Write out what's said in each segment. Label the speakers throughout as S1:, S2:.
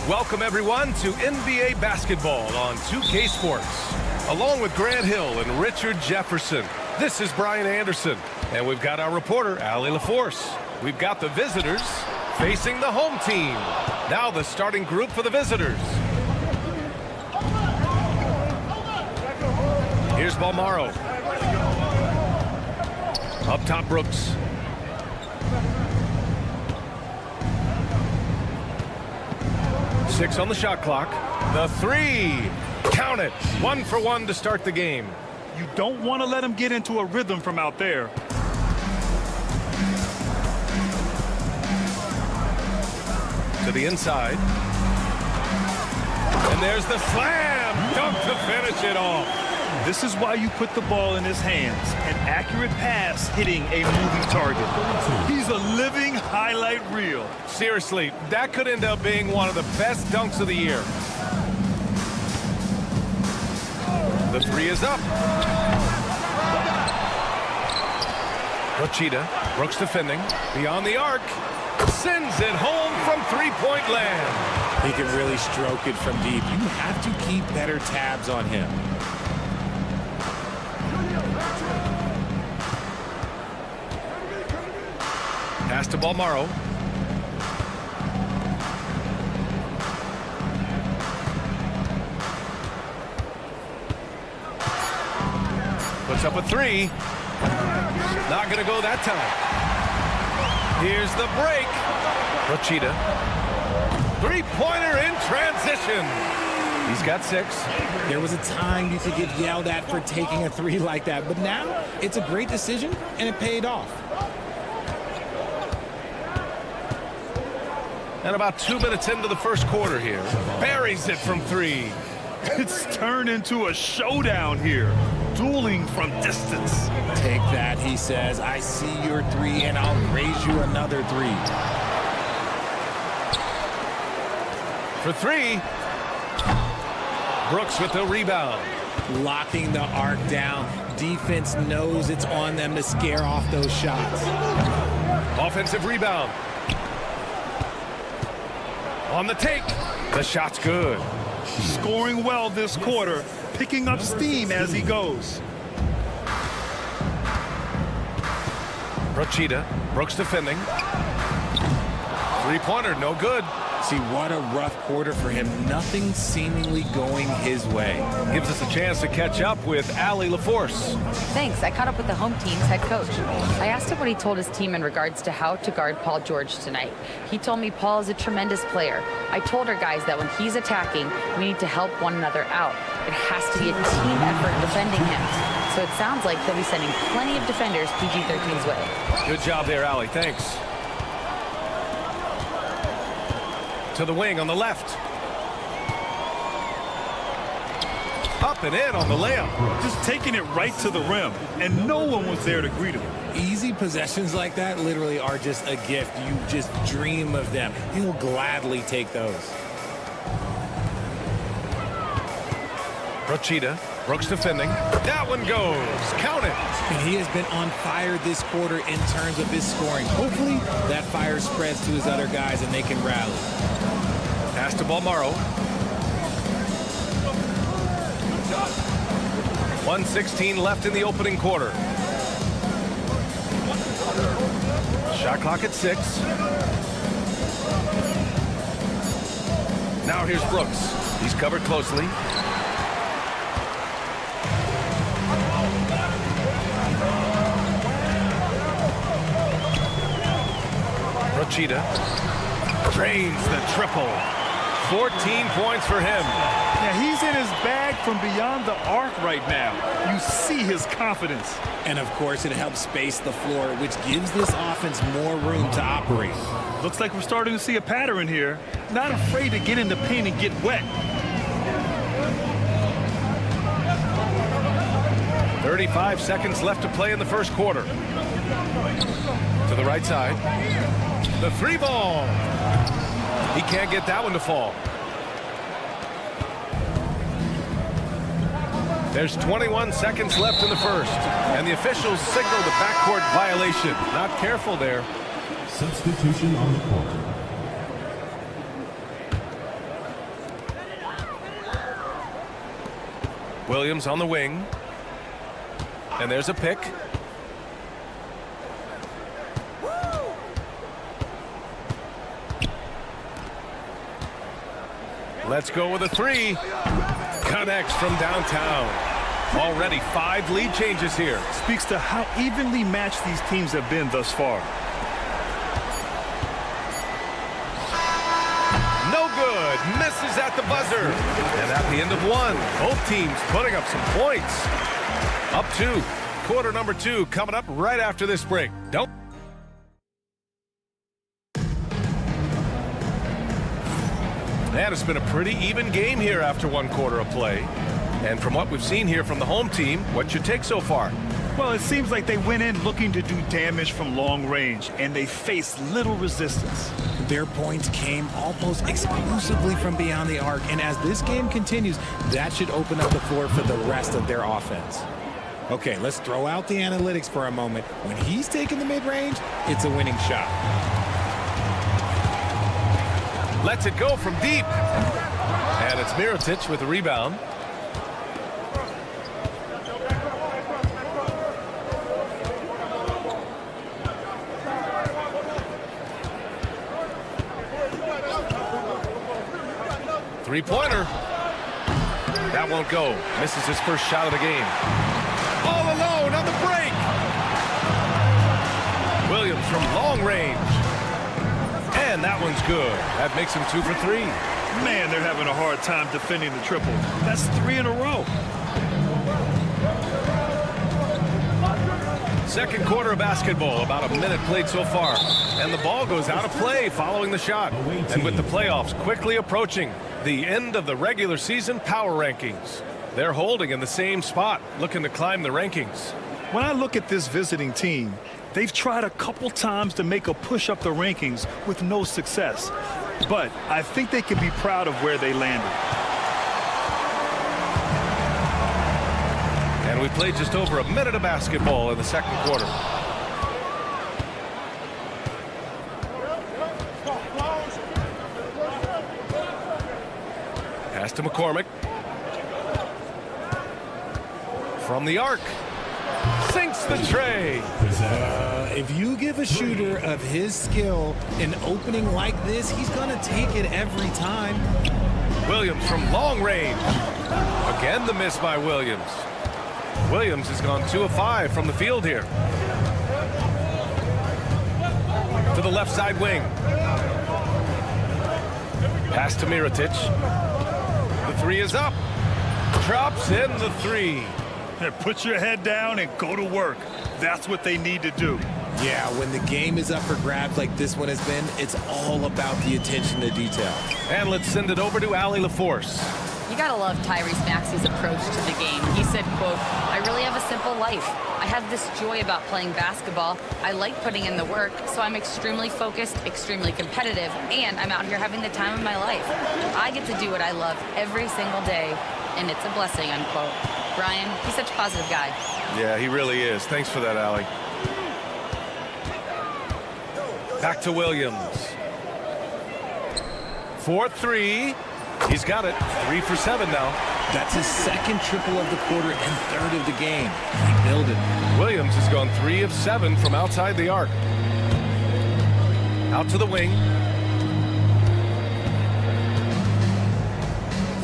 S1: Welcome, everyone, to NBA basketball on 2K Sports. Along with Grant Hill and Richard Jefferson, this is Brian Anderson. And we've got our reporter, Allie LaForce. We've got the visitors facing the home team. Now the starting group for the visitors. Here's Balmaro. Up top, Brooks. Six on the shot clock. The three. Count it. 1 for 1 to start the game.
S2: You don't want to let him get into a rhythm from out there.
S1: To the inside. And there's the slam. Dunk to finish it off.
S2: This is why you put the ball in his hands. An accurate pass hitting a moving target. He's a living highlight reel.
S1: Seriously, that could end up being one of the best dunks of the year. The three is up. Rochita, Brooks defending. Beyond the arc. Sends it home from three-point land.
S3: He can really stroke it from deep. You have to keep better tabs on him.
S1: Pass to Balmaro. Puts up a three. Not going to go that time. Here's the break. Rochita. Three-pointer in transition. He's got 6.
S3: There was a time you could get yelled at for taking a three like that, but now it's a great decision, and it paid off.
S1: And about 2 minutes into the first quarter here. Buries it from 3.
S2: It's turned into a showdown here. Dueling from distance.
S3: Take that, he says. I see your 3, and I'll raise you another 3.
S1: For 3. Brooks with the rebound.
S3: Locking the arc down. Defense knows it's on them to scare off those shots.
S1: Offensive rebound. On the take. The shot's good.
S2: Scoring well this quarter. Picking up steam as he goes.
S1: Rochita. Brooks defending. Three-pointer, no good.
S3: See, what a rough quarter for him. Nothing seemingly going his way.
S1: Gives us a chance to catch up with Allie LaForce.
S4: Thanks. I caught up with the home team's head coach. I asked him what he told his team in regards to how to guard Paul George tonight. He told me Paul is a tremendous player. I told our guys that when he's attacking, we need to help one another out. It has to be a team effort defending him. So it sounds like they'll be sending plenty of defenders PG-13's way.
S1: Good job there, Allie. Thanks. To the wing on the left. Up and in on the layup.
S2: Just taking it right to the rim, and no one was there to greet him.
S3: Easy possessions like that literally are just a gift. You just dream of them. He'll gladly take those.
S1: Rochita. Brooks defending. That one goes. Count it.
S3: And he has been on fire this quarter in terms of his scoring. Hopefully that fire spreads to his other guys and they can rally.
S1: Pass to Balmaro. 1:16 left in the opening quarter. Shot clock at 6. Now here's Brooks. He's covered closely. Rochita drains the triple. 14 points for him.
S2: Yeah, he's in his bag from beyond the arc right now. You see his confidence.
S3: And of course, it helps space the floor, which gives this offense more room to operate.
S2: Looks like we're starting to see a pattern here. Not afraid to get in the paint and get wet.
S1: 35 seconds left to play in the first quarter. To the right side. The 3 ball. He can't get that one to fall. There's 21 seconds left in the first, and the officials signal the backcourt violation. Not careful there.
S5: Substitution on the court.
S1: Williams on the wing. And there's a pick. Let's go with a three. Connects from downtown. Already 5 lead changes here.
S2: Speaks to how evenly matched these teams have been thus far.
S1: No good. Misses at the buzzer. And at the end of one, both teams putting up some points. Up 2. Quarter number 2 coming up right after this break. Don't. And it's been a pretty even game here after 1 quarter of play. And from what we've seen here from the home team, what's your take so far?
S2: Well, it seems like they went in looking to do damage from long range, and they faced little resistance.
S3: Their points came almost exclusively from beyond the arc, and as this game continues, that should open up the floor for the rest of their offense. Okay, let's throw out the analytics for a moment. When he's taking the mid-range, it's a winning shot.
S1: Lets it go from deep. And it's Mirotic with the rebound. Three-pointer. That won't go. Misses his first shot of the game. All alone on the break. Williams from long range. And that one's good. That makes him 2 for 3.
S2: Man, they're having a hard time defending the triple. That's 3 in a row.
S1: Second quarter of basketball, about a minute played so far. And the ball goes out of play following the shot. And with the playoffs quickly approaching, the end of the regular season power rankings. They're holding in the same spot, looking to climb the rankings.
S2: When I look at this visiting team, they've tried a couple times to make a push up the rankings with no success. But I think they can be proud of where they landed.
S1: And we played just over a minute of basketball in the second quarter. Pass to McCormick. From the arc. Sinks the tray.
S3: If you give a shooter of his skill an opening like this, he's going to take it every time.
S1: Williams from long range. Again, the miss by Williams. Williams has gone 2 of 5 from the field here. To the left side wing. Pass to Mirotic. The 3 is up. Drops in the 3.
S2: Put your head down and go to work. That's what they need to do.
S3: Yeah, when the game is up for grabs like this one has been, it's all about the attention to detail.
S1: And let's send it over to Allie LaForce.
S4: You gotta love Tyrese Maxey's approach to the game. He said, quote, "I really have a simple life. I have this joy about playing basketball. I like putting in the work, so I'm extremely focused, extremely competitive, and I'm out here having the time of my life. I get to do what I love every single day, and it's a blessing," unquote. Brian, he's such a positive guy.
S1: Yeah, he really is. Thanks for that, Allie. Back to Williams. 4-3. He's got it. 3 for 7 now.
S3: That's his second triple of the quarter and third of the game. He nailed it.
S1: Williams has gone 3 of 7 from outside the arc. Out to the wing.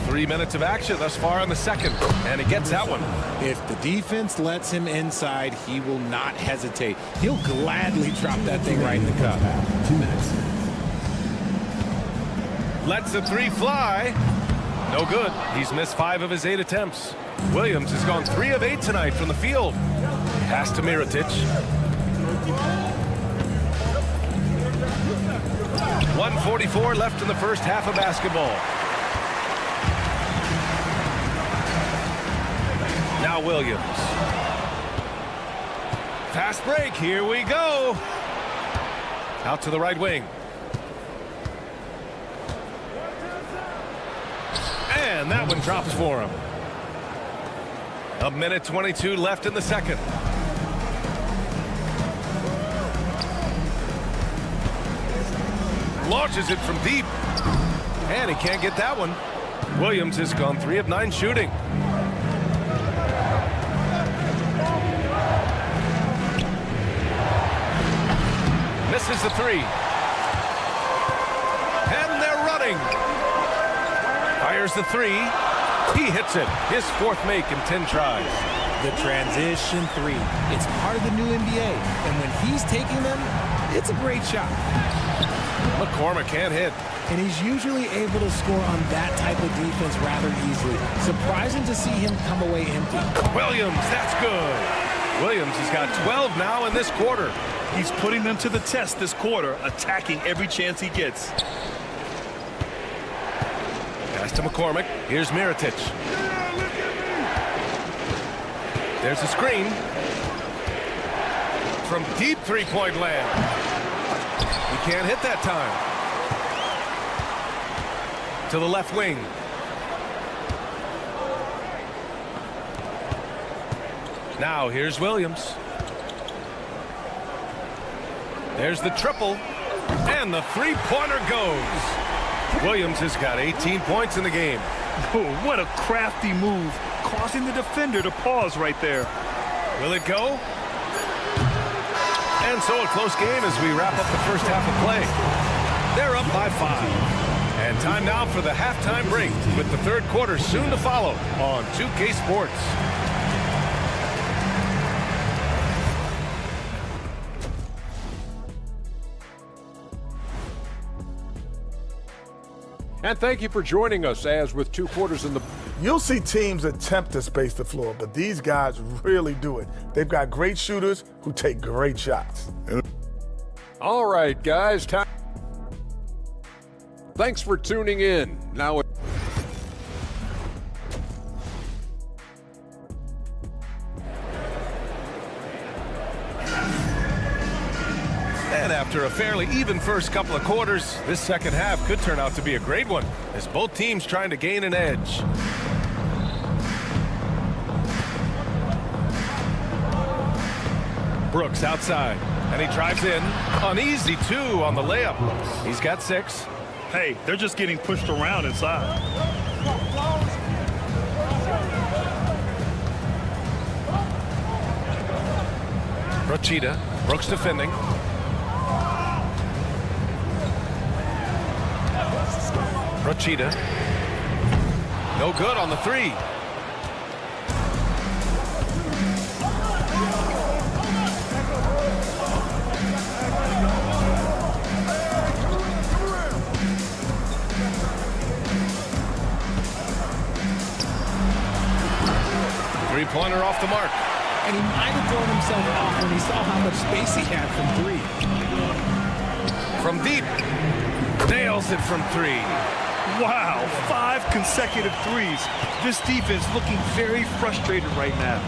S1: 3 minutes of action thus far in the second, and he gets that one.
S3: If the defense lets him inside, he will not hesitate. He'll gladly drop that thing right in the cup.
S5: 2 minutes.
S1: Lets the 3 fly. No good. He's missed 5 of his 8 attempts. Williams has gone 3 of 8 tonight from the field. Pass to Mirotic. 1:44 left in the first half of basketball. Now Williams. Fast break. Here we go. Out to the right wing. And that one drops for him. A minute 22 left in the second. Launches it from deep. And he can't get that one. Williams has gone 3 of 9 shooting. Misses the 3. And they're running. Fires the 3. He hits it. His 4th make in 10 tries.
S3: The transition 3. It's part of the new NBA. And when he's taking them, it's a great shot.
S1: McCormick can't hit.
S3: And he's usually able to score on that type of defense rather easily. Surprising to see him come away empty.
S1: Williams, that's good. Williams has got 12 now in this quarter.
S2: He's putting them to the test this quarter, attacking every chance he gets.
S1: Pass to McCormick. Here's Mirotic. There's a screen. From deep three-point land. He can't hit that time. To the left wing. Now here's Williams. There's the triple. And the three-pointer goes. Williams has got 18 points in the game.
S2: Oh, what a crafty move, causing the defender to pause right there.
S1: Will it go? And so a close game as we wrap up the first half of play. They're up by 5. And time now for the halftime break with the third quarter soon to follow on 2K Sports.
S6: And thank you for joining us as with 2 quarters in the...
S7: You'll see teams attempt to space the floor, but these guys really do it. They've got great shooters who take great shots.
S6: All right, guys. Thanks for tuning in. Now...
S1: And after a fairly even first couple of quarters, this second half could turn out to be a great one as both teams trying to gain an edge. Brooks outside, and he drives in. An easy 2 on the layup. He's got 6.
S2: Hey, they're just getting pushed around inside.
S1: Procida, Brooks defending. Procida. No good on the 3. Three-pointer off the mark.
S3: And he might have thrown himself off when he saw how much space he had from 3.
S1: From deep. Nails it from 3.
S2: Wow, 5 consecutive threes. This defense looking very frustrated right now.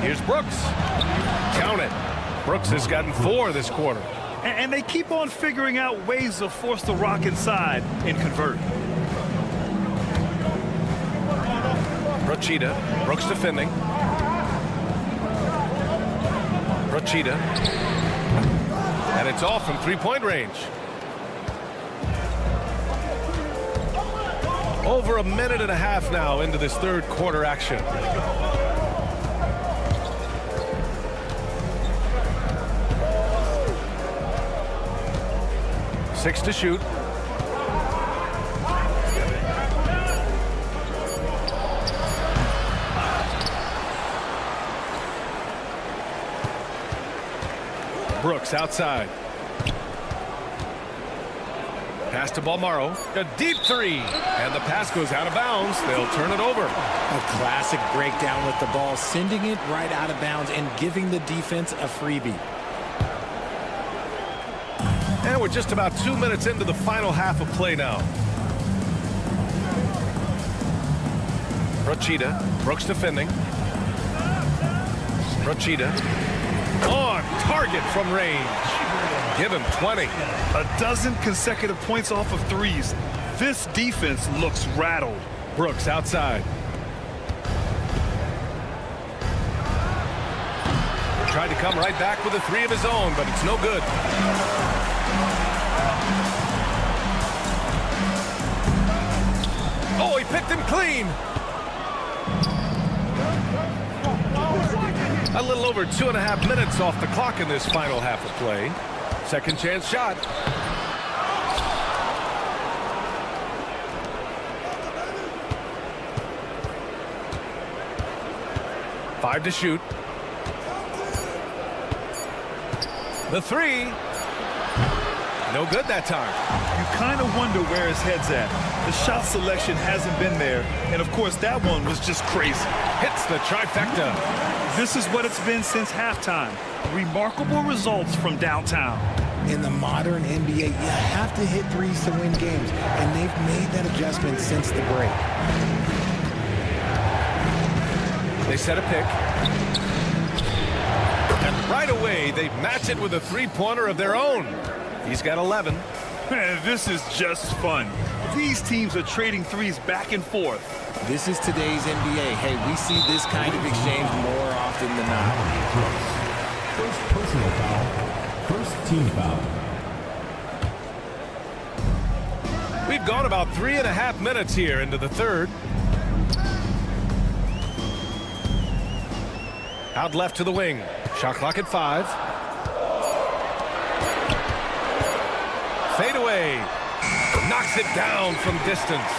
S1: Here's Brooks. Count it. Brooks has gotten 4 this quarter.
S2: And they keep on figuring out ways to force the rock inside and convert.
S1: Procida. Brooks defending. Procida. And it's all from three-point range. Over a minute and a half now into this third quarter action. Six to shoot. Brooks outside. Pass to Balmaro. A deep 3. And the pass goes out of bounds. They'll turn it over.
S3: A classic breakdown with the ball, sending it right out of bounds and giving the defense a freebie.
S1: And we're just about 2 minutes into the final half of play now. Procida. Brooks defending. Procida. On target from range. Give him 20.
S2: A dozen consecutive points off of threes. This defense looks rattled.
S1: Brooks outside. Tried to come right back with a three of his own, but it's no good. Oh, he picked him clean. A little over 2.5 minutes off the clock in this final half of play. Second chance shot. Five to shoot. The three. No good that time.
S2: You kind of wonder where his head's at. The shot selection hasn't been there. And, of course, that one was just crazy.
S1: Hits the trifecta.
S2: This is what it's been since halftime. Remarkable results from downtown.
S3: In the modern NBA, you have to hit threes to win games, and they've made that adjustment since the break.
S1: They set a pick. And right away, they match it with a three-pointer of their own. He's got 11.
S2: Man, this is just fun. These teams are trading threes back and forth.
S3: This is today's NBA. Hey, we see this kind of exchange more often than not.
S5: First personal foul. First team foul.
S1: We've gone about 3.5 minutes here into the third. Out left to the wing. Shot clock at 5. Fade away. Knocks it down from distance.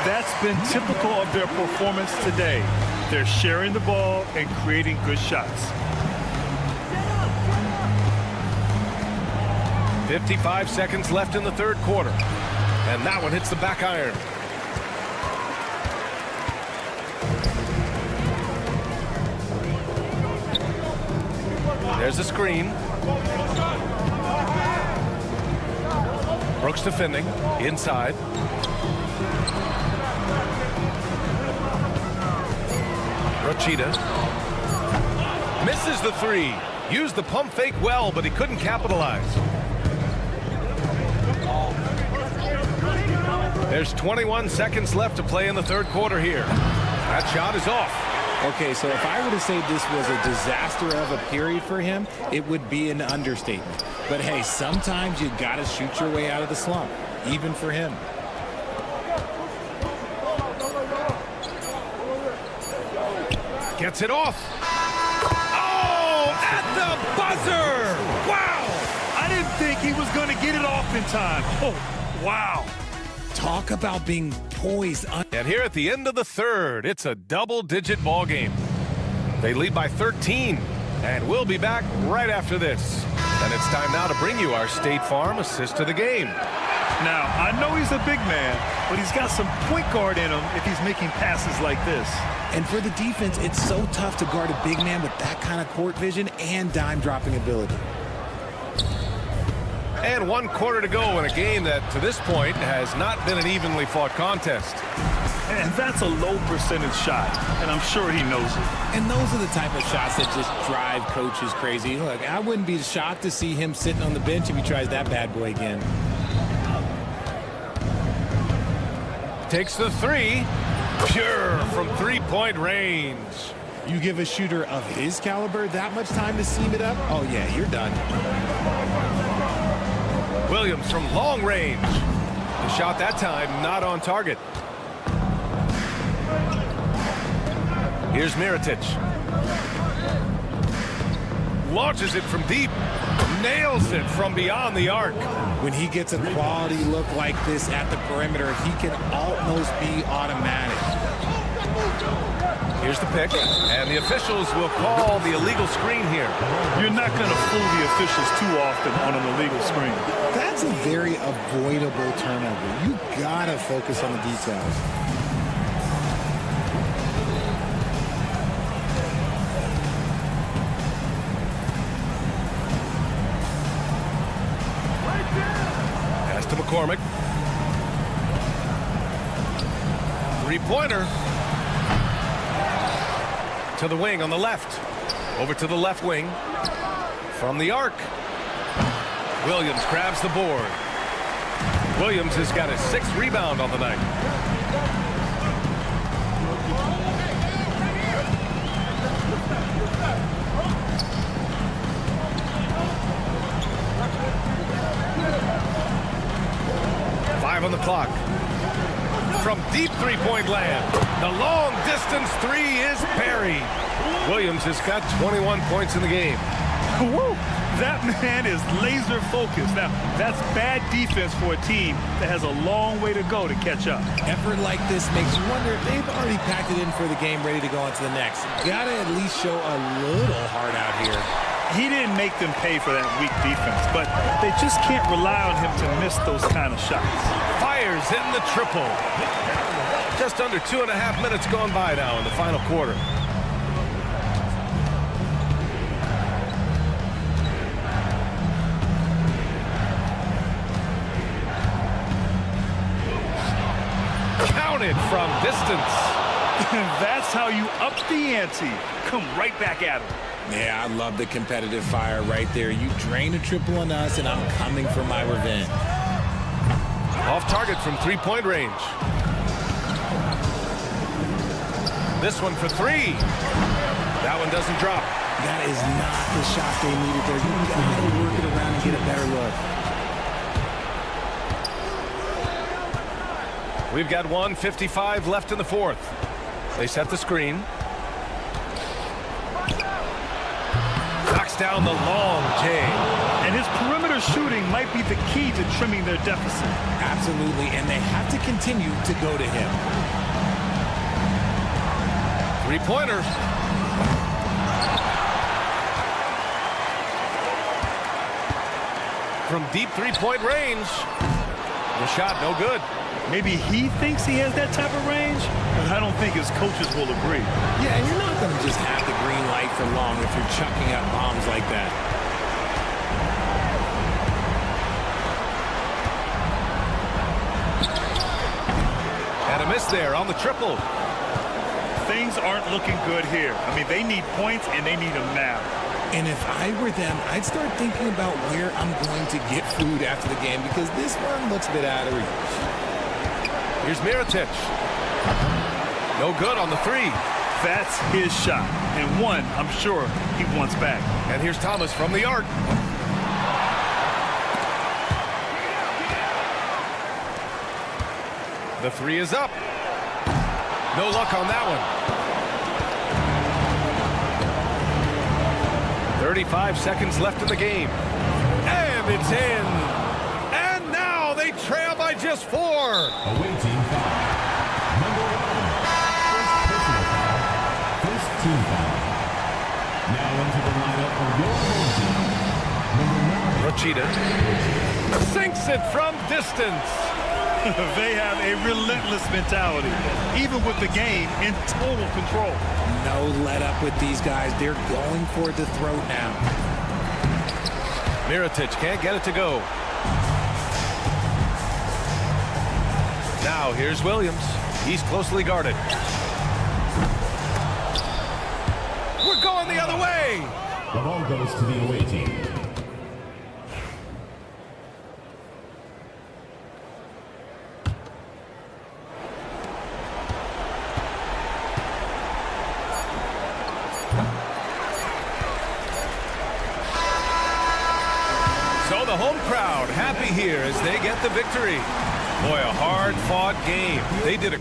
S2: That's been typical of their performance today. They're sharing the ball and creating good shots.
S1: 55 seconds left in the third quarter. And that one hits the back iron. There's a screen. Brooks defending. Inside. Rochita. Misses the three. Used the pump fake well, but he couldn't capitalize. There's 21 seconds left to play in the third quarter here. That shot is off.
S3: Okay, so if I were to say this was a disaster of a period for him, it would be an understatement. But hey, sometimes you got to shoot your way out of the slump, even for him.
S1: Gets it off. Oh, at the buzzer! Wow!
S2: I didn't think he was going to get it off in time. Oh, wow.
S3: Talk about being poised.
S1: And here at the end of the third, it's a double-digit ball game. They lead by 13, and we'll be back right after this. And it's time now to bring you our State Farm assist to the game.
S2: Now, I know he's a big man, but he's got some point guard in him if he's making passes like this.
S3: And for the defense, it's so tough to guard a big man with that kind of court vision and dime-dropping ability.
S1: And 1 quarter to go in a game that, to this point, has not been an evenly fought contest.
S2: And that's a low percentage shot, and I'm sure he knows it.
S3: And those are the type of shots that just drive coaches crazy. Look, I wouldn't be shocked to see him sitting on the bench if he tries that bad boy again.
S1: Takes the three. Pure from three-point range.
S3: You give a shooter of his caliber that much time to seam it up? Oh, yeah, you're done.
S1: Williams from long range. The shot that time not on target. Here's Mirotic. Launches it from deep. Nails it from beyond the arc.
S3: When he gets a quality look like this at the perimeter, he can almost be automatic.
S1: Here's the pick, and the officials will call the illegal screen here.
S2: You're not going to fool the officials too often on an illegal screen.
S3: That's a very avoidable turnover. You gotta focus on the details.
S1: Pass to McCormick. Three-pointer. To the wing on the left. Over to the left wing. From the arc. Williams grabs the board. Williams has got his 6th rebound on the night. Five on the clock. From deep three-point land, the long distance three is buried. Williams has got 21 points in the game.
S2: Woo! That man is laser focused. Now, that's bad defense for a team that has a long way to go to catch up.
S3: Effort like this makes you wonder if they've already packed it in for the game, ready to go on to the next. Gotta at least show a little heart out here.
S2: He didn't make them pay for that weak defense, but they just can't rely on him to miss those kind of shots.
S1: Fires in the triple. Just under 2.5 minutes gone by now in the final quarter. Counted from distance.
S2: That's how you up the ante. Come right back at him.
S3: Yeah, I love the competitive fire right there. You drain a triple on us, and I'm coming for my revenge.
S1: Off target from three-point range. This one for three. That one doesn't drop.
S3: That is not the shot they needed there. You got to work it around and get a better look.
S1: We've got 1:55 left in the fourth. They set the screen. Knocks down the long J.
S2: And his perimeter shooting might be the key to trimming their deficit.
S3: Absolutely, and they have to continue to go to him.
S1: Three-pointer. From deep three-point range. The shot no good.
S2: Maybe he thinks he has that type of range, but I don't think his coaches will agree.
S3: Yeah, and you're not going to just have the green light for long if you're chucking up bombs like that.
S1: And a miss there on the triple.
S2: Things aren't looking good here. I mean, they need points, and they need them now.
S3: And if I were them, I'd start thinking about where I'm going to get food after the game because this one looks a bit out of reach.
S1: Here's Mirotic. No good on the three.
S2: That's his shot. And one, I'm sure, he wants back.
S1: And here's Thomas from the arc. The three is up. No luck on that one. 35 seconds left in the game. And it's in. And now they trail by just 4.
S5: Away team foul. Number 1. First personal foul. First team foul. Now into the lineup for your home team. Number 9.
S1: Rachida sinks it from distance.
S2: They have a relentless mentality, even with the game in total control.
S3: No let up with these guys. They're going for the throat now.
S1: Mirotic can't get it to go. Now here's Williams. He's closely guarded. We're going the other way.
S5: The ball goes to the away team.
S1: So the home crowd happy here as they get the victory. Boy, a hard-fought game. They did a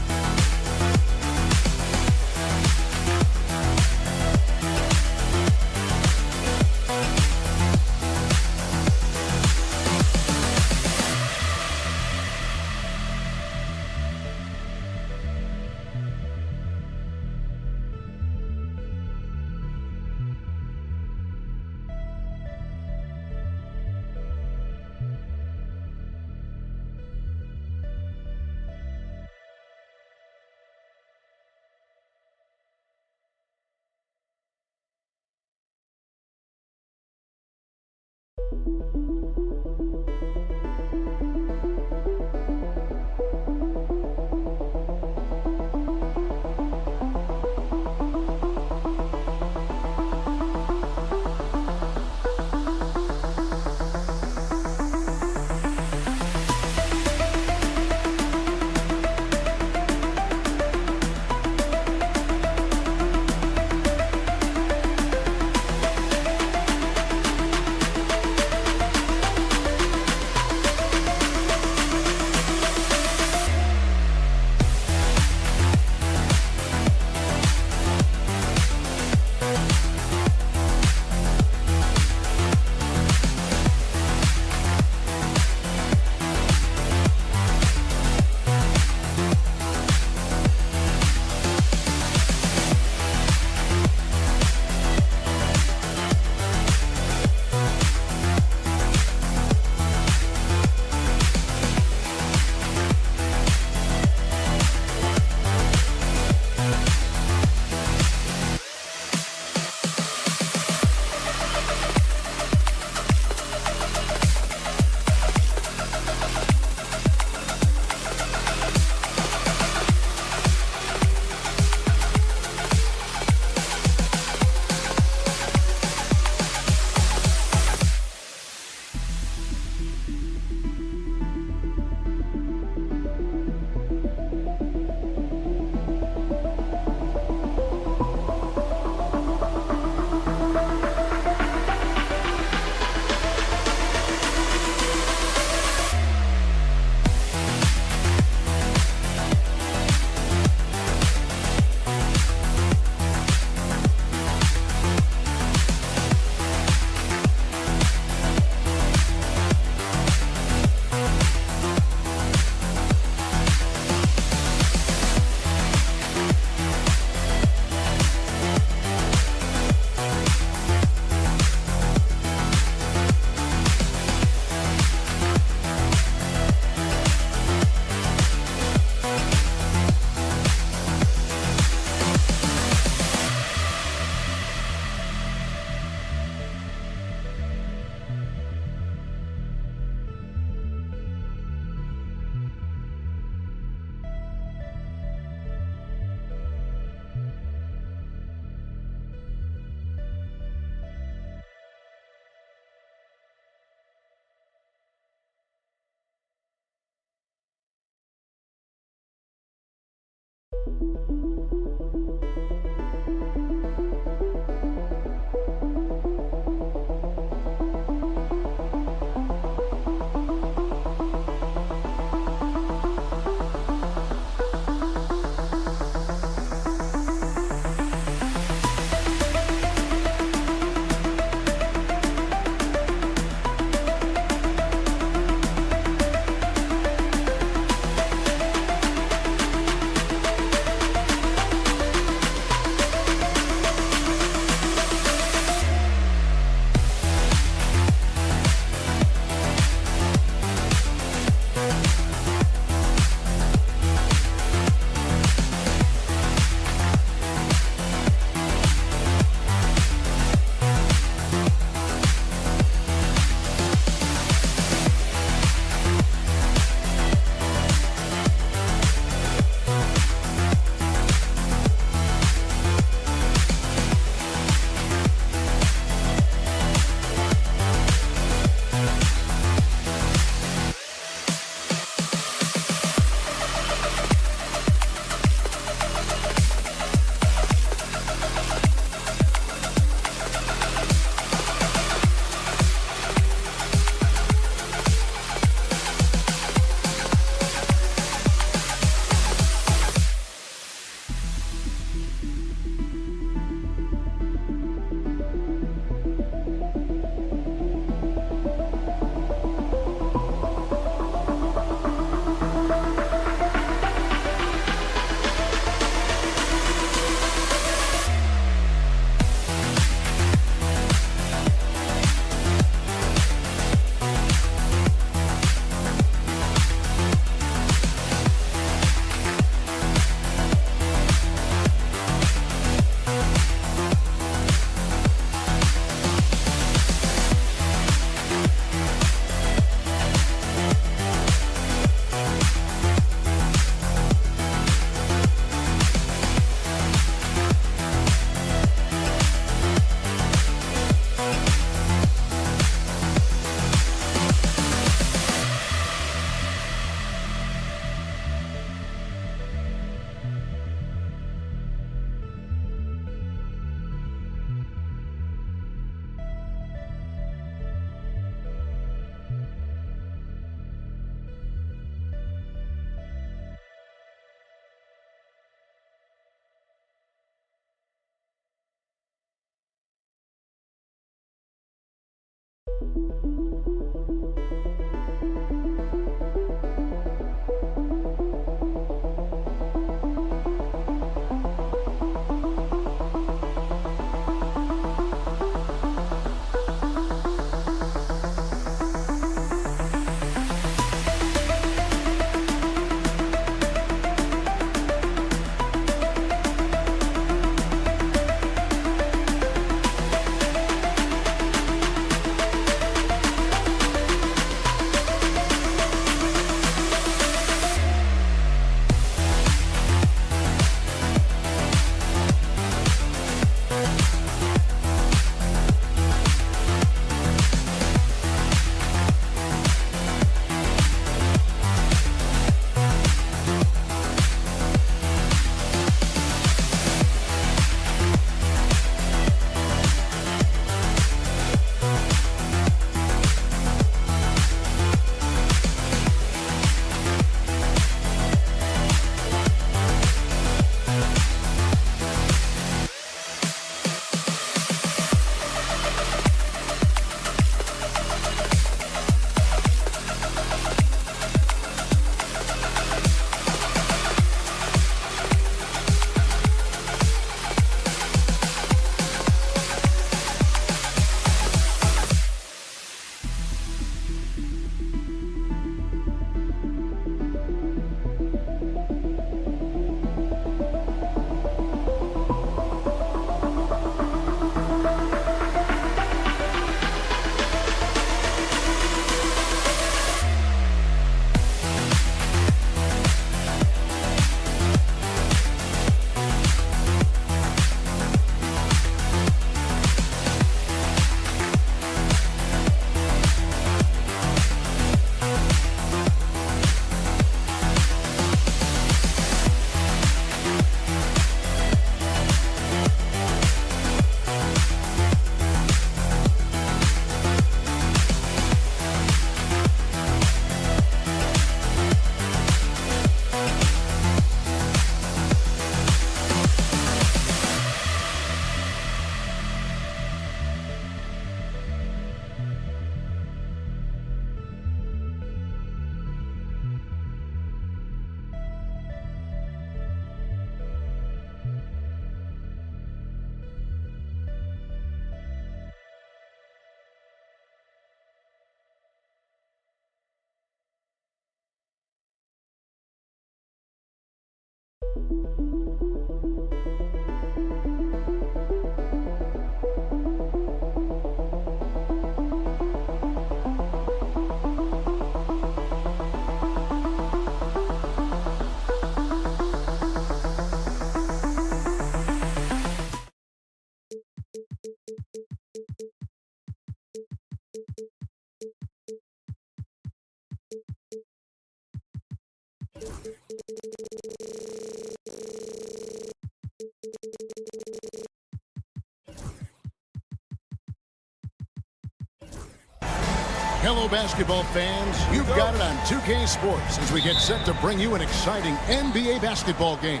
S8: Hello, basketball fans. You've got it on 2K Sports as we get set to bring you an exciting NBA basketball game.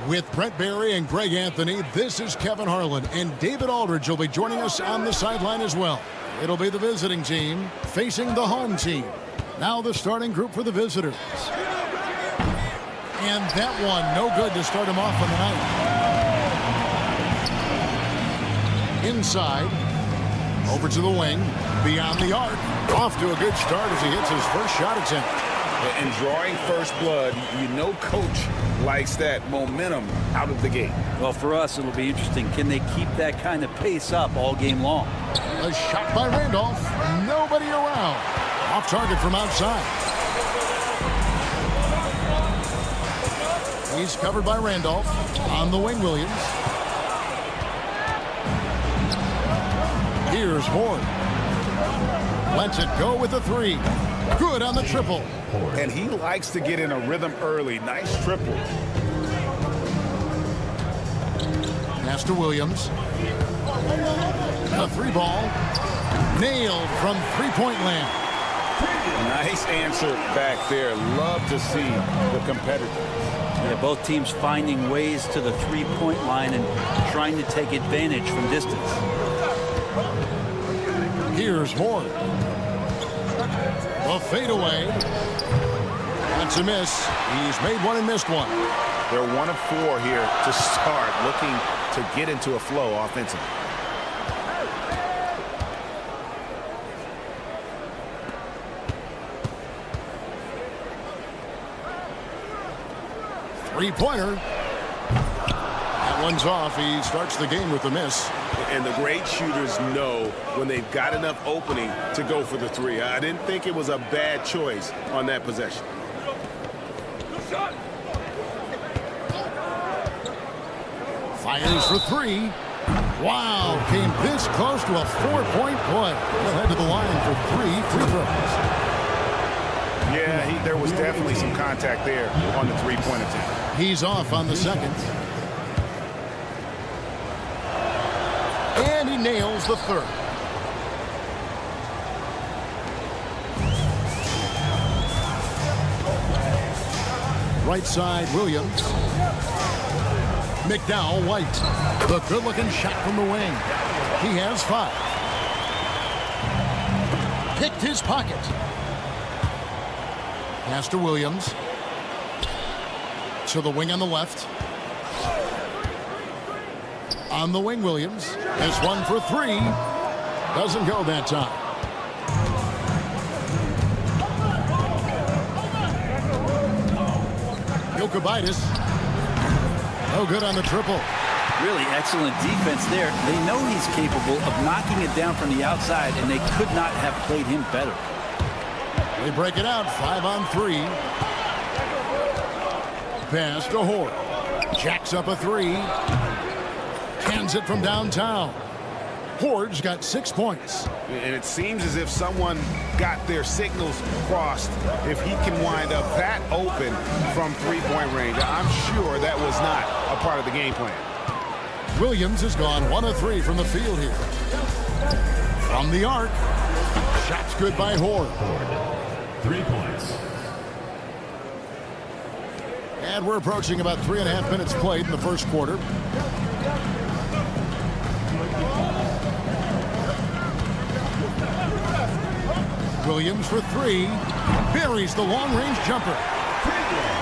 S8: With Brent Barry and Greg Anthony, this is Kevin Harlan, and David Aldridge will be joining us on the sideline as well. It'll be the visiting team facing the home team. Now the starting group for the visitors. And that one, no good to start him off on the night. Inside, over to the wing, beyond the arc. Off to a good start as he hits his first shot attempt.
S9: And drawing first blood, you know coach likes that momentum out of the gate.
S10: Well, for us, it'll be interesting. Can they keep that kind of pace up all game long?
S8: A shot by Randolph. Nobody around. Off target from outside. He's covered by Randolph. On the wing, Williams. Here's Ward. Lets it go with a three. Good on the triple.
S9: And he likes to get in a rhythm early. Nice triple.
S8: Pass to Williams. A three ball. Nailed from three-point land.
S9: Nice answer back there. Love to see the competitors.
S10: Yeah, both teams finding ways to the three-point line and trying to take advantage from distance.
S8: Here's Horn. The fadeaway. That's a miss. He's made one and missed one.
S9: They're 1 of 4 here to start, looking to get into a flow offensively.
S8: Three-pointer. That one's off. He starts the game with a miss.
S9: And the great shooters know when they've got enough opening to go for the three. I didn't think it was a bad choice on that possession.
S8: Fires for three. Wow, came this close to a 4-point play. He'll head to the line for 3 free throws.
S9: Yeah, there was definitely some contact there on the three-point attempt.
S8: He's off on the second. And he nails the third. Right side, Williams. McDowell, White. The good-looking shot from the wing. He has 5. Picked his pocket. Pass to Williams. To the wing on the left. On the wing, Williams. This one for 3. Doesn't go that time. Jokic. No good on the triple.
S10: Really excellent defense there. They know he's capable of knocking it down from the outside, and they could not have played him better.
S8: They break it out, 5 on 3. Pass to Hort. Jacks up a 3. Cans it from downtown. Hort's got 6 points.
S9: And it seems as if someone got their signals crossed. If he can wind up that open from three-point range, I'm sure that was not a part of the game plan.
S8: Williams has gone 1 of 3 from the field here. From the arc. Shot's good by Hort.
S5: 3 points.
S8: And we're approaching about 3.5 minutes played in the first quarter. Williams for 3. Buries the long-range jumper.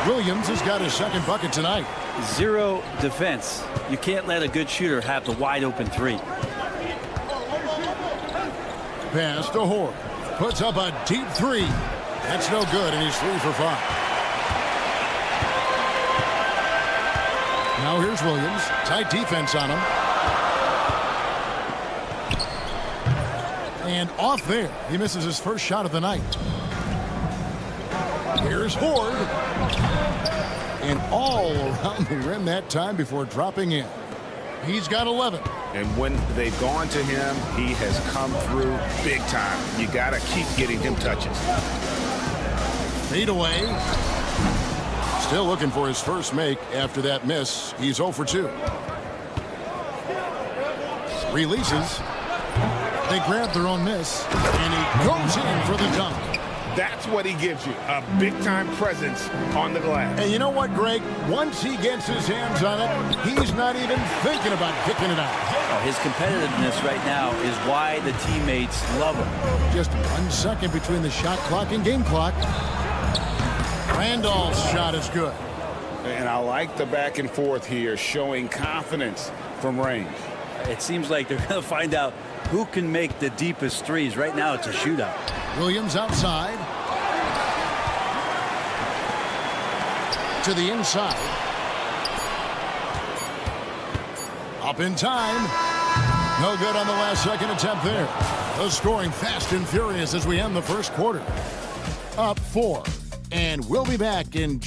S8: Williams has got his second bucket tonight.
S10: 0 defense. You can't let a good shooter have the wide-open 3.
S8: Pass to Hort. Puts up a deep 3. That's no good, and he's 3 for 5. Now here's Williams. Tight defense on him. And off there. He misses his first shot of the night. Here's Hort. And all around the rim that time before dropping in. He's got 11.
S9: And when they've gone to him, he has come through big time. You got to keep getting him touches.
S8: Fade away. Still looking for his first make after that miss. He's 0 for 2. Releases. They grab their own miss. And he goes in for the dunk.
S9: That's what he gives you, a big-time presence on the glass.
S8: And you know what, Greg? Once he gets his hands on it, he's not even thinking about kicking it out.
S10: His competitiveness right now is why the teammates love him.
S8: Just 1 second between the shot clock and game clock. Randolph's shot is good.
S9: And I like the back and forth here, showing confidence from range.
S10: It seems like they're going to find out who can make the deepest threes. Right now, it's a shootout.
S8: Williams outside. To the inside. Up in time. No good on the last second attempt there. The scoring fast and furious as we end the first quarter. Up 4. And we'll be back in...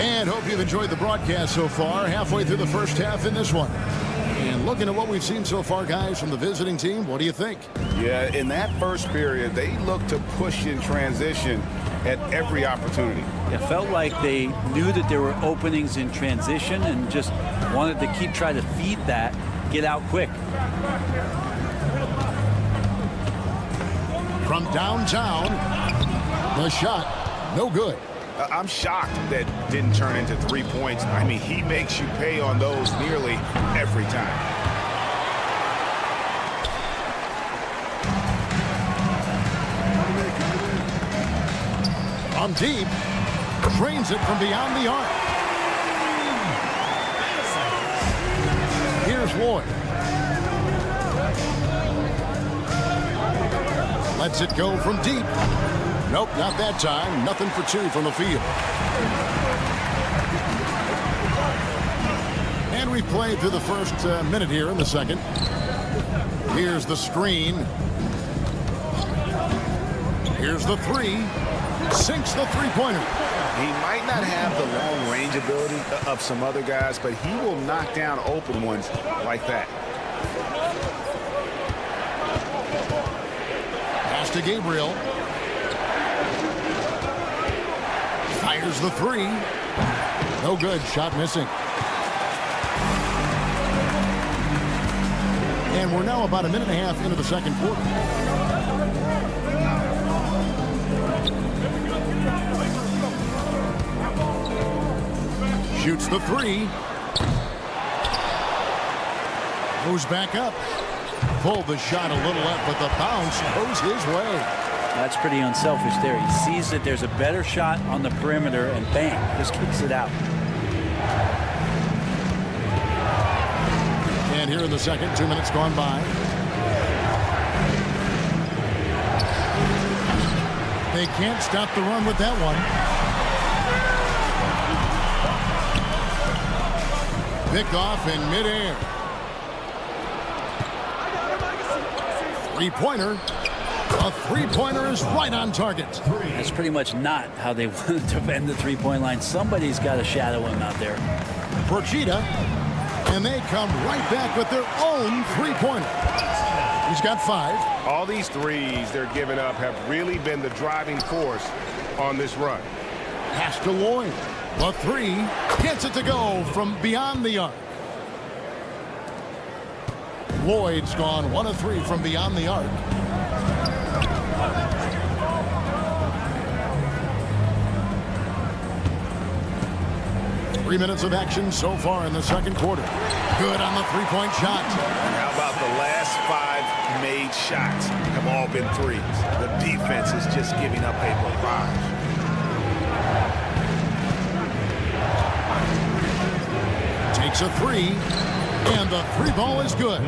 S8: And hope you've enjoyed the broadcast so far. Halfway through the first half in this one. And looking at what we've seen so far, guys, from the visiting team, what do you think?
S9: Yeah, in that first period, they looked to push in transition at every opportunity.
S10: It felt like they knew that there were openings in transition and just wanted to keep trying to feed that, get out quick.
S8: From downtown, the shot, no good.
S9: I'm shocked that didn't turn into 3 points. I mean, he makes you pay on those nearly every time.
S8: From deep, drains it from beyond the arc. Here's Lloyd. Lets it go from deep. Nope, not that time. Nothing for two from the field. And we've played through the first minute here in the second. Here's the screen. Here's the three. Sinks the three-pointer.
S9: He might not have the long-range ability of some other guys, but he will knock down open ones like that.
S8: Pass to Gabriel. Fires the three. No good. Shot missing. And we're now about a minute and a half into the second quarter. Shoots the three. Moves back up. Pulled the shot a little up, but the bounce goes his way.
S10: That's pretty unselfish there. He sees that there's a better shot on the perimeter and bang, just kicks it out.
S8: And here in the second, 2 minutes gone by. They can't stop the run with that one. Picked off in midair. Three-pointer. A three-pointer is right on target.
S10: That's pretty much not how they wanted to bend the three-point line. Somebody's got to shadow him out there.
S8: Procida. And they come right back with their own three-pointer. He's got 5.
S9: All these threes they're giving up have really been the driving force on this run.
S8: Pass to Lloyd. The three gets it to go from beyond the arc. Lloyd's gone 1 of 3 from beyond the arc. Three minutes of action so far in the second quarter. Good on the three-point shot.
S9: And how about the last 5 made shots have all been threes? The defense is just giving up a barrage.
S8: Takes a three, and the three ball is good.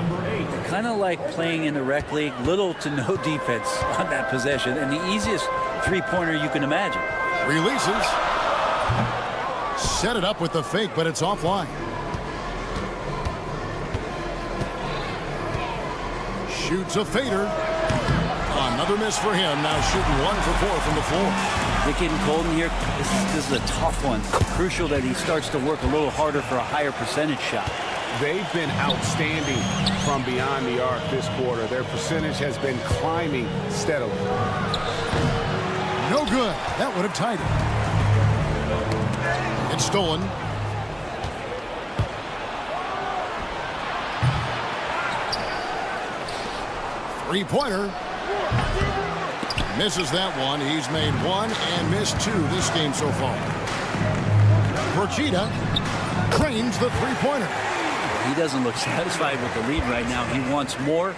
S10: Kind of like playing in the rec league, little to no defense on that possession, and the easiest three-pointer you can imagine.
S8: Releases. Set it up with the fake, but it's offline. Shoots a fader. Another miss for him. Now shooting 1 for 4 from the floor.
S10: They're getting cold in here. This is a tough one. Crucial that he starts to work a little harder for a higher percentage shot.
S9: They've been outstanding from beyond the arc this quarter. Their percentage has been climbing steadily.
S8: No good. That would have tied it. It's stolen. Three-pointer. Misses that one. He's made 1 and missed 2 this game so far. Procida drains the three-pointer.
S10: He doesn't look satisfied with the lead right now. He wants more,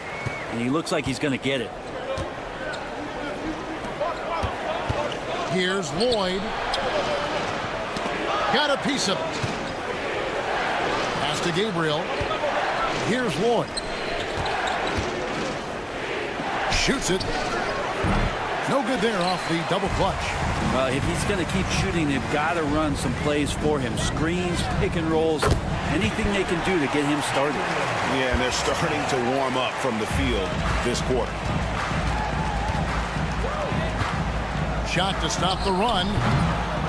S10: and he looks like he's going to get it.
S8: Here's Lloyd. Got a piece of it. Pass to Gabriel. Here's Lloyd. Shoots it. No good there off the double clutch.
S10: Well, if he's going to keep shooting, they've got to run some plays for him. Screens, pick and rolls, anything they can do to get him started.
S9: Yeah, and they're starting to warm up from the field this quarter.
S8: Shot to stop the run.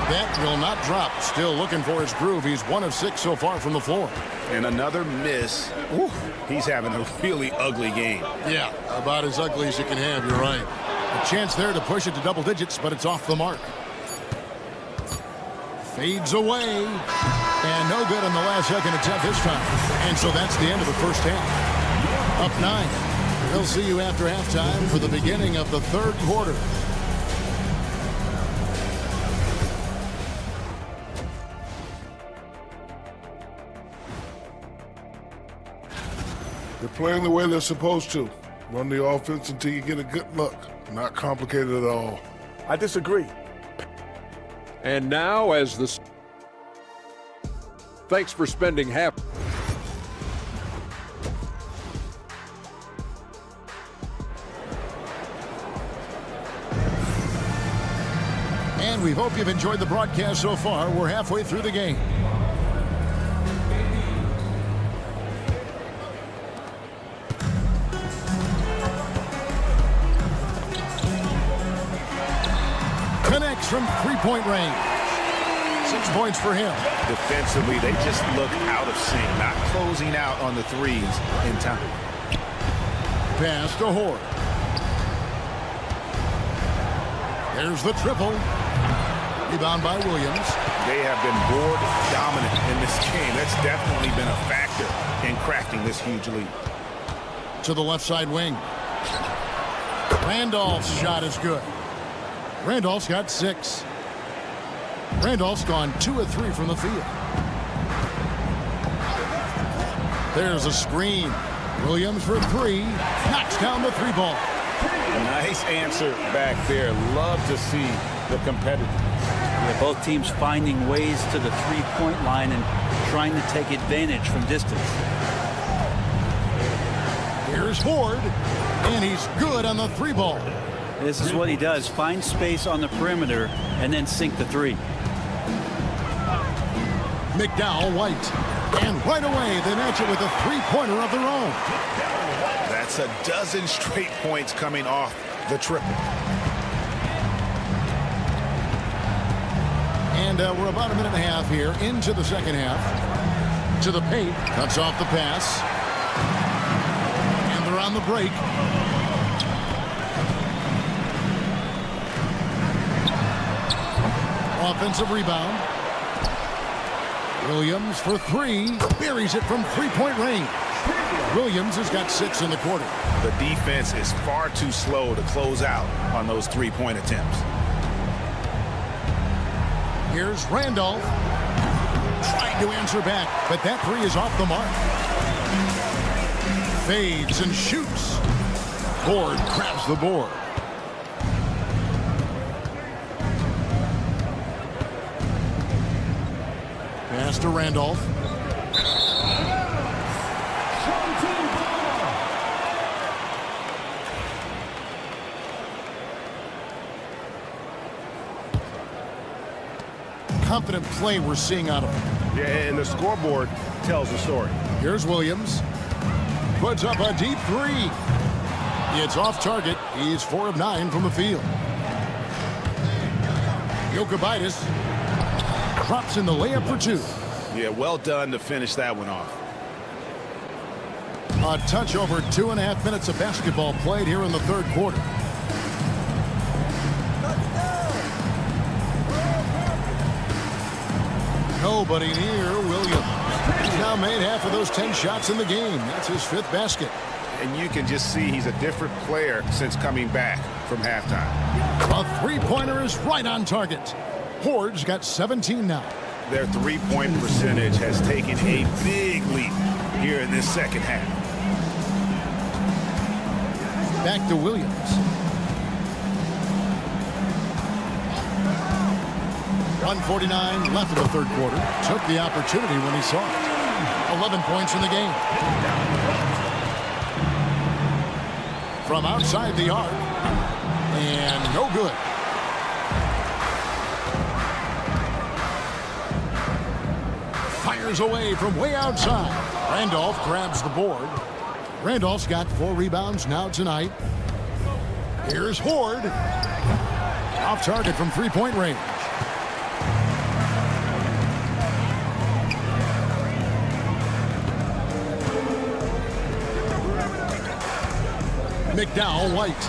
S8: That will not drop. Still looking for his groove. He's 1 of 6 so far from the floor.
S9: And another miss. Ooh, he's having a really ugly game.
S8: Yeah, about as ugly as you can have. You're right. A chance there to push it to double digits, but it's off the mark. Fades away. And no good on the last second attempt this time. And so that's the end of the first half. Up 9. We'll see you after halftime for the beginning of the third quarter.
S11: They're playing the way they're supposed to. Run the offense until you get a good look. Not complicated at all.
S7: I disagree.
S6: And now as the... Thanks for spending half...
S8: And we hope you've enjoyed the broadcast so far. We're halfway through the game. Connects from three-point range. 6 points for him.
S9: Defensively, they just look out of sync, not closing out on the threes in time.
S8: Pass to Horde. There's the triple. Rebound by Williams.
S9: They have been board dominant in this game. That's definitely been a factor in crafting this huge lead.
S8: To the left side wing. Randolph's shot is good. Randolph's got 6. Randolph's gone 2 of 3 from the field. There's a screen. Williams for 3. Knocks down the 3 ball.
S9: Nice answer back there. Love to see the competitiveness.
S10: Yeah, both teams finding ways to the three-point line and trying to take advantage from distance.
S8: Here's Horde, and he's good on the 3 ball.
S10: This is what he does. Find space on the perimeter and then sink the 3.
S8: McDowell White. And right away, they match it with a 3-pointer of their own.
S9: That's a dozen straight points coming off the triple.
S8: And we're about a minute and a half here into the second half. To the paint. Cuts off the pass. And they're on the break. Offensive rebound. Williams for 3. Buries it from 3-point range. Williams has got 6 in the quarter.
S9: The defense is far too slow to close out on those 3-point attempts.
S8: Here's Randolph. Trying to answer back, but that 3 is off the mark. Fades and shoots. Horde grabs the board. Pass to Randolph. Confident play we're seeing out of him.
S9: Yeah, and the scoreboard tells the story.
S8: Here's Williams. Puts up a deep 3. It's off target. He's 4 of 9 from the field. Jokibitis drops in the layup for 2.
S9: Yeah, well done to finish that one off.
S8: A touch over 2.5 minutes of basketball played here in the third quarter. Nobody near Williams. He's now made half of those 10 shots in the game. That's his 5th basket.
S9: And you can just see he's a different player since coming back from halftime.
S8: A 3-pointer is right on target. Horde's got 17 now.
S9: Their 3-point percentage has taken a big leap here in this second half.
S8: Back to Williams. .149 left in the third quarter. Took the opportunity when he saw it. 11 points in the game. From outside the arc. And no good. Fires away from way outside. Randolph grabs the board. Randolph's got 4 rebounds now tonight. Here's Horde. Off target from 3-point range. McDowell White.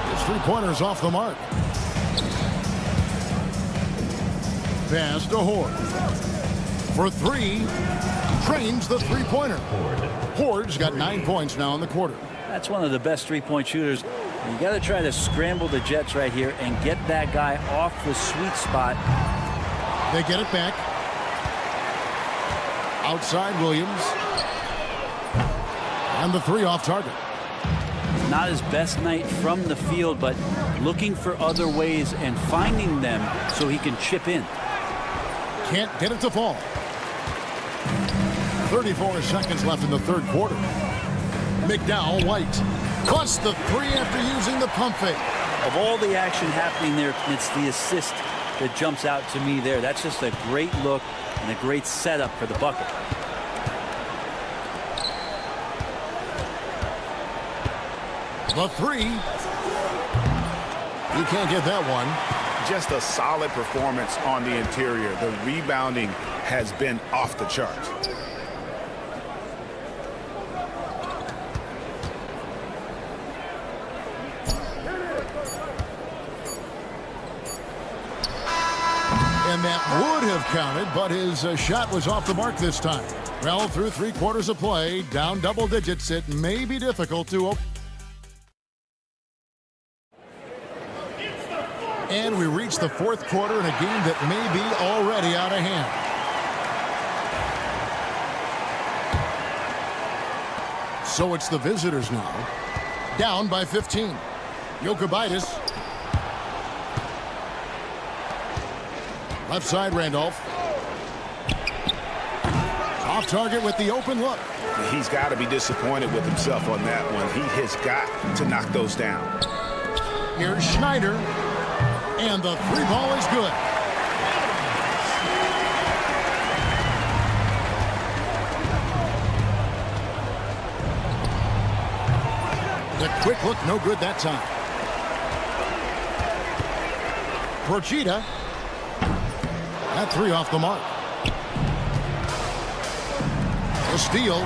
S8: His 3-pointer's off the mark. Pass to Horde. For 3. Drains the 3-pointer. Horde's got 9 points now in the quarter.
S10: That's one of the best 3-point shooters. You got to try to scramble the Jets right here and get that guy off the sweet spot.
S8: They get it back. Outside Williams. And the 3 off target.
S10: Not his best night from the field, but looking for other ways and finding them so he can chip in.
S8: Can't get it to fall. 34 seconds left in the third quarter. McDowell White plus the 3 after using the pump fake.
S10: Of all the action happening there, it's the assist that jumps out to me there. That's just a great look and a great setup for the bucket.
S8: The 3. You can't get that one.
S9: Just a solid performance on the interior. The rebounding has been off the charts.
S8: And that would have counted, but his shot was off the mark this time. Well, through 3 quarters of play, down double digits, it may be difficult to open. And we reach the fourth quarter in a game that may be already out of hand. So it's the visitors now. Down by 15. Jokic. Left side, Randolph. Off target with the open look.
S9: He's got to be disappointed with himself on that one. He has got to knock those down.
S8: Here's Schneider. And the 3 ball is good. The quick look, no good that time. Procida. That 3 off the mark. The steal.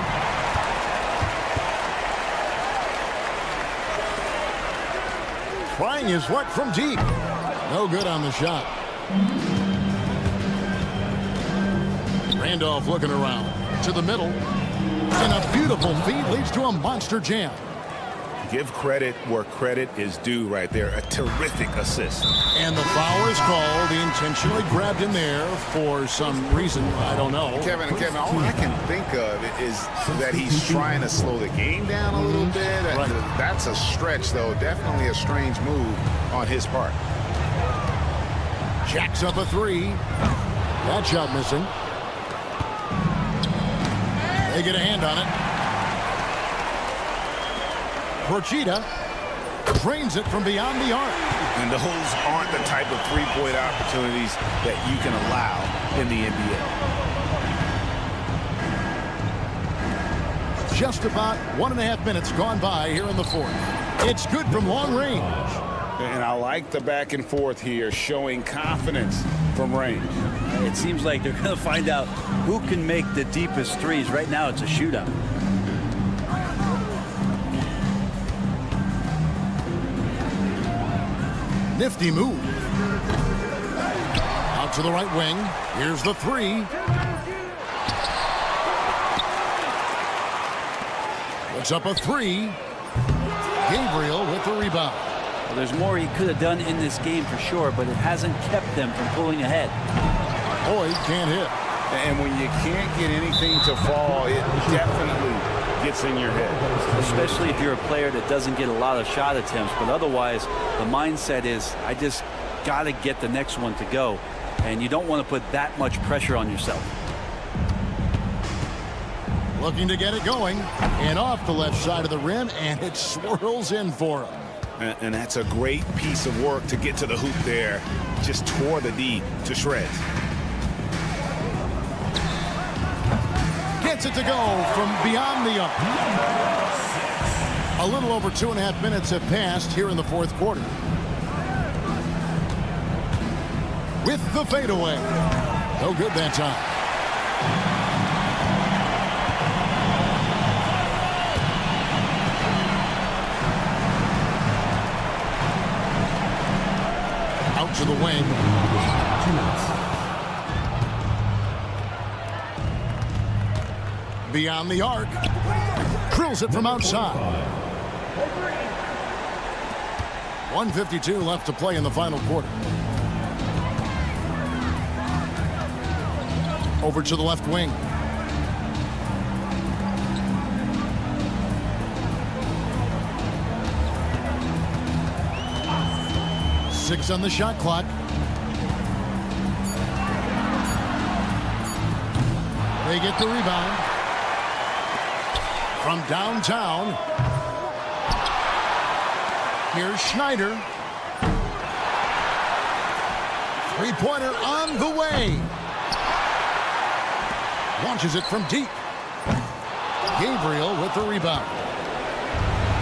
S8: Trying his luck from deep. No good on the shot. Randolph looking around to the middle. And a beautiful feed leads to a monster jam.
S9: Give credit where credit is due right there. A terrific assist.
S8: And the foul is called. He intentionally grabbed him there for some reason. I don't know.
S9: Kevin, all I can think of is that he's trying to slow the game down a little bit.
S8: Right.
S9: That's a stretch, though. Definitely a strange move on his part.
S8: Jacks up a 3. That shot missing. They get a hand on it. Procida drains it from beyond the arc.
S9: And those aren't the type of three-point opportunities that you can allow in the NBA.
S8: Just about 1.5 minutes gone by here in the fourth. It's good from long range.
S9: And I like the back and forth here, showing confidence from range.
S10: It seems like they're going to find out who can make the deepest threes. Right now, it's a shootout.
S8: Nifty move. Out to the right wing. Here's the 3. Puts up a 3. Gabriel with the rebound.
S10: Well, there's more he could have done in this game for sure, but it hasn't kept them from pulling ahead.
S8: Boyd can't hit.
S9: And when you can't get anything to fall, it definitely gets in your head.
S10: Especially if you're a player that doesn't get a lot of shot attempts, but otherwise the mindset is, I just got to get the next one to go. And you don't want to put that much pressure on yourself.
S8: Looking to get it going. And off the left side of the rim, and it swirls in for him.
S9: And that's a great piece of work to get to the hoop there. Just tore the D to shreds.
S8: Gets it to go from beyond the arc. A little over 2.5 minutes have passed here in the fourth quarter. With the fadeaway. No good that time. Out to the wing. Beyond the arc. Drills it from outside. 1:52 left to play in the final quarter. Over to the left wing. 6 on the shot clock. They get the rebound. From downtown, here's Schneider. Three-pointer on the way. Launches it from deep. Gabriel with the rebound.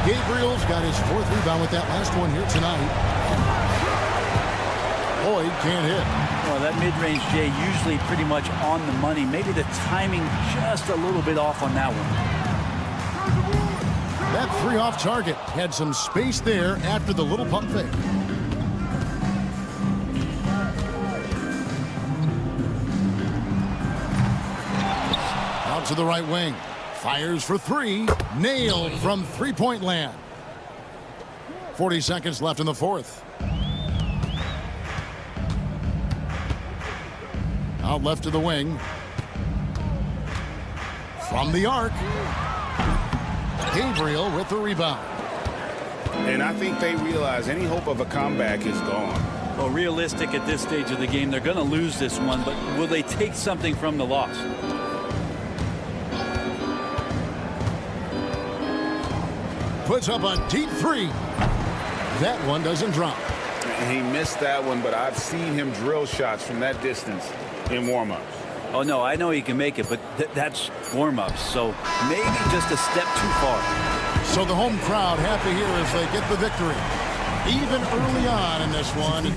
S8: Gabriel's got his 4th rebound with that last one here tonight. Boyd can't hit.
S10: Well, that mid-range, Jay, usually pretty much on the money. Maybe the timing just a little bit off on that one.
S8: That 3 off target had some space there after the little pump fake. Out to the right wing. Fires for 3. Nailed from three-point land. 40 seconds left in the 4th. Out left to the wing. From the arc. Gabriel with the rebound.
S9: And I think they realize any hope of a comeback is gone.
S10: Well, realistic at this stage of the game, they're going to lose this one, but will they take something from the loss?
S8: Puts up a deep 3. That one doesn't drop.
S9: He missed that one, but I've seen him drill shots from that distance in warm-ups.
S10: Oh, no, I know he can make it, but that's warm-ups, so maybe just a step too far.
S8: So the home crowd happy here as they get the victory. Even early on in this one.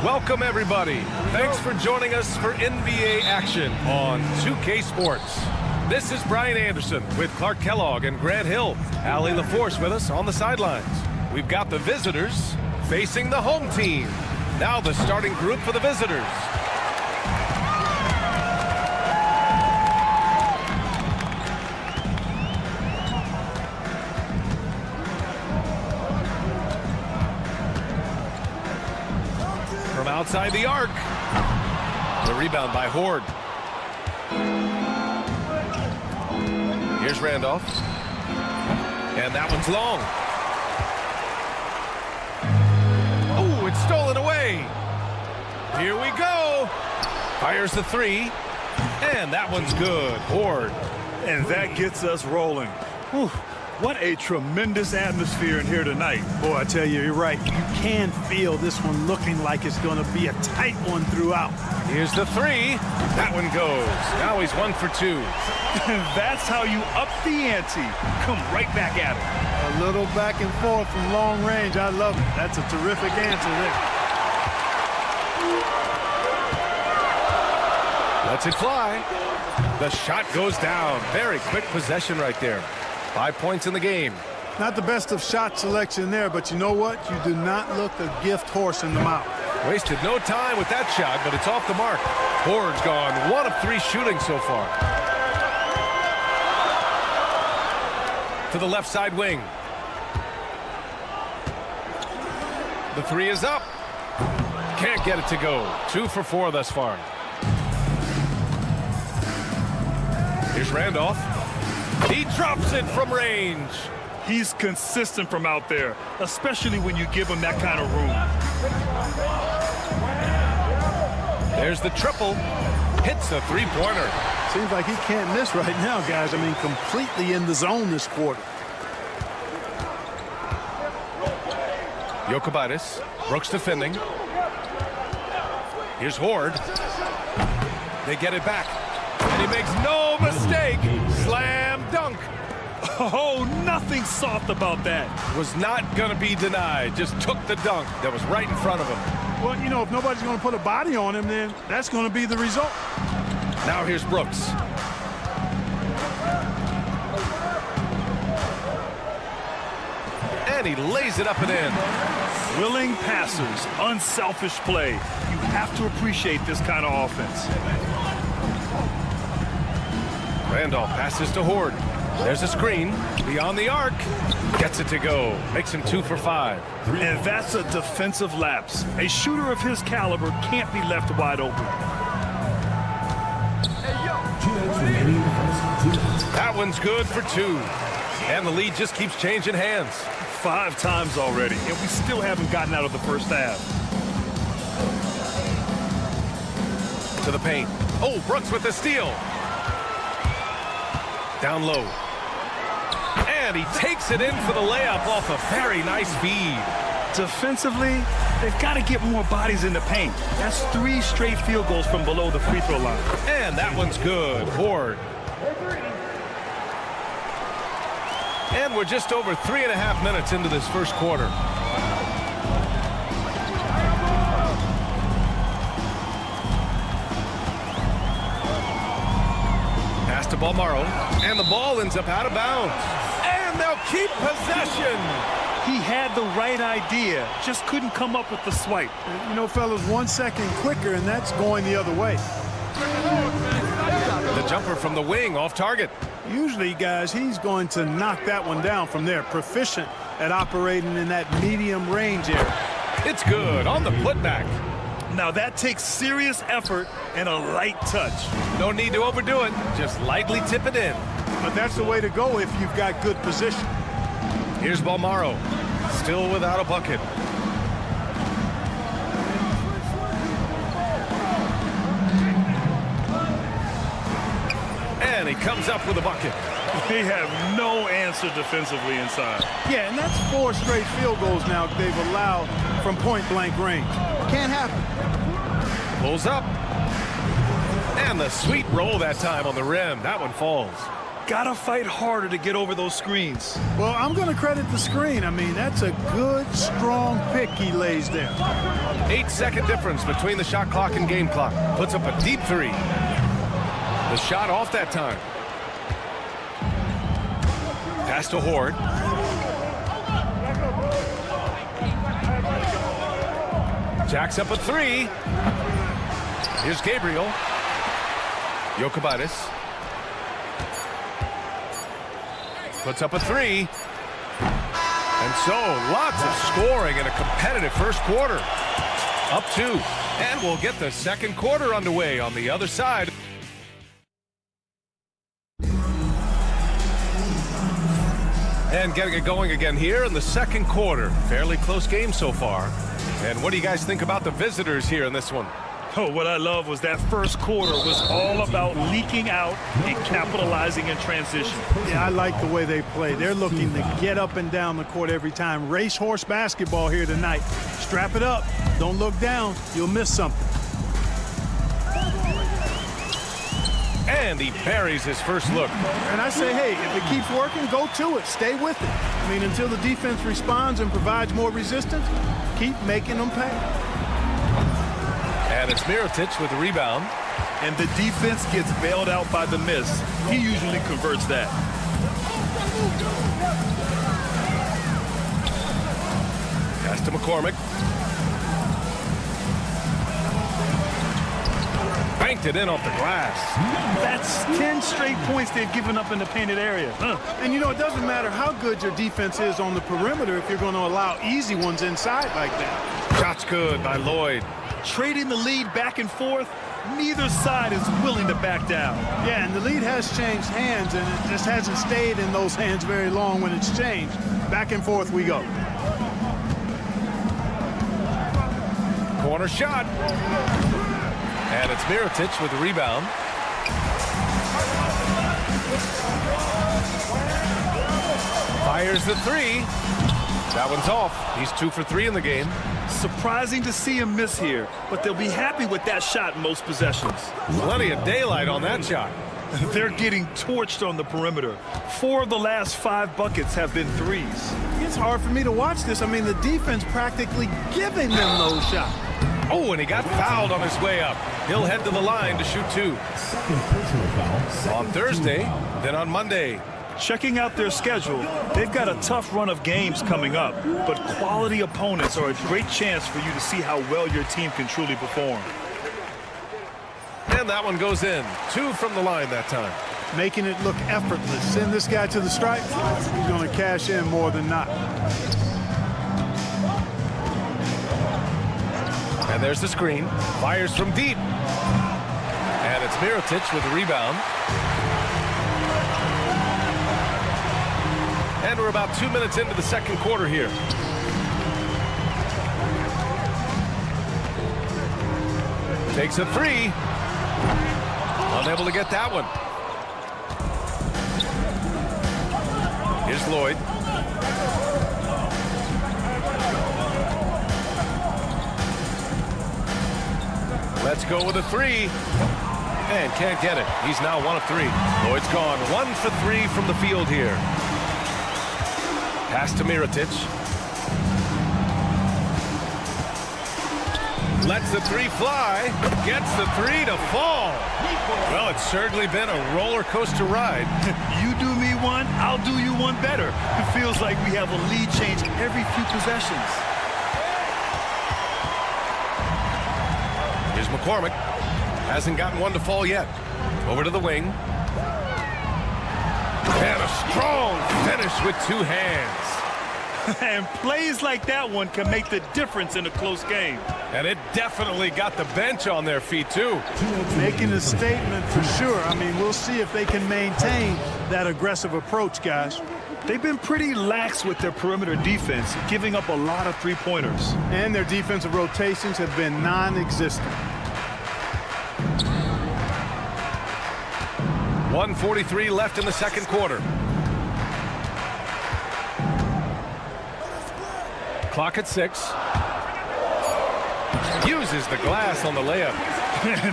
S1: Welcome, everybody. Thanks for joining us for NBA action on 2K Sports. This is Brian Anderson with Clark Kellogg and Grant Hill. Allie LaForce with us on the sidelines. We've got the visitors facing the home team. Now the starting group for the visitors. From outside the arc. The rebound by Horde. Here's Randolph. And that one's long. Oh, it's stolen away. Here we go. Fires the three. And that one's good. Horde.
S2: And that gets us rolling. Whew. What a tremendous atmosphere in here tonight.
S12: Boy, I tell you, you're right. You can feel this one looking like it's going to be a tight one throughout.
S1: Here's the three. That one goes. Now he's 1 for 2.
S2: That's how you up the ante. Come right back at it.
S12: A little back and forth from long range. I love it. That's a terrific answer there.
S1: Lets it fly. The shot goes down. Very quick possession right there. 5 points in the game.
S12: Not the best of shot selection there, but you know what? You do not look a gift horse in the mouth.
S1: Wasted no time with that shot, but it's off the mark. Ford's gone 1 of 3 shooting so far. To the left side wing. The 3 is up. Can't get it to go. 2 for 4 thus far. Here's Randolph. He drops it from range.
S2: He's consistent from out there, especially when you give him that kind of room.
S1: There's the triple. Hits a 3-pointer.
S12: Seems like he can't miss right now, guys. I mean, completely in the zone this quarter.
S1: Jokic, Brooks defending. Here's Horde. They get it back. And he makes no mistake. Slam dunk.
S2: Oh, nothing soft about that.
S1: Was not going to be denied. Just took the dunk that was right in front of him.
S12: Well, you know, if nobody's going to put a body on him, then that's going to be the result.
S1: Now here's Brooks. And he lays it up and in.
S2: Willing passers, unselfish play. You have to appreciate this kind of offense.
S1: Randolph passes to Horde. There's a screen. Beyond the arc. Gets it to go. Makes him 2 for 5.
S2: And that's a defensive lapse. A shooter of his caliber can't be left wide open.
S1: That one's good for 2. And the lead just keeps changing hands.
S2: 5 times already, and we still haven't gotten out of the first half.
S1: To the paint. Oh, Brooks with the steal. Down low. And he takes it in for the layup off a very nice feed.
S2: Defensively, they've got to get more bodies in the paint. That's 3 straight field goals from below the free throw line.
S1: And that one's good. Horde. And we're just over 3.5 minutes into this first quarter. Pass to Balmaro, and the ball ends up out of bounds. And they'll keep possession.
S2: He had the right idea, just couldn't come up with the swipe.
S12: You know, fellas, 1 second quicker, and that's going the other way.
S1: The jumper from the wing off target.
S12: Usually, guys, he's going to knock that one down from there. Proficient at operating in that medium range area.
S1: It's good on the putback.
S2: Now that takes serious effort and a light touch.
S1: No need to overdo it. Just lightly tip it in.
S12: But that's the way to go if you've got good position.
S1: Here's Balmaro. Still without a bucket. And he comes up with a bucket.
S2: They have no answer defensively inside.
S12: Yeah, and that's 4 straight field goals now they've allowed from point-blank range. Can't happen.
S1: Pulls up. And the sweet roll that time on the rim. That one falls.
S2: Gotta fight harder to get over those screens.
S12: Well, I'm going to credit the screen. I mean, that's a good, strong pick he lays there.
S1: 8-second difference between the shot clock and game clock. Puts up a deep 3. The shot off that time. Pass to Horde. Jacks up a 3. Here's Gabriel. Jokic. Puts up a 3. And so, lots of scoring in a competitive first quarter. Up 2. And we'll get the second quarter underway on the other side. And getting it going again here in the second quarter. Fairly close game so far. And what do you guys think about the visitors here in this one?
S2: Oh, what I love was that first quarter was all about leaking out and capitalizing in transition.
S12: Yeah, I like the way they play. They're looking to get up and down the court every time. Racehorse basketball here tonight. Strap it up. Don't look down. You'll miss something.
S1: And he buries his first look.
S12: And I say, hey, if it keeps working, go to it. Stay with it. I mean, until the defense responds and provides more resistance, keep making them pay.
S1: And it's Mirotic with the rebound.
S2: And the defense gets bailed out by the miss. He usually converts that.
S1: Pass to McCormick. Banked it in off the glass.
S2: That's 10 straight points they've given up in the painted area.
S12: And, you know, it doesn't matter how good your defense is on the perimeter if you're going to allow easy ones inside like that.
S1: Shot's good by Lloyd.
S2: Trading the lead back and forth, neither side is willing to back down.
S12: Yeah, and the lead has changed hands, and it just hasn't stayed in those hands very long when it's changed. Back and forth we go.
S1: Corner shot. And it's Mirotic with the rebound. Fires the three. That one's off. He's 2 for 3 in the game.
S2: Surprising to see him miss here, but they'll be happy with that shot in most possessions.
S1: Plenty of daylight on that shot.
S2: They're getting torched on the perimeter. 4 of the last 5 buckets have been threes.
S12: It's hard for me to watch this. I mean, the defense practically giving them those shots.
S1: Oh, and he got fouled on his way up. He'll head to the line to shoot 2. On Thursday, then on Monday.
S2: Checking out their schedule, they've got a tough run of games coming up, but quality opponents are a great chance for you to see how well your team can truly perform.
S1: And that one goes in. 2 from the line that time.
S12: Making it look effortless. Send this guy to the stripe. He's going to cash in more than not.
S1: And there's the screen. Fires from deep. And it's Mirotic with the rebound. And we're about 2 minutes into the second quarter here. Takes a 3. Unable to get that one. Here's Lloyd. Let's go with a 3. And can't get it. He's now 1 of 3. Lloyd's gone 1 for 3 from the field here. Pass to Mirotic. Lets the 3 fly. Gets the 3 to fall. Well, it's certainly been a roller coaster ride.
S2: You do me one, I'll do you one better. It feels like we have a lead change every few possessions.
S1: Here's McCormick. Hasn't gotten one to fall yet. Over to the wing. And a strong finish with 2 hands.
S2: And plays like that one can make the difference in a close game.
S1: And it definitely got the bench on their feet, too.
S12: Making a statement for sure. I mean, we'll see if they can maintain that aggressive approach, guys.
S2: They've been pretty lax with their perimeter defense, giving up a lot of three-pointers.
S12: And their defensive rotations have been non-existent.
S1: 1:43 left in the second quarter. Clock at 6. Uses the glass on the layup.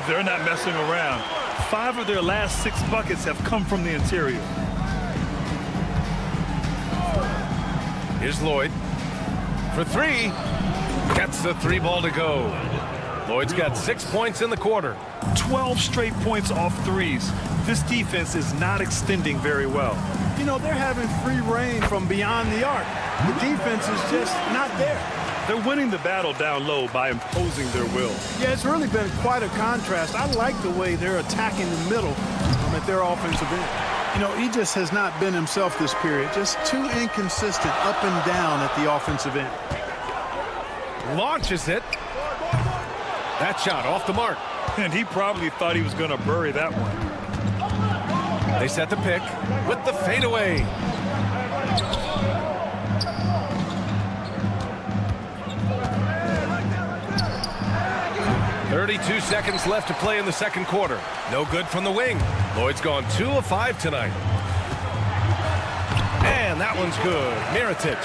S2: They're not messing around. 5 of their last 6 buckets have come from the interior.
S1: Here's Lloyd. For 3. Gets the 3 ball to go. Lloyd's got 6 points in the quarter.
S2: 12 straight points off threes. This defense is not extending very well.
S12: You know, they're having free reign from beyond the arc. The defense is just not there.
S2: They're winning the battle down low by imposing their will.
S12: Yeah, it's really been quite a contrast. I like the way they're attacking the middle at their offensive end. You know, he just has not been himself this period. Just too inconsistent up and down at the offensive end.
S1: Launches it. That shot off the mark.
S2: And he probably thought he was going to bury that one.
S1: They set the pick with the fadeaway. 32 seconds left to play in the second quarter. No good from the wing. Lloyd's gone 2 of 5 tonight. And that one's good. Mirotic,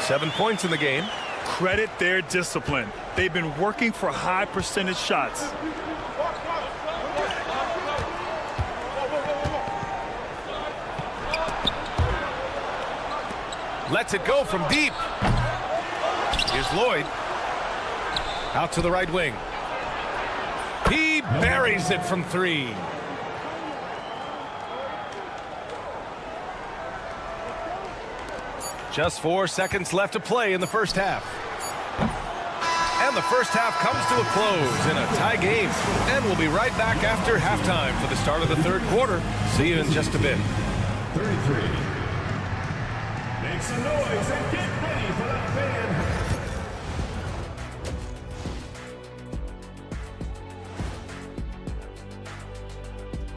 S1: 7 points in the game.
S2: Credit their discipline. They've been working for high percentage shots.
S1: Lets it go from deep. Here's Lloyd. Out to the right wing. He buries it from 3. Just 4 seconds left to play in the first half. And the first half comes to a close in a tie game. And we'll be right back after halftime for the start of the third quarter. See you in just a bit.
S5: 33. Make some noise and get ready for the fan.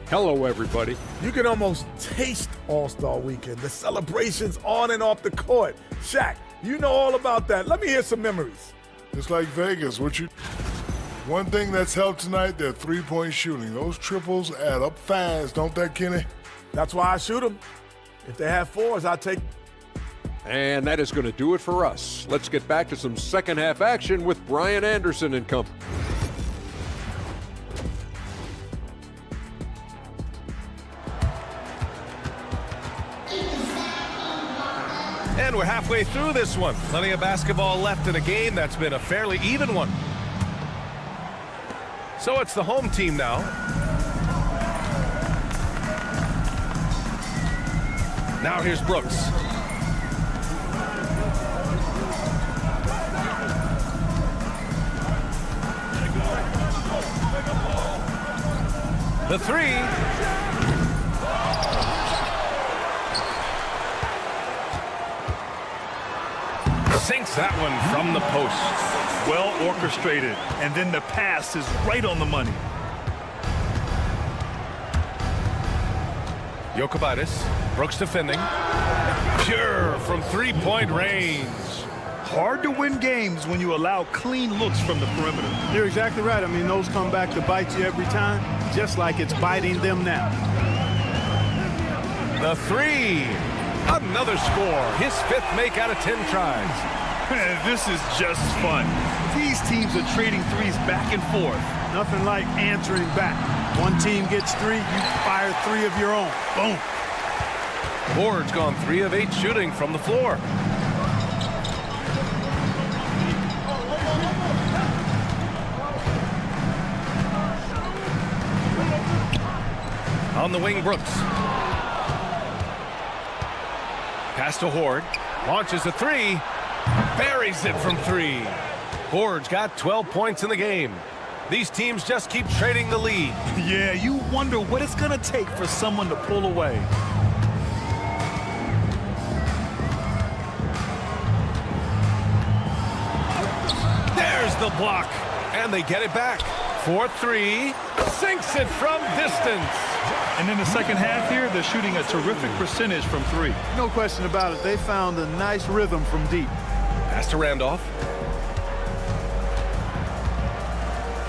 S6: Hello, everybody.
S7: You can almost taste All-Star Weekend, the celebrations on and off the court. Shaq, you know all about that. Let me hear some memories.
S11: It's like Vegas. One thing that's helped tonight, their three-point shooting. Those triples add up fast, don't that, Kenny?
S7: That's why I shoot them. If they have 4s, I take.
S6: And that is going to do it for us. Let's get back to some second half action with Brian Anderson and company.
S1: And we're halfway through this one. Plenty of basketball left in a game that's been a fairly even one. So it's the home team now. Now here's Brooks. The 3. Sinks that one from the post.
S2: Well orchestrated, and then the pass is right on the money.
S1: Jokubaitis, Brooks defending. Pure from 3-point range.
S2: Hard to win games when you allow clean looks from the perimeter.
S12: You're exactly right. I mean, those come back to bite you every time, just like it's biting them now.
S1: The 3. Another score. His 5th make out of 10 tries.
S2: This is just fun. These teams are trading threes back and forth.
S12: Nothing like answering back. One team gets 3, you fire 3 of your own. Boom.
S1: Ward's gone 3 of 8 shooting from the floor. On the wing, Brooks. Pass to Horde. Launches a 3. Buries it from 3. Horde's got 12 points in the game. These teams just keep trading the lead.
S2: Yeah, you wonder what it's going to take for someone to pull away.
S1: There's the block. And they get it back. 4-3. Sinks it from distance.
S2: And in the second half here, they're shooting a terrific percentage from 3.
S12: No question about it. They found a nice rhythm from deep.
S1: Pass to Randolph.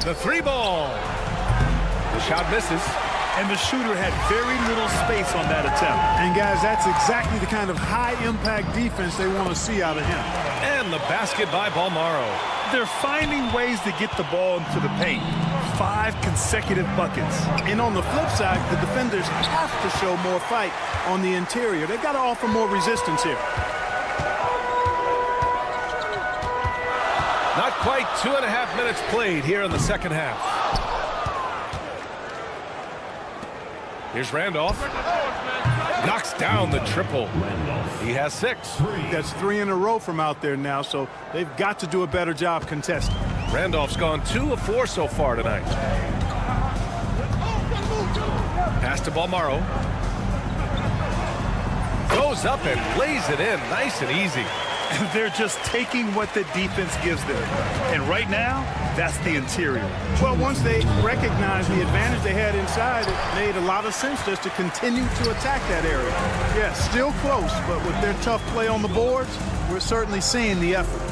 S1: The 3 ball. The shot misses.
S2: And the shooter had very little space on that attempt.
S12: And guys, that's exactly the kind of high-impact defense they want to see out of him.
S1: And the basket by Balmaro.
S2: They're finding ways to get the ball into the paint. 5 consecutive buckets.
S12: And on the flip side, the defenders have to show more fight on the interior. They've got to offer more resistance here.
S1: Not quite 2.5 minutes played here in the second half. Here's Randolph. Knocks down the triple. He has 6.
S12: That's 3 in a row from out there now, so they've got to do a better job contesting.
S1: Randolph's gone 2 of 4 so far tonight. Pass to Balmaro. Goes up and lays it in nice and easy.
S2: And they're just taking what the defense gives them. And right now, that's the interior.
S12: Well, once they recognized the advantage they had inside, it made a lot of sense just to continue to attack that area. Yeah, still close, but with their tough play on the boards, we're certainly seeing the effort.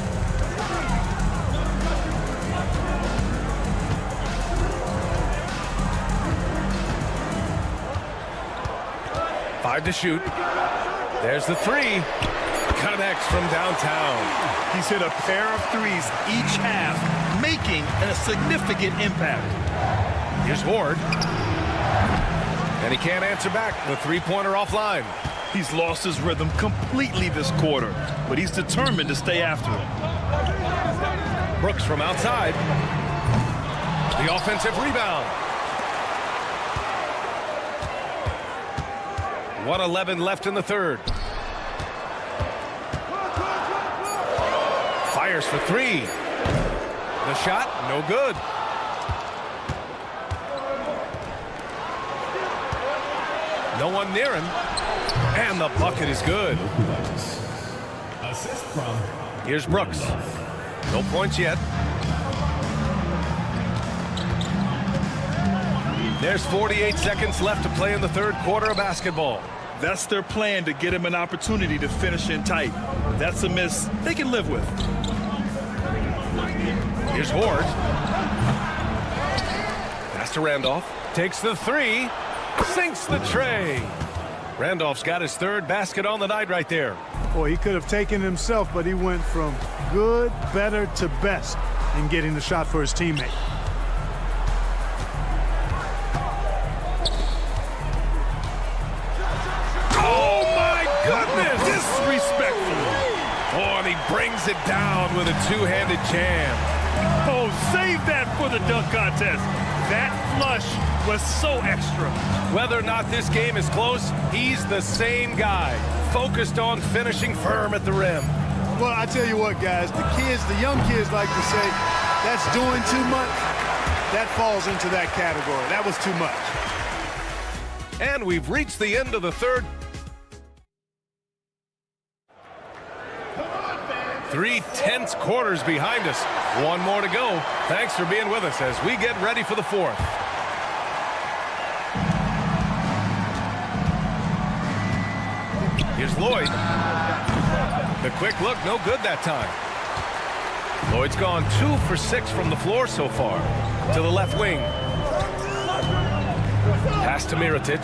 S1: 5 to shoot. There's the 3. Connects from downtown.
S2: He's hit a pair of threes each half, making a significant impact.
S1: Here's Ward. And he can't answer back. The three-pointer offline.
S2: He's lost his rhythm completely this quarter, but he's determined to stay after it.
S1: Brooks from outside. The offensive rebound. 1:11 left in the third. Fires for 3. The shot, no good. No one near him. And the bucket is good.
S5: Assist from.
S1: Here's Brooks. No points yet. There's 48 seconds left to play in the third quarter of basketball.
S2: That's their plan, to get him an opportunity to finish in tight. That's a miss they can live with.
S1: Here's Ward. Pass to Randolph. Takes the 3. Sinks the tray. Randolph's got his third basket on the night right there.
S12: Boy, he could have taken himself, but he went from good, better to best in getting the shot for his teammate.
S1: Oh, my goodness! Disrespectful. Oh, and he brings it down with a two-handed jam.
S2: Oh, save that for the dunk contest. That flush was so extra.
S1: Whether or not this game is close, he's the same guy, focused on finishing firm at the rim.
S12: Well, I tell you what, guys, the young kids like to say, that's doing too much. That falls into that category. That was too much.
S1: And we've reached the end of the third. 3 tense quarters behind us. One more to go. Thanks for being with us as we get ready for the fourth. Here's Lloyd. The quick look, no good that time. Lloyd's gone 2 for 6 from the floor so far. To the left wing. Pass to Mirotic.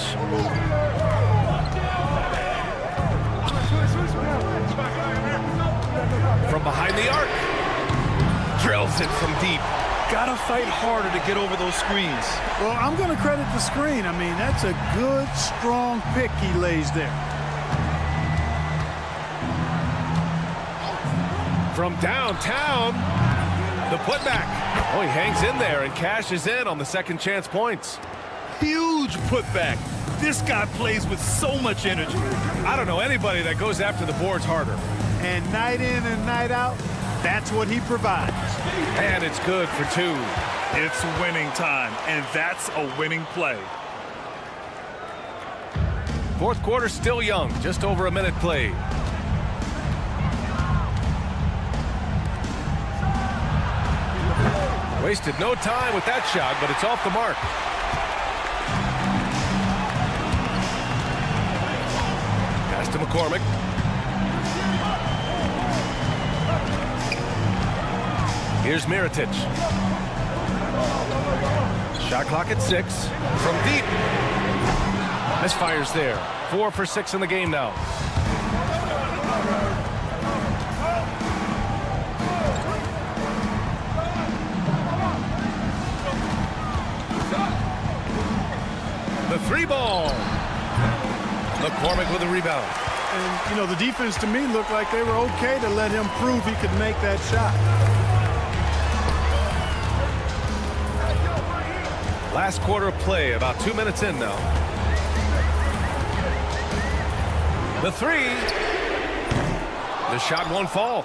S1: From behind the arc. Drills it from deep.
S2: Gotta fight harder to get over those screens.
S12: Well, I'm going to credit the screen. I mean, that's a good, strong pick he lays there.
S1: From downtown, the putback. Oh, he hangs in there and cashes in on the second chance points.
S2: Huge putback. This guy plays with so much energy.
S1: I don't know anybody that goes after the boards harder.
S12: And night in and night out, that's what he provides.
S1: And it's good for 2.
S2: It's winning time, and that's a winning play.
S1: Fourth quarter still young, just over a minute played. Wasted no time with that shot, but it's off the mark. Pass to McCormick. Here's Mirotic. Shot clock at 6. From deep. Misfires there. 4 for 6 in the game now. The 3 ball. McCormick with a rebound.
S12: And, you know, the defense to me looked like they were okay to let him prove he could make that shot.
S1: Last quarter of play, about 2 minutes in now. The 3. The shot won't fall.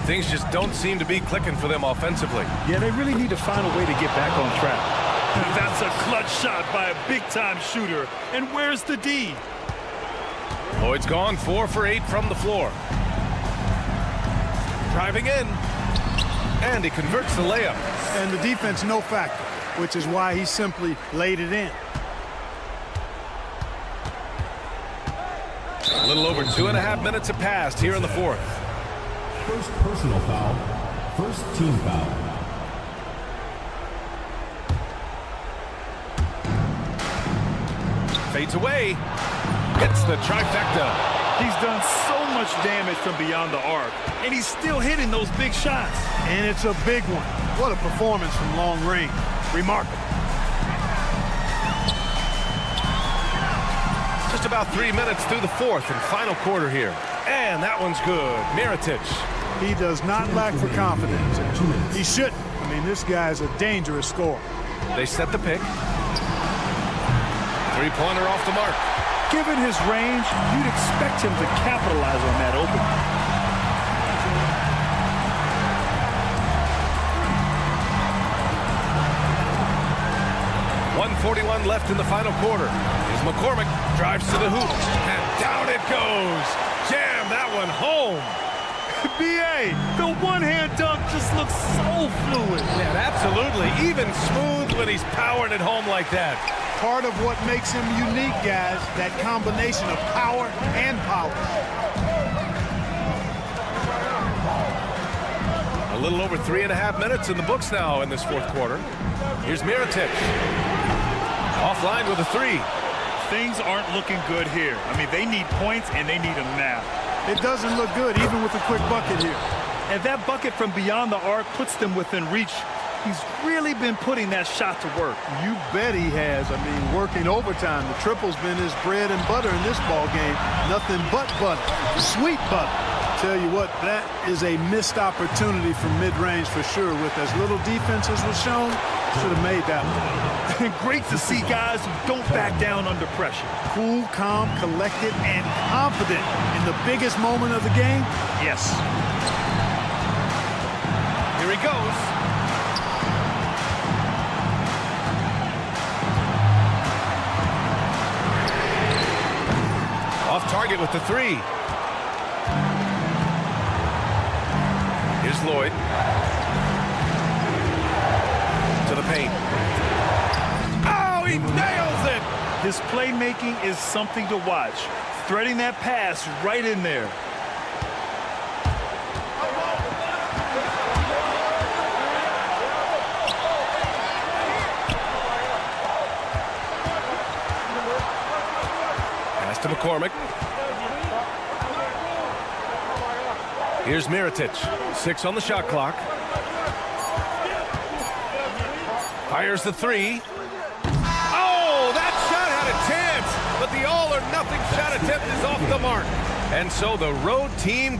S1: Things just don't seem to be clicking for them offensively.
S2: Yeah, they really need to find a way to get back on track. That's a clutch shot by a big-time shooter. And where's the D?
S1: Lloyd's gone 4 for 8 from the floor. Driving in. And he converts the layup.
S12: And the defense no factor, which is why he simply laid it in.
S1: A little over 2.5 minutes have passed here in the fourth.
S5: First personal foul. First team foul.
S1: Fades away. Hits the trifecta.
S2: He's done so much damage from beyond the arc, and he's still hitting those big shots.
S12: And it's a big one. What a performance from long range. Remarkable.
S1: Just about 3 minutes through the fourth and final quarter here. And that one's good. Mirotic.
S12: He does not lack for confidence. He shouldn't. I mean, this guy's a dangerous scorer.
S1: They set the pick. Three-pointer off the mark.
S2: Given his range, you'd expect him to capitalize on that opening.
S1: 1:41 left in the final quarter. Here's McCormick, drives to the hoop, and down it goes. Jam that one home.
S2: B.A., the one-hand dunk just looks so fluid.
S1: Yeah, absolutely. Even smooth when he's powering it home like that.
S12: Part of what makes him unique, guys, that combination of power and power.
S1: A little over 3.5 minutes in the books now in this fourth quarter. Here's Mirotic. Offline with a three.
S2: Things aren't looking good here. I mean, they need points, and they need them now.
S12: It doesn't look good, even with a quick bucket here.
S2: And that bucket from beyond the arc puts them within reach. He's really been putting that shot to work.
S12: You bet he has. I mean, working overtime. The triple's been his bread and butter in this ball game. Nothing but butter. Sweet butter. Tell you what, that is a missed opportunity from mid-range for sure. With as little defense as was shown, should have made that one.
S2: Great to see guys who don't back down under pressure.
S12: Cool, calm, collected, and confident in the biggest moment of the game. Yes.
S1: Here he goes. Off target with the three. Here's Lloyd. To the paint. Oh, he nails it!
S2: His playmaking is something to watch. Threading that pass right in there.
S1: Pass to McCormick. Here's Mirotic. 6 on the shot clock. Fires the three. Oh, that shot had a chance, but the all-or-nothing shot attempt is off the mark. And so the road team...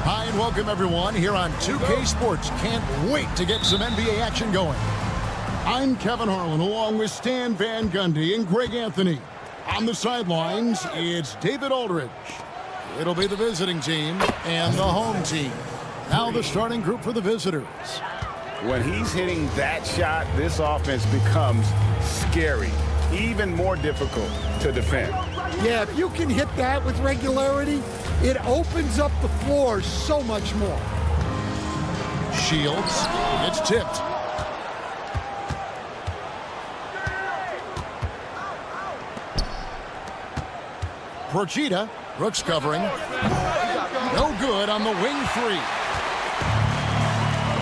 S8: Hi, and welcome everyone here on 2K Sports. Can't wait to get some NBA action going. I'm Kevin Harlan along with Stan Van Gundy and Greg Anthony. On the sidelines, it's David Aldridge. It'll be the visiting team and the home team. Now the starting group for the visitors.
S9: When he's hitting that shot, this offense becomes scary, even more difficult to defend.
S13: Yeah, if you can hit that with regularity, it opens up the floor so much more.
S8: Shields, it's tipped. Procida, Brooks covering. No good on the wing three.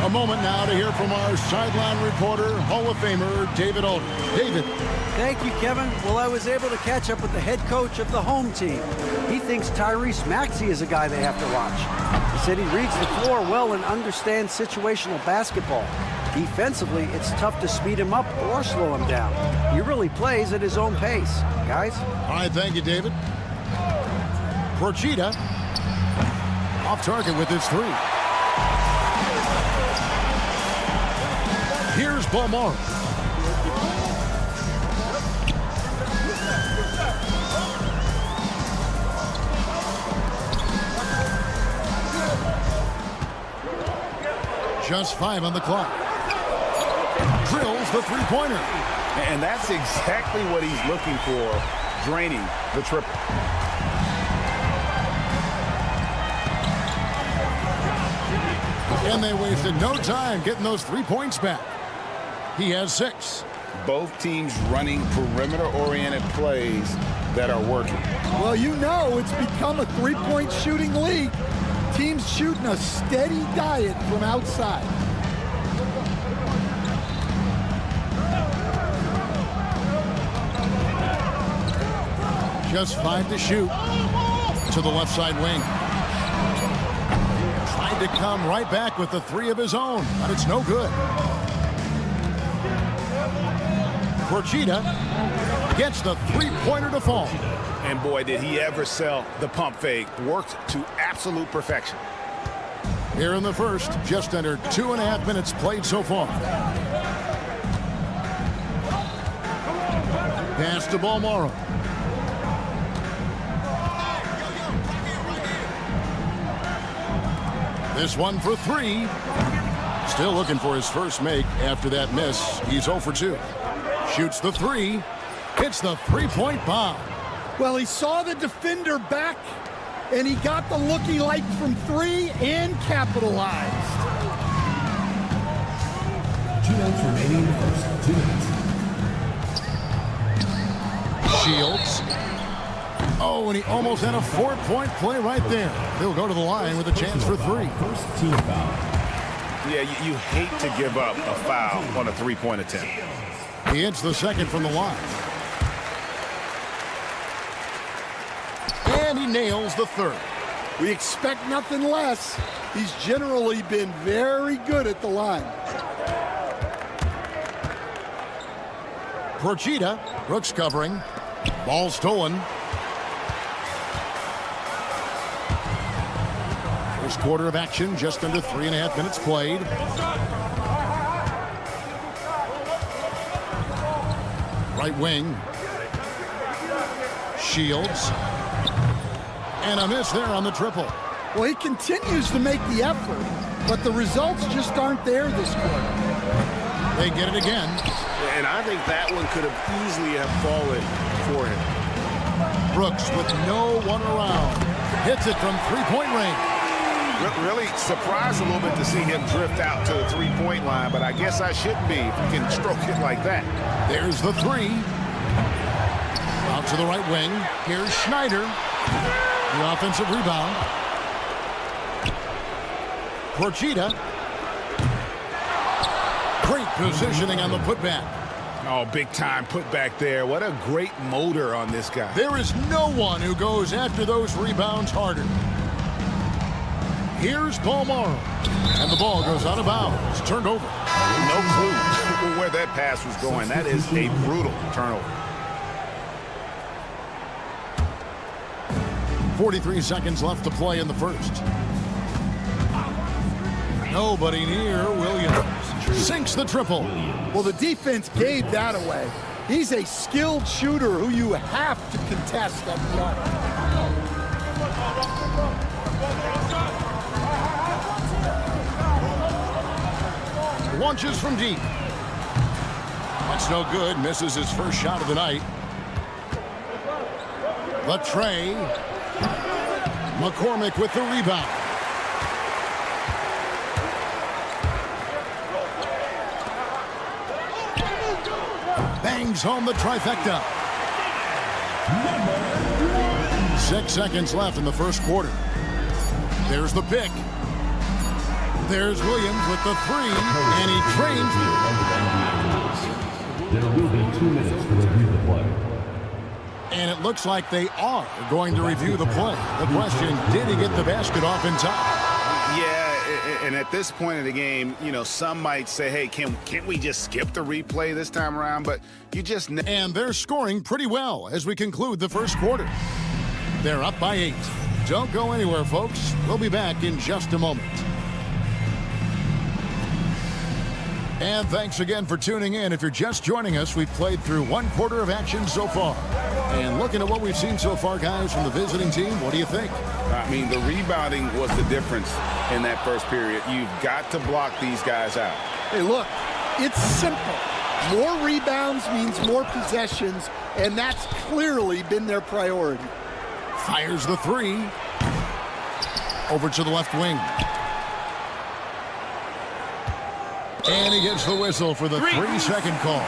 S8: A moment now to hear from our sideline reporter, Hall of Famer David Aldridge. David.
S14: Thank you, Kevin. Well, I was able to catch up with the head coach of the home team. He thinks Tyrese Maxey is a guy they have to watch. He said he reads the floor well and understands situational basketball. Defensively, it's tough to speed him up or slow him down. He really plays at his own pace. Guys?
S8: All right, thank you, David. Procida off target with his three. Here's Balmar. Just 5 on the clock. Drills the three-pointer.
S9: And that's exactly what he's looking for, draining the triple.
S8: And they wasted no time getting those 3 points back. He has 6.
S9: Both teams running perimeter-oriented plays that are working.
S13: Well, you know it's become a three-point shooting league. Teams shooting a steady diet from outside.
S8: Just 5 to shoot. To the left side wing. Tried to come right back with the 3 of his own, but it's no good. Porchita gets the 3-pointer to fall.
S9: And boy, did he ever sell the pump fake. Worked to absolute perfection.
S8: Here in the first, just under 2.5 minutes played so far. Pass to Balmoro. This one for 3. Still looking for his first make after that miss. He's 0 for 2. Shoots the 3. Hits the 3-point bomb.
S13: Well, he saw the defender back, and he got the look he liked from 3 and capitalized.
S5: 2 minutes remaining in the first. 2 minutes.
S8: Shields. Oh, and he almost had a 4-point play right there. He'll go to the line with a chance for 3.
S5: First team foul.
S9: Yeah, you hate to give up a foul on a 3-point attempt.
S8: He hits the second from the line. And he nails the third.
S13: We expect nothing less. He's generally been very good at the line.
S8: Porchita, Brooks covering. Ball stolen. First quarter of action, just under 3.5 minutes played. Right wing. Shields. And a miss there on the triple.
S13: Well, he continues to make the effort, but the results just aren't there this quarter.
S8: They get it again.
S9: And I think that one could have easily have fallen for him.
S8: Brooks with no one around. Hits it from 3-point range.
S9: Really surprised a little bit to see him drift out to the 3-point line, but I guess I shouldn't be if you can stroke it like that.
S8: There's the 3. Out to the right wing. Here's Schneider. The offensive rebound. Porchita. Great positioning on the putback.
S9: Oh, big time putback there. What a great motor on this guy.
S8: There is no one who goes after those rebounds harder. Here's Balmoro. And the ball goes out of bounds. Turned over.
S9: No clue where that pass was going. That is a brutal turnover.
S8: 43 seconds left to play in the first. Nobody near Williams. Sinks the triple.
S13: Well, the defense gave that away. He's a skilled shooter who you have to contest at the arc.
S8: Launches from deep. That's no good. Misses his first shot of the night. Latre. McCormick with the rebound. Bangs home the trifecta. 6 seconds left in the first quarter. There's the pick. There's Williams with the 3, and he trains.
S5: There will be 2 minutes to review the play.
S8: And it looks like they are going to review the play. The question, did he get the basket off in time?
S9: Yeah, and at this point in the game, you know, some might say, hey, can't we just skip the replay this time around? But you just...
S8: And they're scoring pretty well as we conclude the first quarter. They're up by 8. Don't go anywhere, folks. We'll be back in just a moment. And thanks again for tuning in. If you're just joining us, we've played through 1 quarter of action so far. And looking at what we've seen so far, guys, from the visiting team, what do you think?
S9: I mean, the rebounding was the difference in that first period. You've got to block these guys out.
S13: Hey, look, it's simple. More rebounds means more possessions, and that's clearly been their priority.
S8: Fires the 3. Over to the left wing. And he gets the whistle for the 3-second call.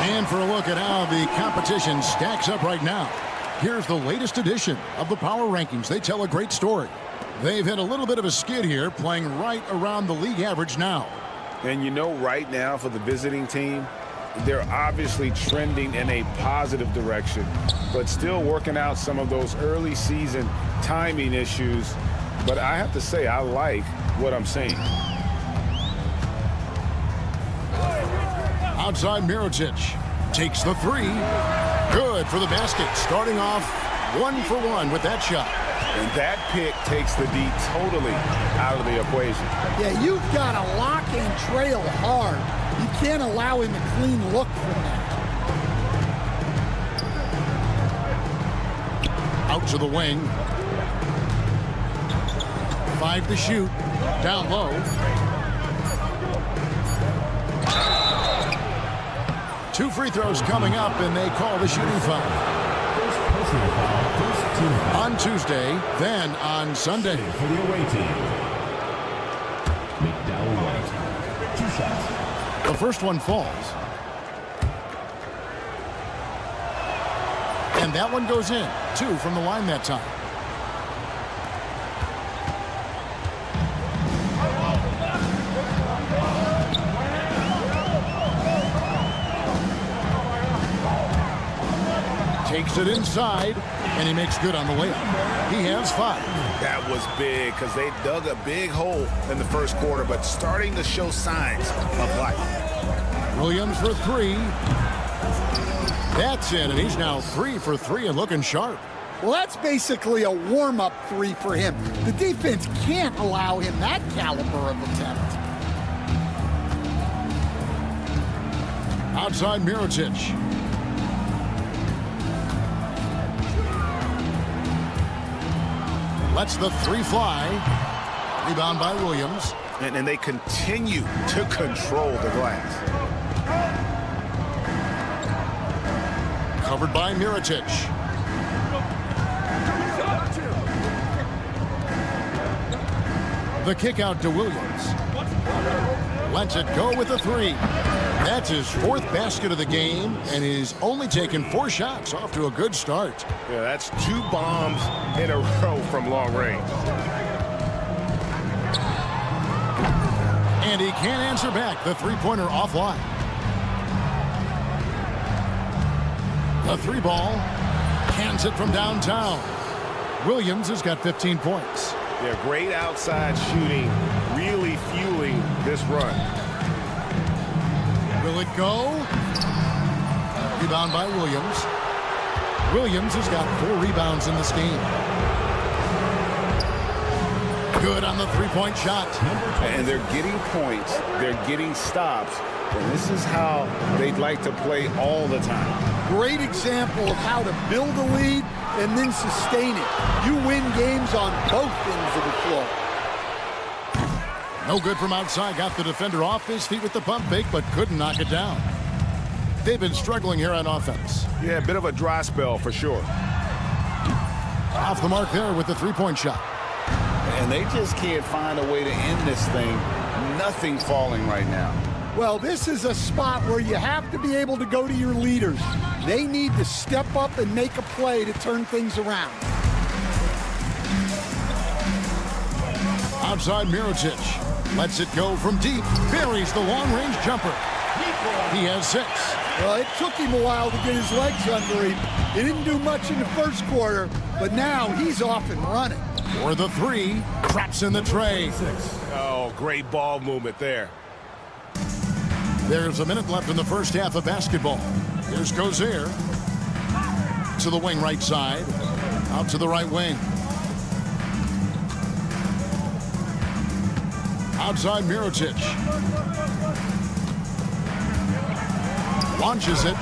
S8: And for a look at how the competition stacks up right now, here's the latest edition of the Power Rankings. They tell a great story. They've had a little bit of a skid here, playing right around the league average now.
S9: And you know, right now for the visiting team, they're obviously trending in a positive direction, but still working out some of those early season timing issues. But I have to say, I like what I'm seeing.
S8: Outside, Mirotic takes the 3. Good for the basket. Starting off 1 for 1 with that shot.
S9: And that pick takes the D totally out of the equation.
S13: Yeah, you've got to lock and trail hard. You can't allow him a clean look from that.
S8: Out to the wing. 5 to shoot. Down low. 2 free throws coming up, and they call the shooting foul.
S5: First personal foul, first team foul.
S8: On Tuesday, then on Sunday.
S5: For the away team, McDowell White. 2 shots.
S8: The first one falls. And that one goes in. 2 from the line that time. Takes it inside, and he makes good on the layup. He has 5.
S9: That was big because they dug a big hole in the first quarter, but starting to show signs of life.
S8: Williams for 3. That's in, and he's now 3 for 3 and looking sharp.
S13: Well, that's basically a warm-up 3 for him. The defense can't allow him that caliber of attempt.
S8: Outside, Mirotic. Lets the 3 fly. Rebound by Williams.
S9: And they continue to control the glass.
S8: Covered by Mirotic. The kick out to Williams. Lets it go with a 3. That's his 4th basket of the game, and he's only taken 4 shots. Off to a good start.
S9: Yeah, that's 2 bombs in a row from long range.
S8: And he can't answer back. The 3-pointer offline. The 3 ball. Cans it from downtown. Williams has got 15 points.
S9: Yeah, great outside shooting, really fueling this run.
S8: Will it go? Rebound by Williams. Williams has got 4 rebounds in this game. Good on the 3-point shot.
S9: And they're getting points, they're getting stops, and this is how they'd like to play all the time.
S13: Great example of how to build a lead and then sustain it. You win games on both ends of the floor.
S8: No good from outside. Got the defender off his feet with the pump fake, but couldn't knock it down. They've been struggling here on offense.
S9: Yeah, a bit of a dry spell for sure.
S8: Off the mark there with the 3-point shot.
S9: And they just can't find a way to end this thing. Nothing falling right now.
S13: Well, this is a spot where you have to be able to go to your leaders. They need to step up and make a play to turn things around.
S8: Outside, Mirotic lets it go from deep. Buries the long-range jumper. He has 6.
S13: Well, it took him a while to get his legs under him. He didn't do much in the first quarter, but now he's off and running.
S8: For the 3, traps in the tray.
S9: Oh, great ball movement there.
S8: There's a minute left in the first half of basketball. Here's Gozer. To the wing right side. Out to the right wing. Outside, Mirotic. Launches it.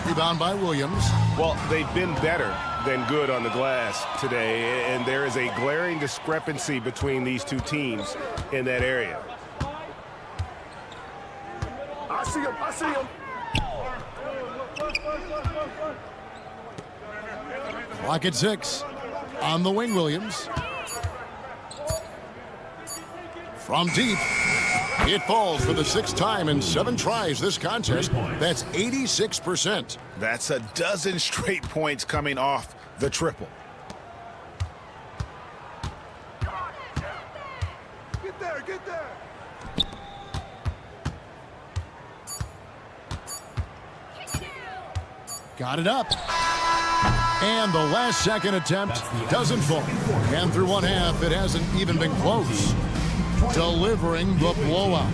S8: Rebound by Williams.
S9: Well, they've been better than good on the glass today, and there is a glaring discrepancy between these two teams in that area.
S11: I see him. I see him.
S8: Clock at 6. On the wing, Williams. From deep. It falls for the 6th time in 7 tries this contest. That's 86%.
S9: That's a dozen straight points coming off the triple.
S11: Get there, get there.
S8: Got it up. And the last second attempt doesn't fall. And through one half, it hasn't even been close. Delivering the blowout.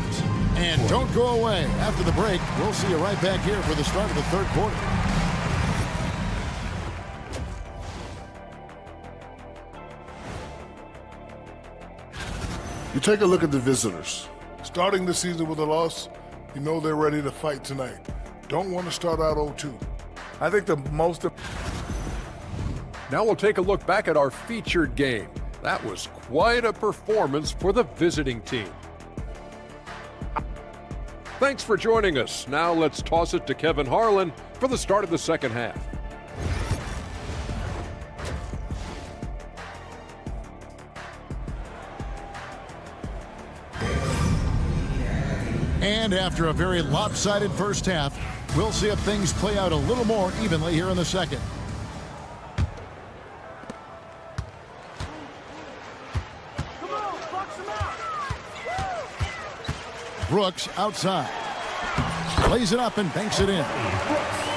S8: And don't go away. After the break, we'll see you right back here for the start of the 3rd quarter.
S11: You take a look at the visitors. Starting the season with a loss, you know they're ready to fight tonight. Don't want to start out 0-2.
S7: I think the most...
S6: Now we'll take a look back at our featured game. That was quite a performance for the visiting team. Thanks for joining us. Now let's toss it to Kevin Harlan for the start of the 2nd half.
S8: And after a very lopsided first half, we'll see if things play out a little more evenly here in the 2nd. Brooks outside. Lays it up and banks it in.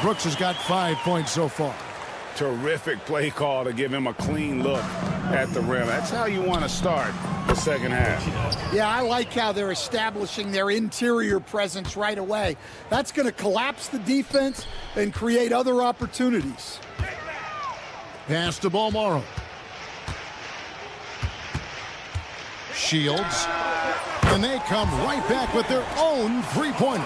S8: Brooks has got 5 points so far.
S9: Terrific play call to give him a clean look at the rim. That's how you want to start the 2nd half.
S13: Yeah, I like how they're establishing their interior presence right away. That's going to collapse the defense and create other opportunities.
S8: Pass to Balmoro. Shields. And they come right back with their own 3-pointer.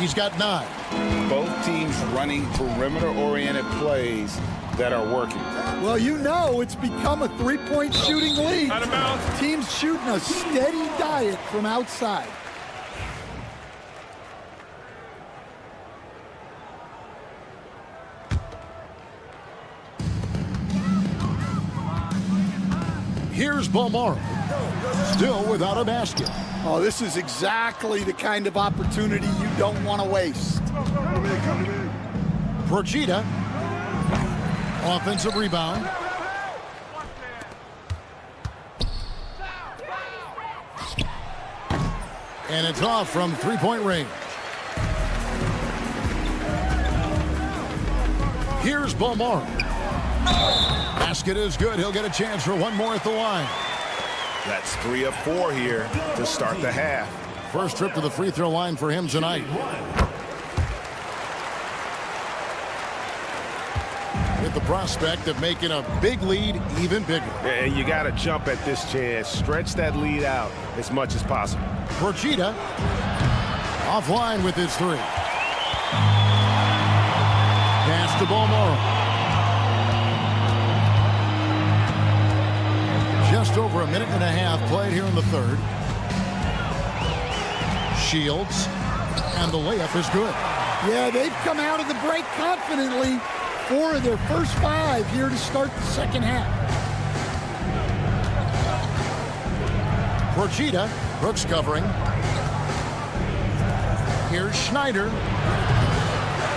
S8: He's got 9.
S9: Both teams running perimeter-oriented plays that are working.
S13: Well, you know it's become a 3-point shooting league.
S1: Out of bounds.
S13: Teams shooting a steady diet from outside.
S8: Here's Balmoro. Still without a basket.
S13: Oh, this is exactly the kind of opportunity you don't want to waste.
S8: Procida. Offensive rebound. And it's off from 3-point range. Here's Balmoro. Basket is good. He'll get a chance for one more at the line.
S9: That's 3 of 4 here to start the half.
S8: First trip to the free throw line for him tonight. With the prospect of making a big lead even bigger.
S9: Yeah, you got to jump at this chance. Stretch that lead out as much as possible.
S8: Procida offline with his 3. Pass to Balmoro. Just over a minute and a half played here in the 3rd. Shields, and the layup is good.
S13: Yeah, they've come out of the break confidently. 4 of their first 5 here to start the 2nd half.
S8: Procida, Brooks covering. Here's Schneider.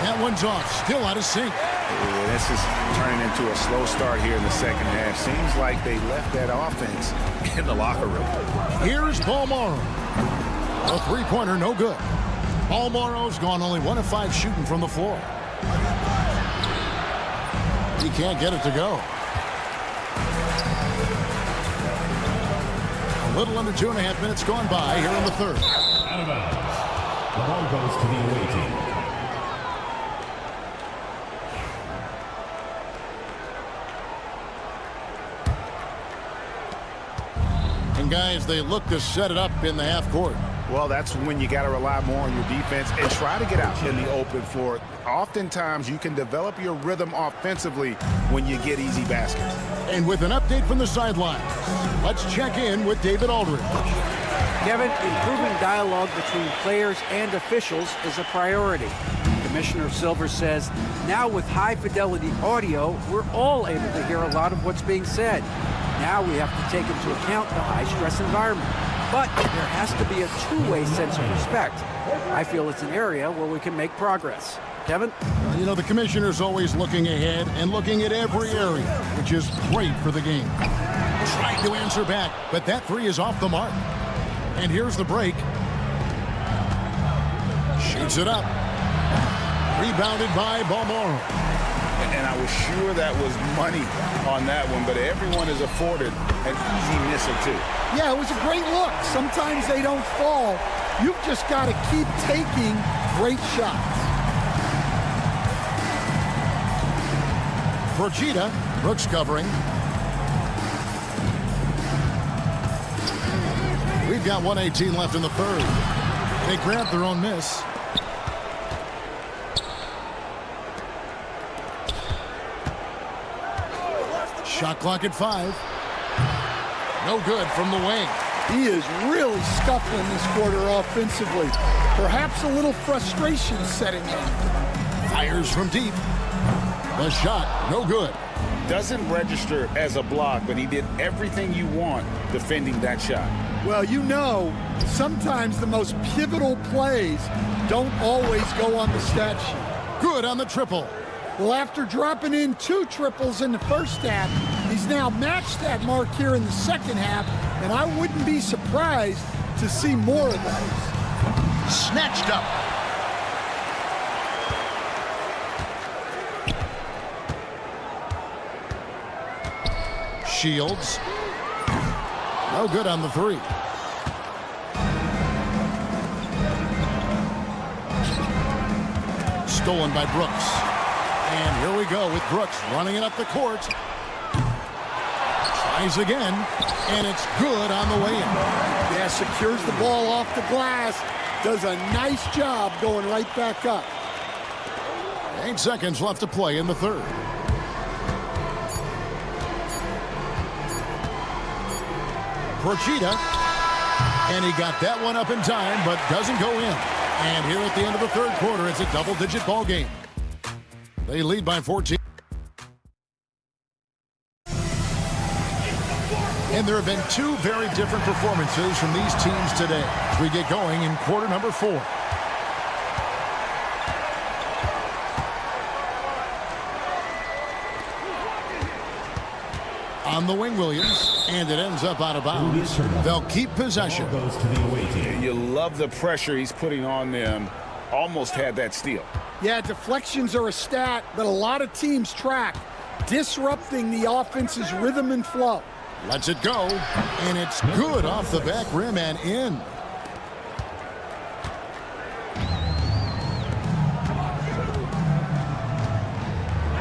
S8: That one's off, still out of sync.
S9: Yeah, this is turning into a slow start here in the 2nd half. Seems like they left that offense in the locker room.
S8: Here's Balmoro. A 3-pointer, no good. Balmoro's gone only 1 of 5 shooting from the floor. He can't get it to go. A little under 2.5 minutes gone by here in the 3rd.
S5: Out of bounds. The ball goes to the away team.
S8: And guys, they look to set it up in the half court.
S9: Well, that's when you got to rely more on your defense and try to get out in the open floor. Oftentimes, you can develop your rhythm offensively when you get easy baskets.
S8: And with an update from the sidelines, let's check in with David Aldridge.
S14: Kevin, improving dialogue between players and officials is a priority. Commissioner Silver says, now with high-fidelity audio, we're all able to hear a lot of what's being said. Now we have to take into account the high-stress environment. but there has to be a two-way sense of respect. I feel it's an area where we can make progress. Kevin?
S8: You know, the commissioner's always looking ahead and looking at every area, which is great for the game. Trying to answer back, but that three is off the mark. And here's the break. Shoots it up. Rebounded by Balmoro.
S9: And I was sure that was money on that one, but everyone is afforded an easy miss or two.
S13: Yeah, it was a great look. Sometimes they don't fall. You've just got to keep taking great shots.
S8: Procida, Brooks covering. We've got 1:18 left in the third. They grab their own miss. Shot clock at 5. No good from the wing.
S13: He is really scuffling this quarter offensively. Perhaps a little frustration setting in.
S8: Fires from deep. The shot, no good.
S9: Doesn't register as a block, but he did everything you want defending that shot.
S13: Well, you know, sometimes the most pivotal plays don't always go on the stat sheet.
S8: Good on the triple.
S13: Well, after dropping in 2 triples in the first half, he's now matched that mark here in the second half, and I wouldn't be surprised to see more of those.
S8: Snatched up. Shields. No good on the 3. Stolen by Brooks. And here we go with Brooks running it up the court. Tries again, and it's good on the way in.
S13: Yeah, secures the ball off the glass. Does a nice job going right back up.
S8: 8 seconds left to play in the third. Procida, and he got that one up in time, but doesn't go in. And here at the end of the third quarter, it's a double-digit ball game. They lead by 14. And there have been 2 very different performances from these teams today as we get going in quarter number 4. On the wing, Williams, and it ends up out of bounds. They'll keep possession.
S9: You love the pressure he's putting on them. Almost had that steal.
S13: Yeah, deflections are a stat that a lot of teams track, disrupting the offense's rhythm and flow.
S8: Lets it go, and it's good off the back rim and in.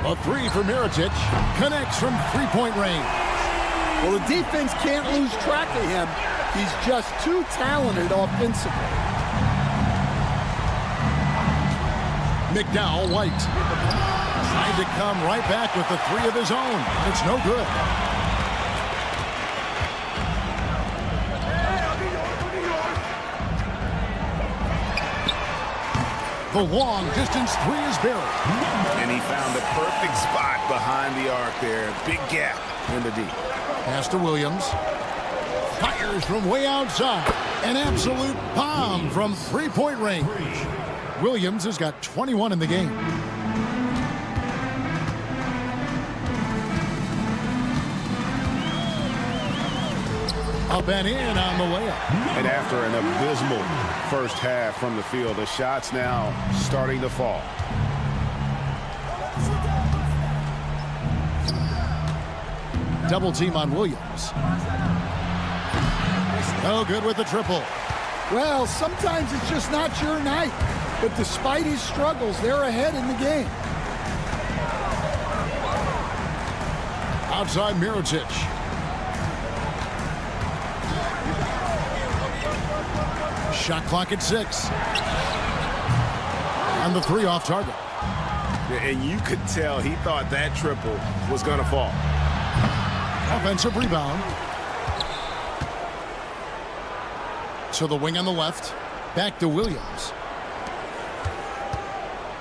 S8: A 3 for Mirotic. Connects from three-point range.
S13: Well, the defense can't lose track of him. He's just too talented offensively.
S8: McDowell White. Trying to come right back with the 3 of his own. It's no good. The long distance 3 is buried.
S9: And he found the perfect spot behind the arc there. Big gap in the deep.
S8: Pass to Williams. Fires from way outside. An absolute bomb from three-point range. Williams has got 21 in the game. Up and in on the layup.
S9: And after an abysmal first half from the field, the shots now starting to fall.
S8: Double team on Williams. No good with the triple.
S13: Well, sometimes it's just not your night. But despite his struggles, they're ahead in the game.
S8: Outside Mirotic. Shot clock at 6. And the 3 off target.
S9: And you could tell he thought that triple was going to fall.
S8: Offensive rebound. To the wing on the left. Back to Williams.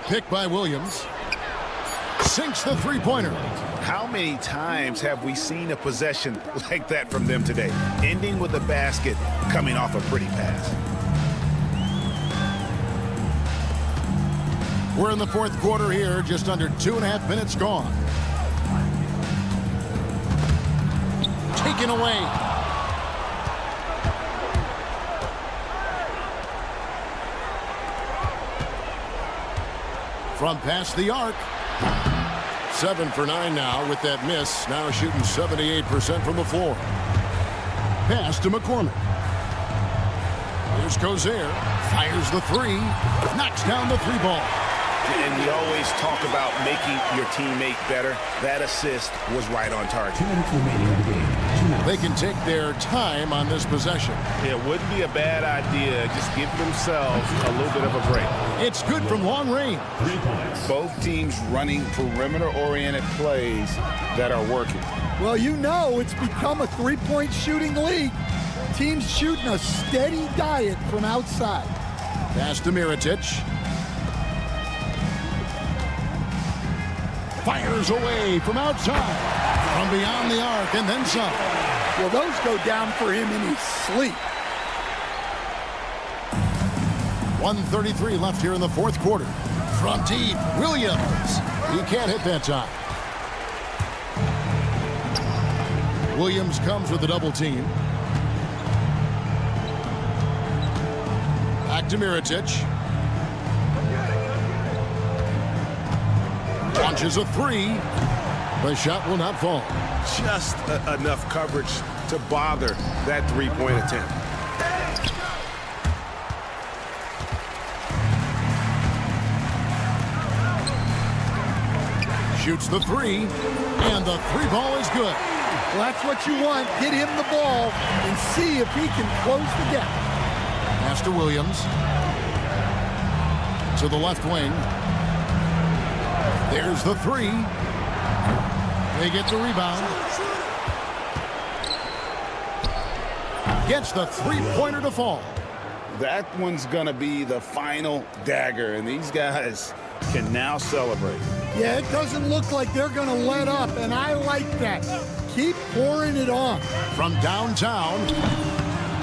S8: Picked by Williams. sinks the three-pointer.
S9: How many times have we seen a possession like that from them today? Ending with a basket, coming off a pretty pass.
S8: We're in the fourth quarter here, just under 2.5 minutes gone. Taken away. From past the arc. 7 for 9 now with that miss. Now shooting 78% from the floor. Pass to McCormick. Here's Cozier. Fires the three. Knocks down the three ball.
S9: And we always talk about making your teammate better. That assist was right on target.
S5: 2 minutes remaining in the game. 2 minutes.
S8: They can take their time on this possession.
S9: It wouldn't be a bad idea. Just give themselves a little bit of a break.
S8: It's good from long range.
S5: 3 points.
S9: Both teams running perimeter-oriented plays that are working.
S13: Well, you know it's become a three-point shooting league. Teams shooting a steady diet from outside.
S8: Pass to Mirotic. Fires away from outside. From beyond the arc and then some.
S13: Well, those go down for him in his sleep.
S8: 1:33 left here in the fourth quarter. From deep, Williams. He can't hit that time. Williams comes with a double team. Back to Mirotic. Launches a three. The shot will not fall.
S9: Just enough coverage to bother that three-point attempt.
S8: Shoots the three, and the three ball is good.
S13: Well, that's what you want. Get him the ball and see if he can close the gap.
S8: Pass to Williams. To the left wing. There's the three. They get the rebound. Gets the three-pointer to fall.
S9: That one's going to be the final dagger, and these guys can now celebrate.
S13: Yeah, it doesn't look like they're going to let up, and I like that. Keep pouring it on.
S8: From downtown.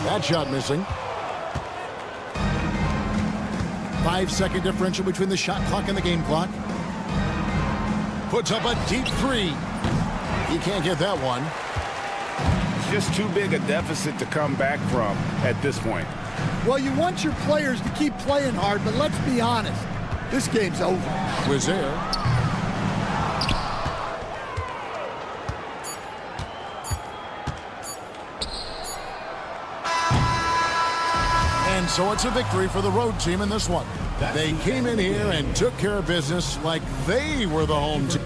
S8: That shot missing. 5-second differential between the shot clock and the game clock. Puts up a deep three. He can't get that one.
S9: Just too big a deficit to come back from at this point.
S13: Well, you want your players to keep playing hard, but let's be honest. This game's over.
S8: Wizier. And so it's a victory for the road team in this one. They came in here and took care of business like they were the home team.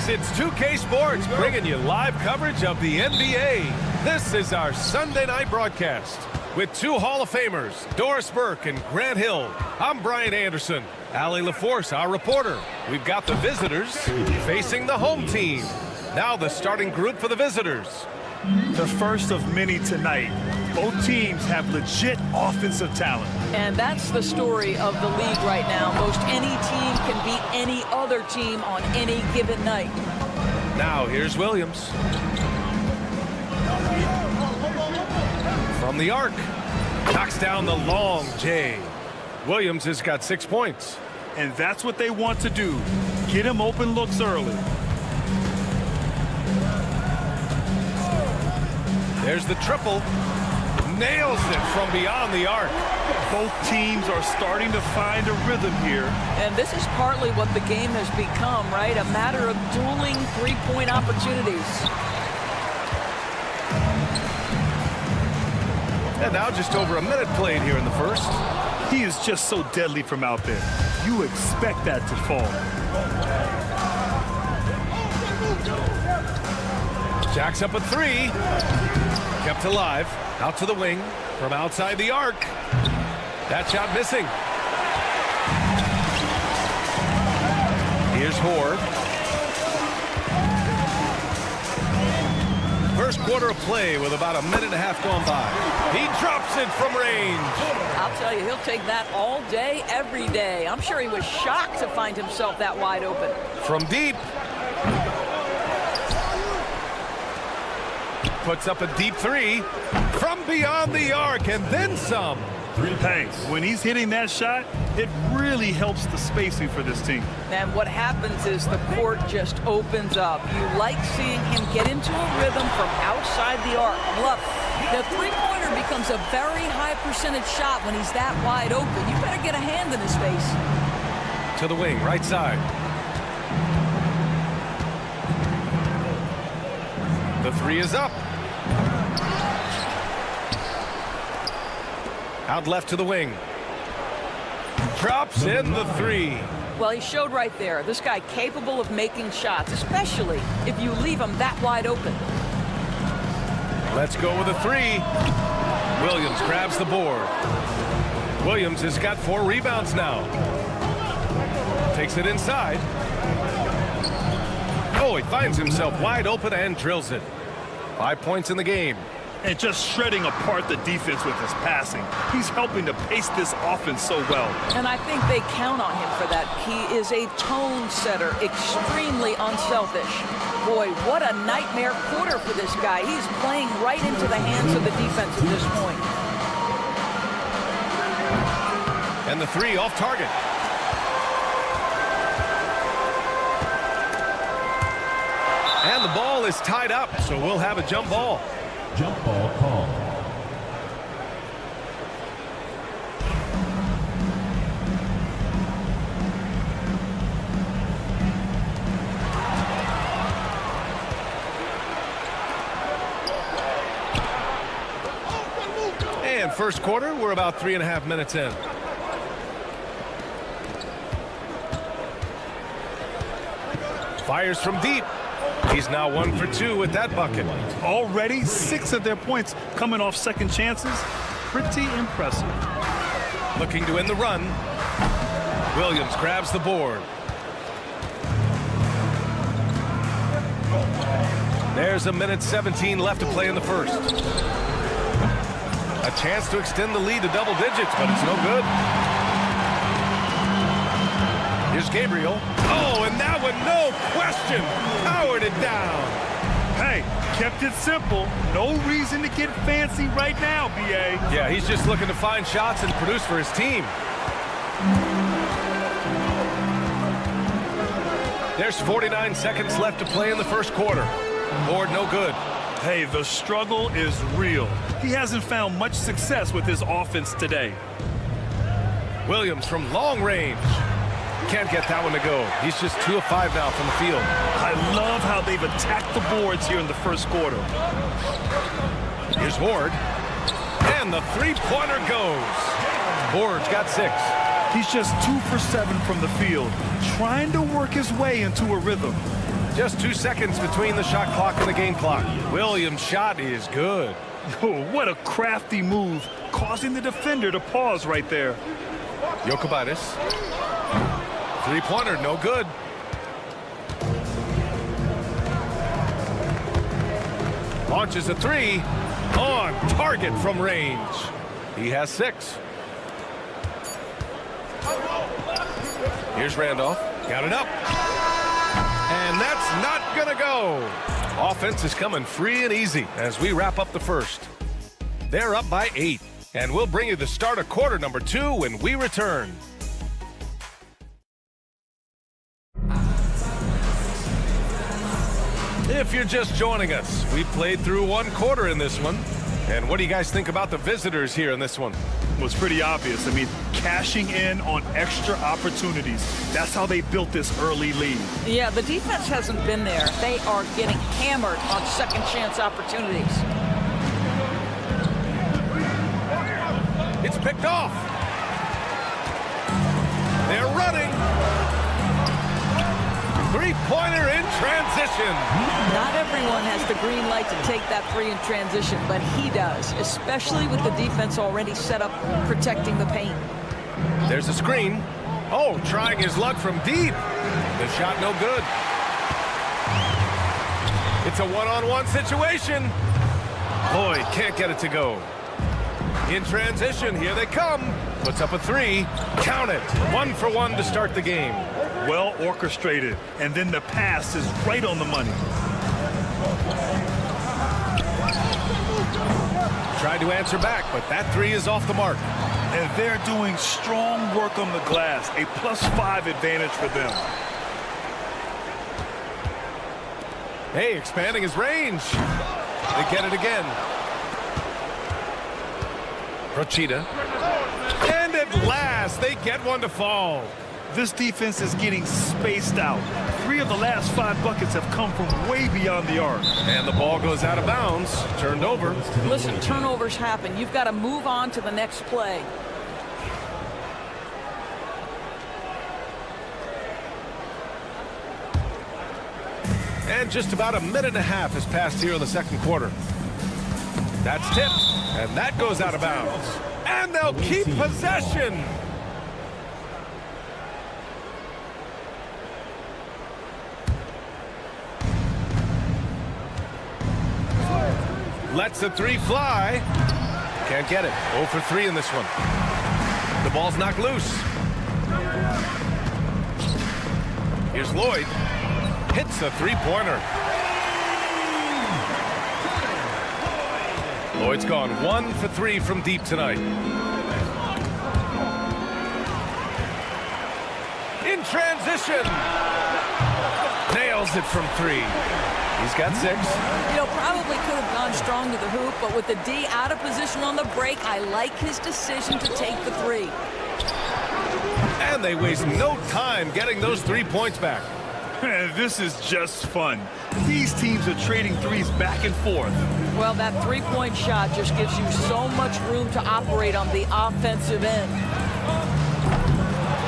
S1: It's 2K Sports bringing you live coverage of the NBA. This is our Sunday night broadcast with two Hall of Famers, Doris Burke and Grant Hill. I'm Brian Anderson. Allie LaForce, our reporter. We've got the visitors facing the home team. Now the starting group for the visitors.
S2: The first of many tonight. Both teams have legit offensive talent.
S15: And that's the story of the league right now. Most any team can beat any other team on any given night.
S1: Now here's Williams. From the arc. Knocks down the long J. Williams has got 6 points.
S2: And that's what they want to do. Get him open looks early.
S1: There's the triple. Nails it from beyond the arc.
S2: Both teams are starting to find a rhythm here.
S15: And this is partly what the game has become, right? A matter of dueling three-point opportunities.
S1: And now just over a minute played here in the first.
S2: He is just so deadly from out there. You expect that to fall.
S1: Jacks up a three. Kept alive. Out to the wing. From outside the arc. That shot missing. Here's Hoare. First quarter of play with about a minute and a half gone by. He drops it from range.
S15: I'll tell you, he'll take that all day, every day. I'm sure he was shocked to find himself that wide open.
S1: From deep. Puts up a deep three from beyond the arc and then some.
S2: Hey, when he's hitting that shot, it really helps the spacing for this team.
S15: And what happens is the court just opens up. You like seeing him get into a rhythm from outside the arc. Look, the three-pointer becomes a very high percentage shot when he's that wide open. You better get a hand in his face.
S1: To the wing, right side. The three is up. Out left to the wing. Drops in the three.
S15: Well, he showed right there. This guy capable of making shots, especially if you leave him that wide open.
S1: Let's go with a three. Williams grabs the board. Williams has got 4 rebounds now. Takes it inside. Oh, he finds himself wide open and drills it. 5 points in the game.
S2: And just shredding apart the defense with his passing. He's helping to pace this offense so well.
S15: And I think they count on him for that. He is a tone setter, extremely unselfish. Boy, what a nightmare quarter for this guy. He's playing right into the hands of the defense at this point.
S1: And the three off target. And the ball is tied up, so we'll have a jump ball.
S5: Jump ball call.
S1: And first quarter, we're about 3.5 minutes in. Fires from deep. He's now 1 for 2 with that bucket.
S2: Already 6 of their points coming off second chances. Pretty impressive.
S1: Looking to end the run. Williams grabs the board. There's 1:17 left to play in the first. A chance to extend the lead to double digits, but it's no good. Here's Gabriel. Oh, and that one, no question, powered it down.
S2: Hey, kept it simple. No reason to get fancy right now, B.A.
S1: Yeah, he's just looking to find shots and produce for his team. There's 49 seconds left to play in the first quarter. Board no good.
S2: Hey, the struggle is real. He hasn't found much success with his offense today.
S1: Williams from long range. Can't get that one to go. He's just 2 of 5 now from the field.
S2: I love how they've attacked the boards here in the first quarter.
S1: Here's Ward. And the three-pointer goes. Ward's got 6.
S2: He's just 2 for 7 from the field, trying to work his way into a rhythm.
S1: Just 2 seconds between the shot clock and the game clock. Williams' shot is good.
S2: Oh, what a crafty move, causing the defender to pause right there.
S1: Jokibatis. Three-pointer, no good. Launches a 3. On target from range. He has 6. Here's Randolph. Got it up. And that's not going to go. Offense is coming free and easy as we wrap up the first. They're up by 8. And we'll bring you the start of quarter number 2 when we return. If you're just joining us, we played through 1 quarter in this one. And what do you guys think about the visitors here in this one?
S2: Well, it's pretty obvious. I mean, cashing in on extra opportunities. That's how they built this early lead.
S15: Yeah, the defense hasn't been there. They are getting hammered on second chance opportunities.
S1: It's picked off. They're running. Three-pointer in transition.
S15: Not everyone has the green light to take that 3 in transition, but he does, especially with the defense already set up protecting the paint.
S1: There's a screen. Oh, trying his luck from deep. The shot no good. It's a one-on-one situation. Boy, can't get it to go. In transition, here they come. Puts up a 3. Count it. 1 for 1 to start the game.
S2: Well orchestrated, and then the pass is right on the money.
S1: Tried to answer back, but that 3 is off the mark.
S2: And they're doing strong work on the glass, a +5 advantage for them.
S1: Hey, expanding his range. They get it again. Procida. And at last, they get one to fall.
S2: This defense is getting spaced out. 3 of the last 5 buckets have come from way beyond the arc.
S1: And the ball goes out of bounds. Turned over.
S15: Listen, turnovers happen. You've got to move on to the next play.
S1: And just about 1.5 minutes has passed here in the second quarter. That's tipped. And that goes out of bounds. And they'll keep possession. Lets the three fly. Can't get it. 0 for 3 in this one. The ball's knocked loose. Here's Lloyd. Hits a three-pointer. Lloyd's gone 1 for 3 from deep tonight. In transition. Nails it from 3. He's got 6.
S15: You know, probably could have gone strong to the hoop, but with the D out of position on the break, I like his decision to take the 3.
S1: And they waste no time getting those 3 points back.
S2: This is just fun. These teams are trading threes back and forth.
S15: Well, that three-point shot just gives you so much room to operate on the offensive end.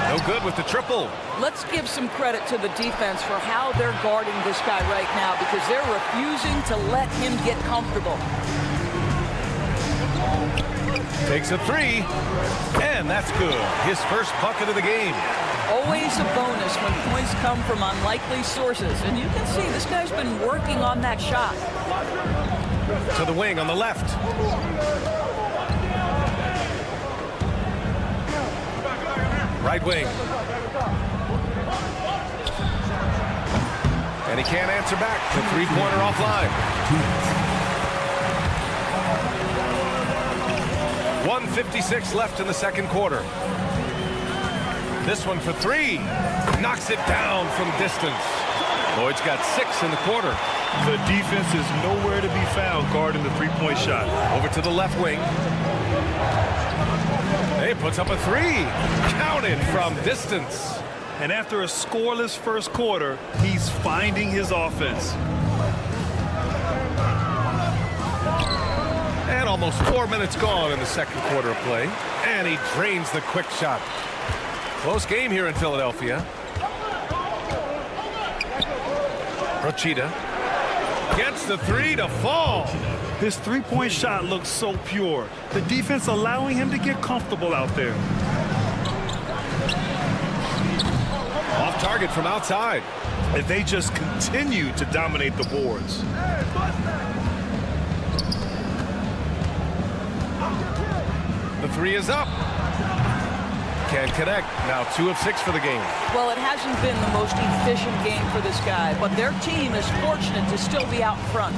S1: No good with the triple.
S15: Let's give some credit to the defense for how they're guarding this guy right now, because they're refusing to let him get comfortable.
S1: Takes a 3, and that's good. His first bucket of the game.
S15: Always a bonus when points come from unlikely sources, and you can see this guy's been working on that shot.
S1: To the wing on the left. Right wing. And he can't answer back. The three-pointer offline. 1:56 left in the second quarter. This one for 3. Knocks it down from distance. Lloyd's got 6 in the quarter.
S2: The defense is nowhere to be found guarding the three-point shot.
S1: Over to the left wing. He puts up a 3. Counted from distance.
S2: And after a scoreless first quarter, he's finding his offense.
S1: And almost 4 minutes gone in the second quarter of play. And he drains the quick shot. Close game here in Philadelphia. Procida gets the 3 to fall.
S2: His three-point shot looks so pure. The defense allowing him to get comfortable out there.
S1: Off target from outside.
S2: And they just continue to dominate the boards.
S1: The 3 is up. Can't connect. Now 2 of 6 for the game.
S15: Well, it hasn't been the most efficient game for this guy, but their team is fortunate to still be out front.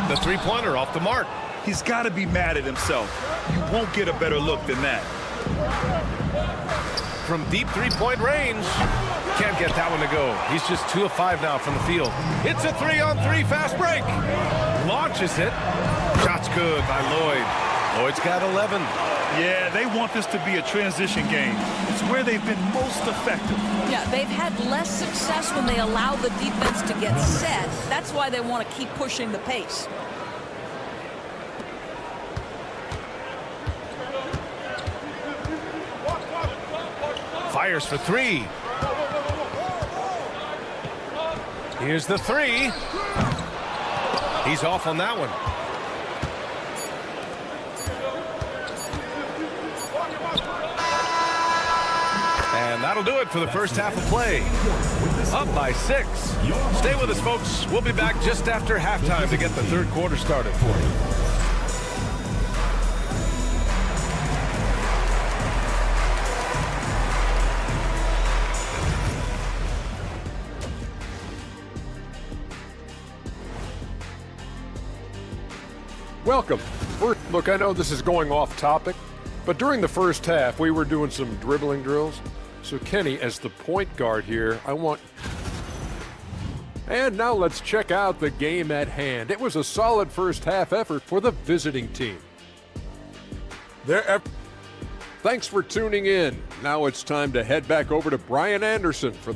S1: The three-pointer off the mark.
S2: He's got to be mad at himself. You won't get a better look than that.
S1: From deep three-point range. Can't get that one to go. He's just 2 of 5 now from the field. It's a 3-on-3 fast break. Launches it. Shot's good by Lloyd. Lloyd's got 11.
S2: Yeah, they want this to be a transition game. It's where they've been most effective.
S15: Yeah, they've had less success when they allow the defense to get set. That's why they want to keep pushing the pace.
S1: Fires for 3. Here's the 3. He's off on that one. And that'll do it for the first half of play. Up by 6. Stay with us, folks. We'll be back just after halftime to get the third quarter started.
S6: Welcome. Look, I know this is going off topic, but during the first half, we were doing some dribbling drills. So, Kenny, as the point guard here, I want... And now let's check out the game at hand. It was a solid first half effort for the visiting team. Thanks for tuning in. Now it's time to head back over to Brian Anderson for...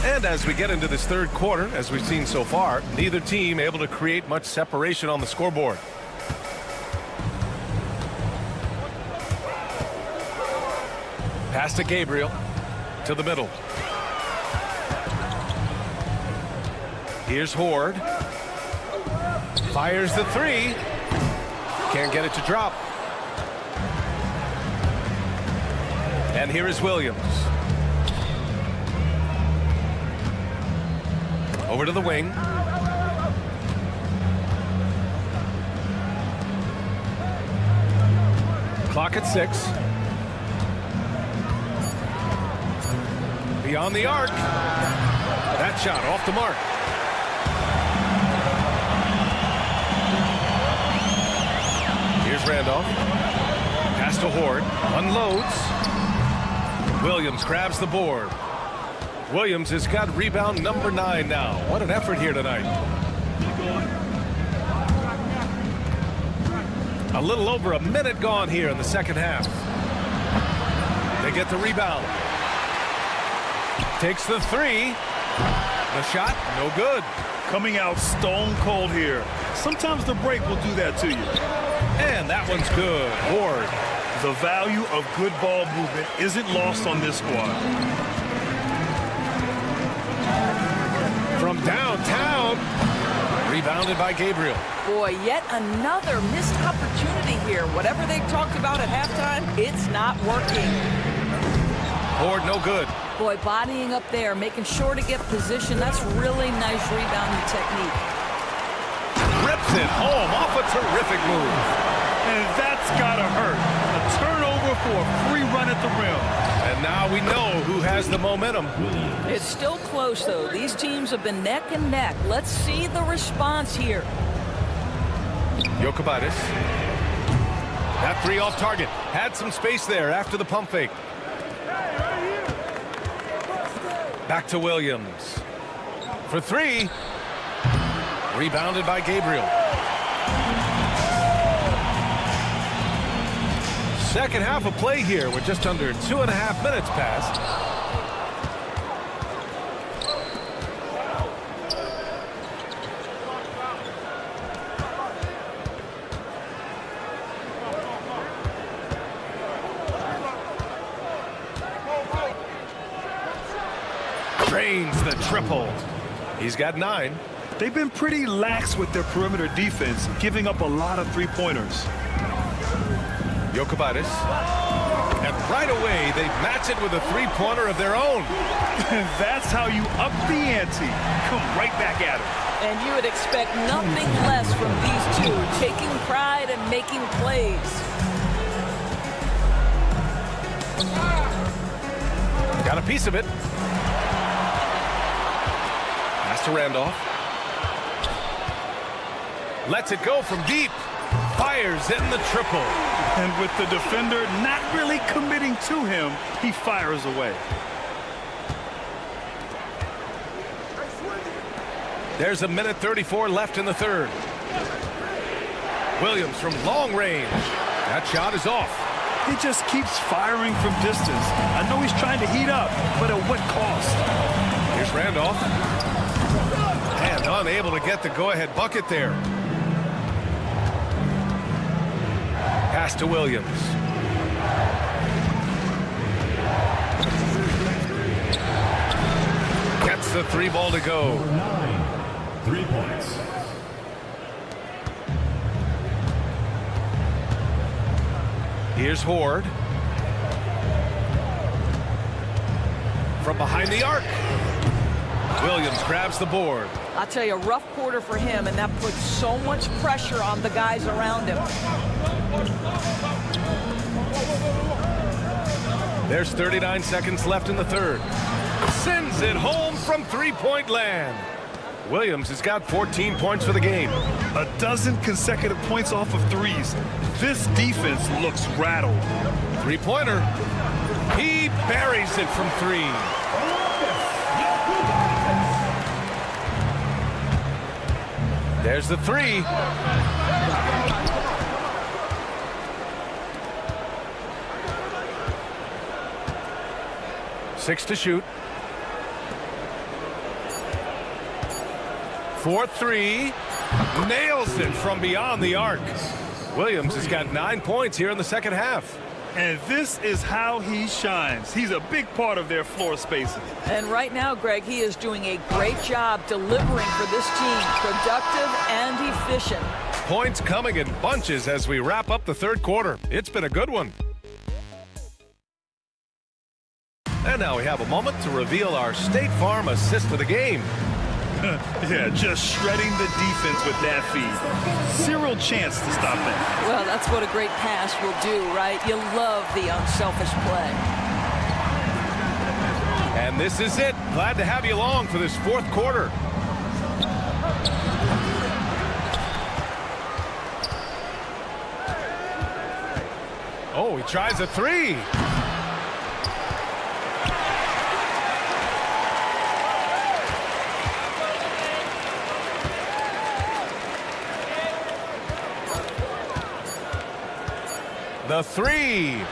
S1: And as we get into this third quarter, as we've seen so far, neither team able to create much separation on the scoreboard. Pass to Gabriel, to the middle. Here's Horde. Fires the 3. Can't get it to drop. And here is Williams. Over to the wing. Clock at 6. Beyond the arc. That shot off the mark. Here's Randolph. Pass to Horde. Unloads. Williams grabs the board. Williams has got rebound number 9 now. What an effort here tonight. A little over a minute gone here in the second half. They get the rebound. Takes the 3. The shot, no good.
S2: Coming out stone cold here. Sometimes the break will do that to you.
S1: And that one's good. Horde.
S2: The value of good ball movement isn't lost on this squad.
S1: From downtown. Rebounded by Gabriel.
S15: Boy, yet another missed opportunity here. Whatever they talked about at halftime, it's not working.
S1: Horde, no good.
S15: Boy, bodying up there, making sure to get position. That's really nice rebounding technique.
S1: Rips it home off a terrific move.
S2: And that's gotta hurt. A turnover for a free run at the rim.
S1: And now we know who has the momentum.
S15: It's still close, though. These teams have been neck and neck. Let's see the response here.
S1: Jokic. That 3 off target. Had some space there after the pump fake. Back to Williams. For 3. Rebounded by Gabriel. Second half of play here with just under 2.5 minutes passed. Drains the triple. He's got 9.
S2: They've been pretty lax with their perimeter defense, giving up a lot of three-pointers.
S1: Jokic. And right away, they match it with a three-pointer of their own.
S2: And that's how you up the ante. Come right back at it.
S15: And you would expect nothing less from these two, taking pride and making plays.
S1: Got a piece of it. Pass to Randolph. Lets it go from deep. Fires in the triple.
S2: And with the defender not really committing to him, he fires away.
S1: There's a minute 34 left in the third. Williams from long range. That shot is off.
S2: He just keeps firing from distance. I know he's trying to heat up, but at what cost?
S1: Here's Randolph. And unable to get the go-ahead bucket there. Pass to Williams. Gets the 3 ball to go.
S5: 3 points.
S1: Here's Horde. From behind the arc. Williams grabs the board.
S15: I'll tell you, a rough quarter for him, and that puts so much pressure on the guys around him.
S1: There's 39 seconds left in the third. Sends it home from three-point land. Williams has got 14 points for the game.
S2: A dozen consecutive points off of threes. This defense looks rattled.
S1: Three-pointer. He buries it from 3. There's the 3. Six to shoot. 4-3. Nails it from beyond the arc. Williams has got 9 points here in the second half.
S2: And this is how he shines. He's a big part of their floor spacing.
S15: And right now, Greg, he is doing a great job delivering for this team. Productive and efficient.
S1: Points coming in bunches as we wrap up the third quarter. It's been a good one. And now we have a moment to reveal our State Farm assist of the game.
S2: Yeah, just shredding the defense with that feed. Zero chance to stop that.
S15: Well, that's what a great pass will do, right? You love the unselfish play.
S1: And this is it. Glad to have you along for this fourth quarter. Oh, he tries a three. The three.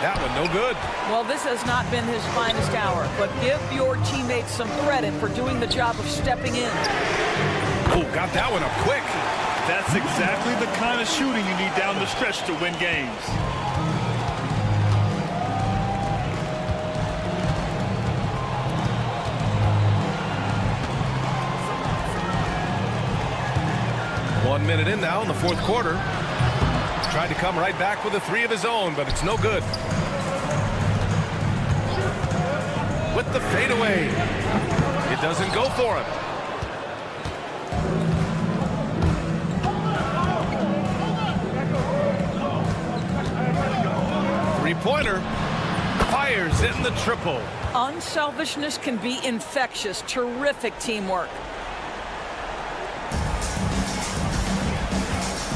S1: That one no good.
S15: Well, this has not been his finest hour, but give your teammates some credit for doing the job of stepping in.
S1: Oh, got that one up quick.
S2: That's exactly the kind of shooting you need down the stretch to win games.
S1: One minute in now in the fourth quarter. Tried to come right back with a three of his own, but it's no good. With the fadeaway. It doesn't go for him. Three-pointer. Fires it in the triple.
S15: Unselfishness can be infectious. Terrific teamwork.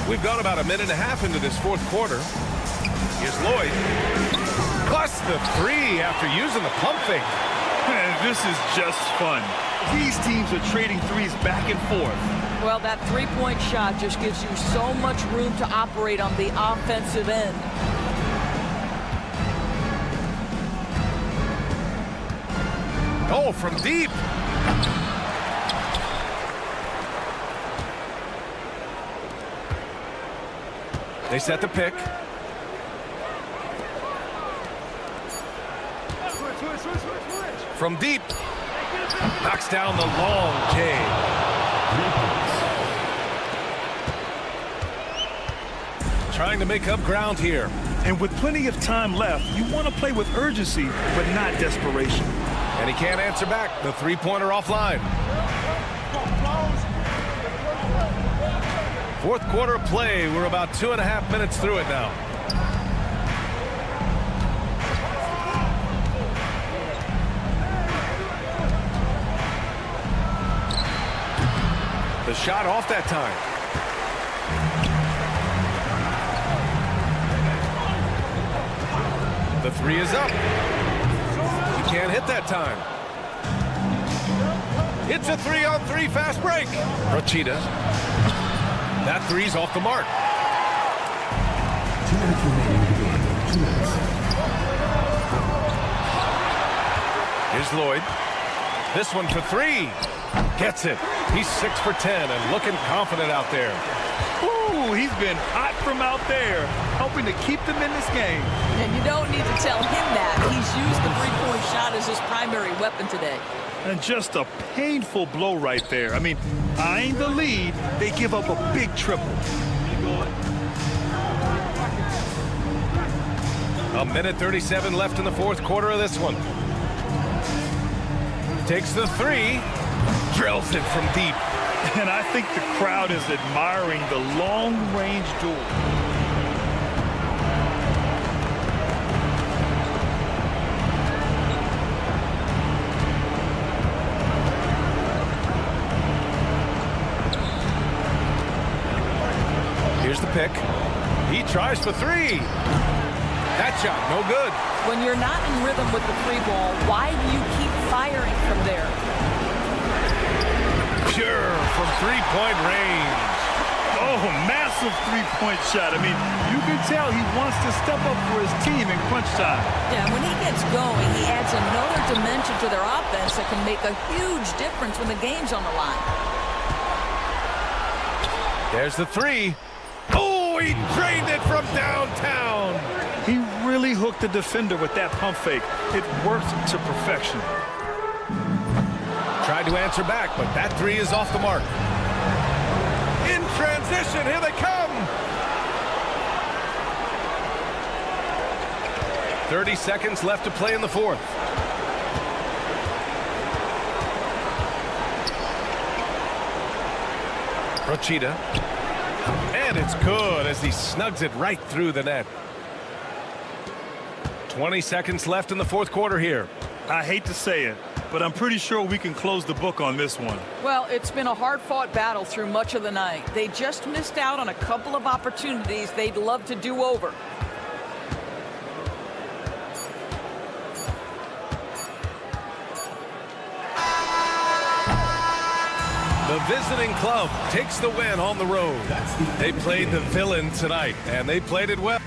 S1: We've gone about a minute and a half into this fourth quarter. Here's Lloyd. Plus the three after using the pump fake.
S2: Man, this is just fun. These teams are trading threes back and forth.
S15: Well, that three-point shot just gives you so much room to operate on the offensive end.
S1: Oh, from deep. They set the pick. From deep. Knocks down the long J. Trying to make up ground here.
S2: And with plenty of time left, you want to play with urgency, but not desperation.
S1: And he can't answer back. The three-pointer offline. Fourth quarter of play. We're about 2.5 minutes through it now. The shot off that time. The three is up. He can't hit that time. It's a 3-on-3 fast break. Rachida. That three's off the mark.
S5: 2 minutes remaining in the game. 2 minutes.
S1: Here's Lloyd. This one for three. Gets it. He's 6 for 10 and looking confident out there.
S2: Ooh, he's been hot from out there, helping to keep them in this game.
S15: And you don't need to tell him that. He's used the three-point shot as his primary weapon today.
S2: And just a painful blow right there. I mean, eyeing the lead, they give up a big triple.
S1: A minute 37 left in the fourth quarter of this one. Takes the three. Drills it from deep.
S2: And I think the crowd is admiring the long-range duel.
S1: Here's the pick. He tries for three. That shot, no good.
S15: When you're not in rhythm with the three ball, why do you keep firing from there?
S1: Pure from three-point range.
S2: Oh, massive three-point shot. I mean, you can tell he wants to step up for his team in crunch time.
S15: Yeah, when he gets going, he adds another dimension to their offense that can make a huge difference when the game's on the line.
S1: There's the three. Oh, he drained it from downtown.
S2: He really hooked the defender with that pump fake. It worked to perfection.
S1: Tried to answer back, but that three is off the mark. In transition, here they come. 30 seconds left to play in the fourth. Rochita. And it's good as he snugs it right through the net. 20 seconds left in the fourth quarter here.
S2: I hate to say it, but I'm pretty sure we can close the book on this one.
S15: Well, it's been a hard-fought battle through much of the night. They just missed out on a couple of opportunities they'd love to do over.
S1: The visiting club takes the win on the road. They played the villain tonight, and they played it well.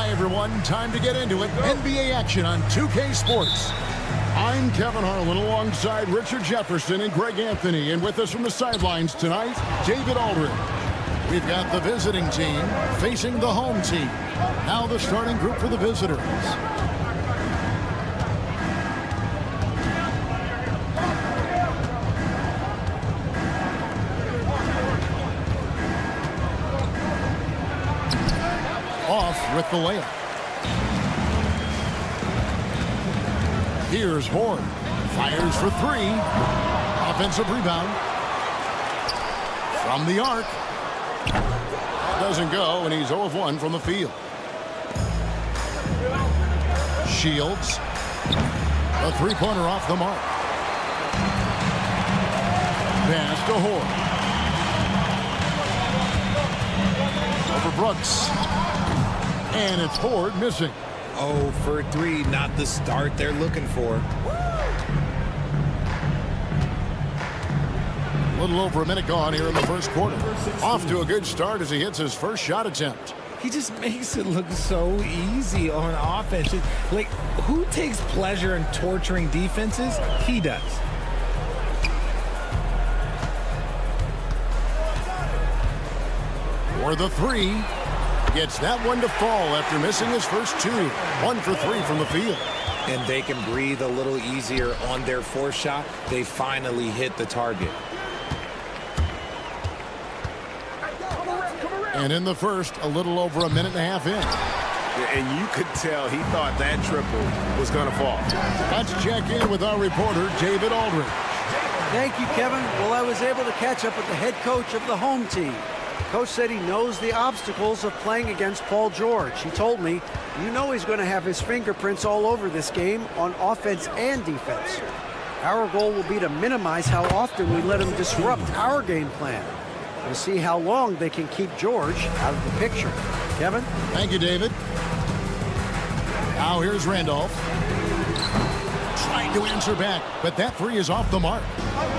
S8: Hi, everyone. Time to get into it. NBA action on 2K Sports. I'm Kevin Harlan alongside Richard Jefferson and Greg Anthony. And with us from the sidelines tonight, David Aldridge. We've got the visiting team facing the home team. Now the starting group for the visitors. Off with the layup. Here's Horn. Fires for three. Offensive rebound. From the arc. Doesn't go, and he's 0 of 1 from the field. Shields. A three-pointer off the mark. Pass to Horn. Over Brooks. And it's Ford missing.
S3: 0 for 3, not the start they're looking for.
S8: A little over a minute gone here in the first quarter. Off to a good start as he hits his first shot attempt.
S3: He just makes it look so easy on offense. Like, who takes pleasure in torturing defenses? He does.
S8: For the three. Gets that one to fall after missing his first two. 1 for 3 from the field.
S3: And they can breathe a little easier on their fourth shot. They finally hit the target.
S8: And in the first, a little over a minute and a half in.
S9: And you could tell he thought that triple was going to fall.
S8: Let's check in with our reporter, David Aldridge.
S14: Thank you, Kevin. Well, I was able to catch up with the head coach of the home team. Coach said he knows the obstacles of playing against Paul George. He told me, you know he's going to have his fingerprints all over this game on offense and defense. Our goal will be to minimize how often we let him disrupt our game plan. We'll see how long they can keep George out of the picture. Kevin?
S8: Thank you, David. Now here's Randolph. Trying to answer back, but that three is off the mark.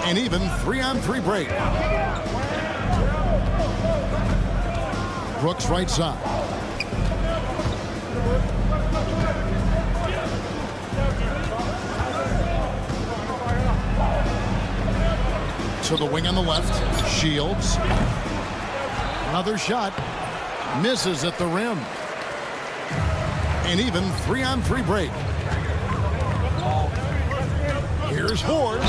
S8: An even 3-on-3 break. Brooks right side. To the wing on the left. Shields. Another shot. Misses at the rim. An even 3-on-3 break. Here's Ford.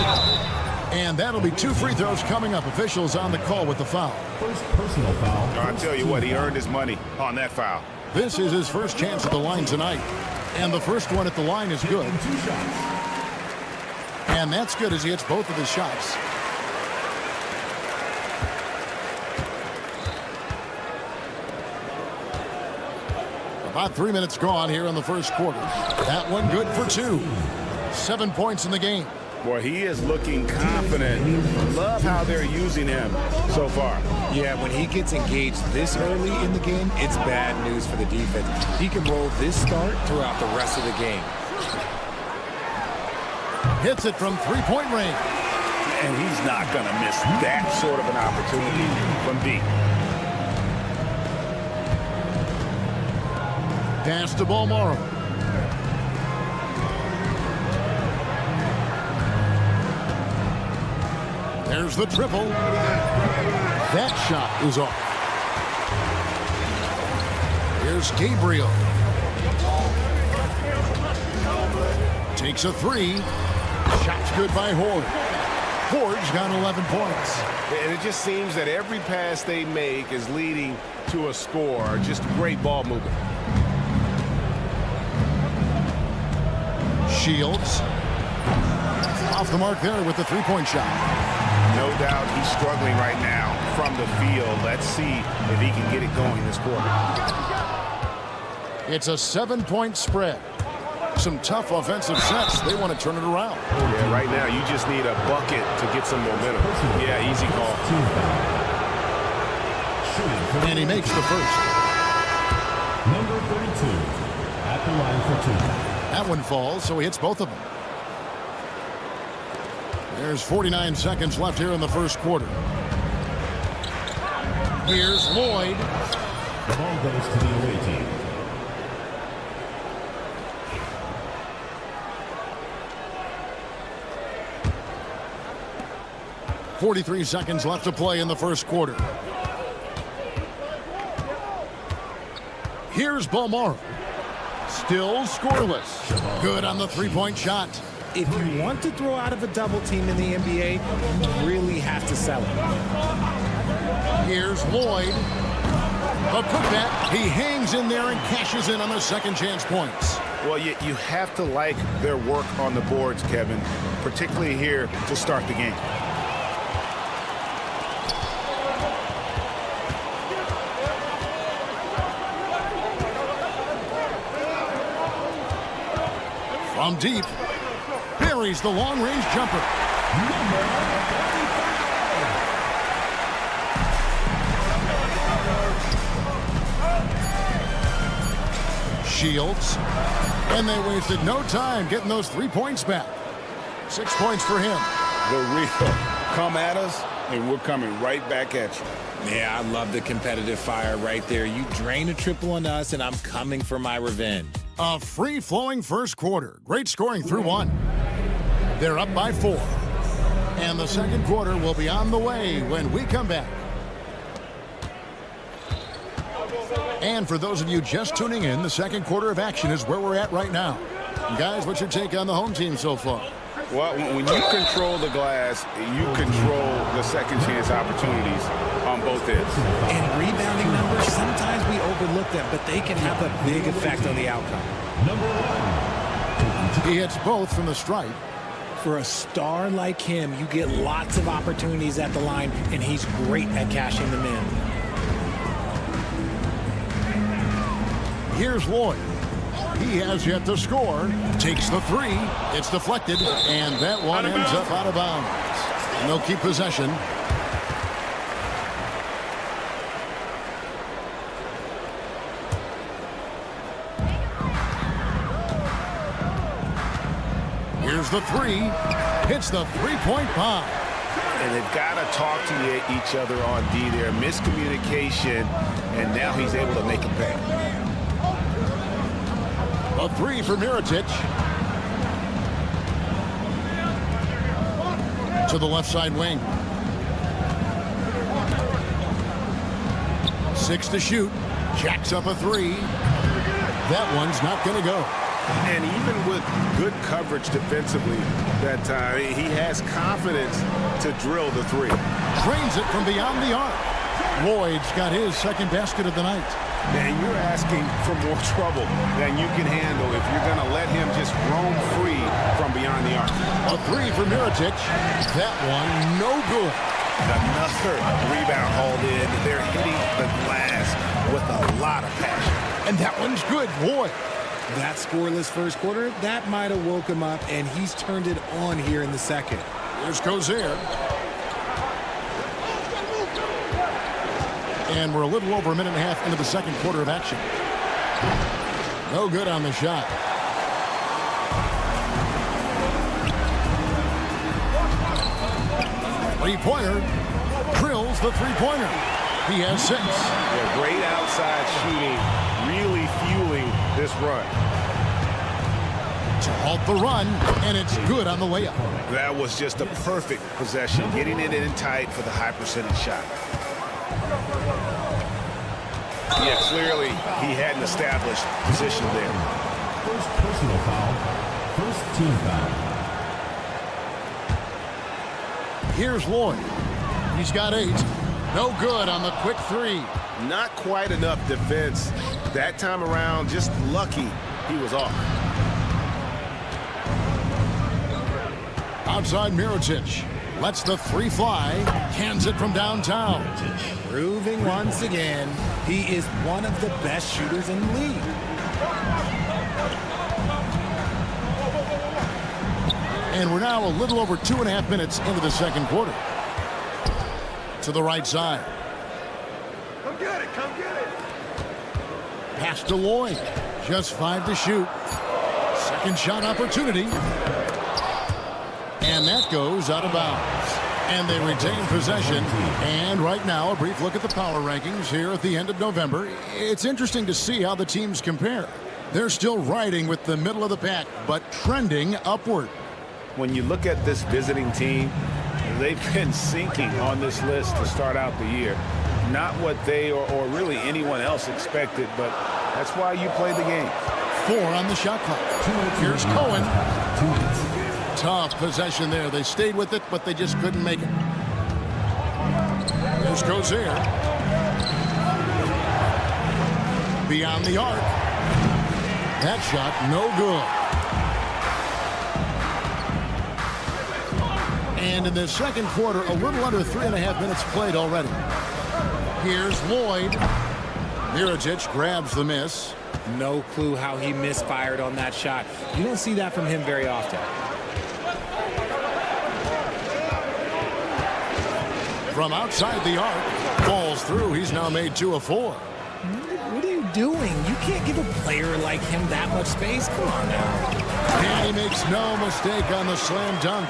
S8: And that'll be 2 free throws coming up. Officials on the call with the foul.
S5: First personal foul.
S9: I tell you what, he earned his money on that foul.
S8: This is his first chance at the line tonight. And the first one at the line is good. And that's good as he hits both of his shots. About 3 minutes gone here in the first quarter. That one good for 2. 7 points in the game.
S9: Boy, he is looking confident. Love how they're using him so far.
S3: Yeah, when he gets engaged this early in the game, it's bad news for the defense. He can roll this start throughout the rest of the game.
S8: Hits it from three-point range.
S9: And he's not going to miss that sort of an opportunity from deep.
S8: Pass to Balmoro. There's the triple. That shot is off. Here's Gabriel. Takes a three. Shot's good by Horde. Horde's got 11 points.
S9: And it just seems that every pass they make is leading to a score. Just great ball movement.
S8: Shields. Off the mark there with the three-point shot.
S9: No doubt he's struggling right now from the field. Let's see if he can get it going this quarter.
S8: It's a 7-point spread. Some tough offensive sets. They want to turn it around.
S9: Yeah, right now you just need a bucket to get some momentum. Yeah, easy call.
S8: And he makes the first.
S5: Number 32 at the line for 2.
S8: That one falls, so he hits both of them. There's 49 seconds left here in the first quarter. Here's Lloyd.
S5: The ball goes to the away team.
S8: 43 seconds left to play in the first quarter. Here's Balmora. Still scoreless. Good on the three-point shot.
S3: If you want to throw out of a double team in the NBA, you really have to sell it.
S8: Here's Lloyd. The putback. He hangs in there and cashes in on the second chance points.
S9: Well, you have to like their work on the boards, Kevin, particularly here to start the game.
S8: From deep, buries the long-range jumper. Shields, and they wasted no time getting those 3 points back. 6 points for him.
S9: The real come at us, and we're coming right back at you.
S3: Yeah, I love the competitive fire right there. You drain a triple on us, and I'm coming for my revenge.
S8: A free-flowing first quarter. Great scoring through one. They're up by 4. And the second quarter will be on the way when we come back. And for those of you just tuning in, the second quarter of action is where we're at right now. Guys, what's your take on the home team so far?
S9: Well, when you control the glass, you control the second chance opportunities on both ends.
S3: And rebounding numbers, sometimes we overlook them, but they can have a big effect on the outcome.
S5: Number 1.
S8: He hits both from the stripe.
S3: For a star like him, you get lots of opportunities at the line, and he's great at cashing them in.
S8: Here's Lloyd. He has yet to score. Takes the 3. It's deflected, and that one ends up out of bounds. And they'll keep possession. Here's the 3. Hits the three-point bomb.
S9: And they've got to talk to each other on D there. Miscommunication, and now he's able to make it pay.
S8: A 3 for Mirotic. To the left side wing. 6 to shoot. Jacks up a 3. That one's not going to go.
S9: And even with good coverage defensively that time, he has confidence to drill the 3.
S8: Drains it from beyond the arc. Lloyd's got his second basket of the night.
S9: And you're asking for more trouble than you can handle if you're going to let him just roam free from beyond the arc.
S8: A 3 for Mirotic. That one no good.
S9: Another rebound hauled in. They're hitting the glass with a lot of passion.
S8: And that one's good. Boy.
S3: That scoreless first quarter, that might have woke him up, and he's turned it on here in the second.
S8: Here's Gozer. And we're a little over a minute and a half into the second quarter of action. No good on the shot. Three-pointer. Drills the three-pointer. He has 6.
S9: Yeah, great outside shooting, really fueling this run.
S8: To halt the run, and it's good on the way up.
S9: That was just a perfect possession, getting it in tight for the high percentage shot. Yeah, clearly he hadn't established position there.
S5: First personal foul. First team foul.
S8: Here's Lloyd. He's got 8. No good on the quick 3.
S9: Not quite enough defense. That time around, just lucky he was off.
S8: Outside Mirotic. Lets the 3 fly. Cans it from downtown.
S3: Proving once again, he is one of the best shooters in the league.
S8: And we're now a little over 2.5 minutes into the second quarter. To the right side.
S11: Come get it, come get it.
S8: Pass to Lloyd. Just 5 to shoot. Second shot opportunity. And that goes out of bounds. And they retain possession. And right now, a brief look at the power rankings here at the end of November. It's interesting to see how the teams compare. They're still riding with the middle of the pack, but trending upward.
S9: When you look at this visiting team, they've been sinking on this list to start out the year. Not what they or really anyone else expected, but that's why you play the game.
S8: 4 on the shot clock. Here's Cohen. Tough possession there. They stayed with it, but they just couldn't make it. Here's Gozer. Beyond the arc. That shot, no good. And in the second quarter, a little under 3.5 minutes played already. Here's Lloyd. Mirajic grabs the miss.
S3: No clue how he misfired on that shot. You don't see that from him very often.
S8: From outside the arc, falls through. He's now made 2 of 4.
S3: What are you doing? You can't give a player like him that much space. Come on now.
S8: And he makes no mistake on the slam dunk.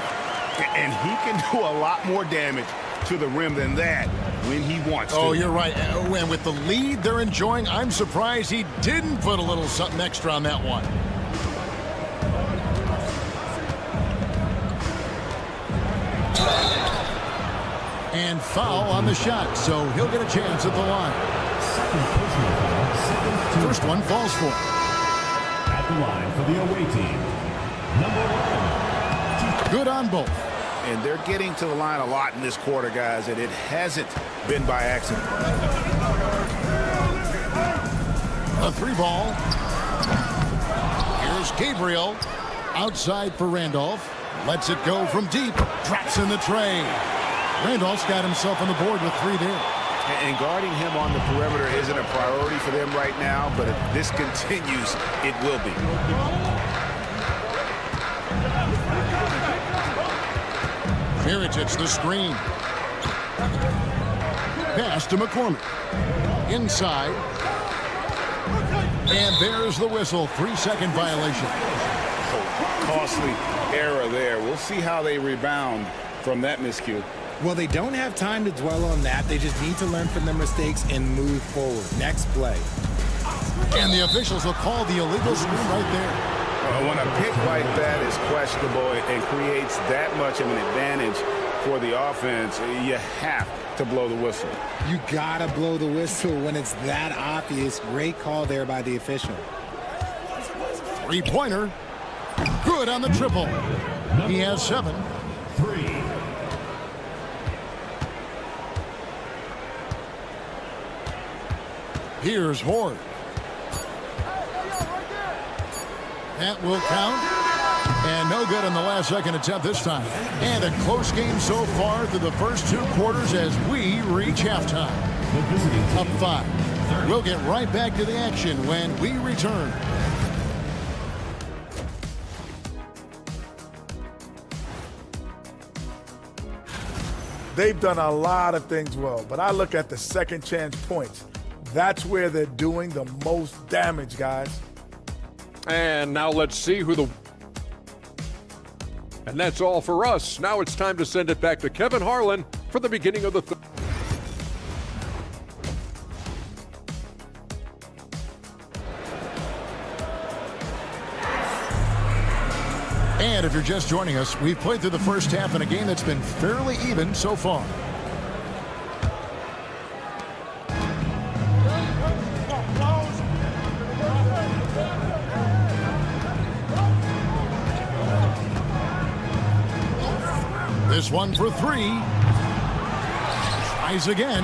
S16: And he can do a lot more damage to the rim than that when he wants to.
S8: Oh, you're right. And with the lead they're enjoying, I'm surprised he didn't put a little something extra on that one. And foul on the shot, so he'll get a chance at the line. First one falls for him.
S5: At the line for the away team, number 1.
S8: Good on both.
S16: And they're getting to the line a lot in this quarter, guys, and it hasn't been by accident.
S8: A 3 ball. Here's Gabriel. Outside for Randolph. Lets it go from deep. Drops in the tray. Randolph's got himself on the board with 3 there.
S9: And guarding him on the perimeter isn't a priority for them right now, but if this continues, it will be.
S8: Mirajic the screen. Pass to McCormick. Inside. And there's the whistle. 3-second violation.
S9: Costly error there. We'll see how they rebound from that miscue.
S3: Well, they don't have time to dwell on that. They just need to learn from their mistakes and move forward. Next play.
S8: And the officials will call the illegal screen right there.
S9: When a pick like that is questionable and creates that much of an advantage for the offense, you have to blow the whistle.
S3: You gotta blow the whistle when it's that obvious. Great call there by the official.
S8: 3-pointer. Good on the triple. He has 7.
S5: 3.
S8: Here's Horde. That will count. And no good on the last second attempt this time. And a close game so far through the first 2 quarters as we reach halftime. Up 5. We'll get right back to the action when we return.
S7: They've done a lot of things well, but I look at the second chance points. That's where they're doing the most damage, guys.
S6: And now let's see who the... And that's all for us. Now it's time to send it back to Kevin Harlan for the beginning of the third.
S8: And if you're just joining us, we've played through the first half in a game that's been fairly even so far. This one for 3. Tries again.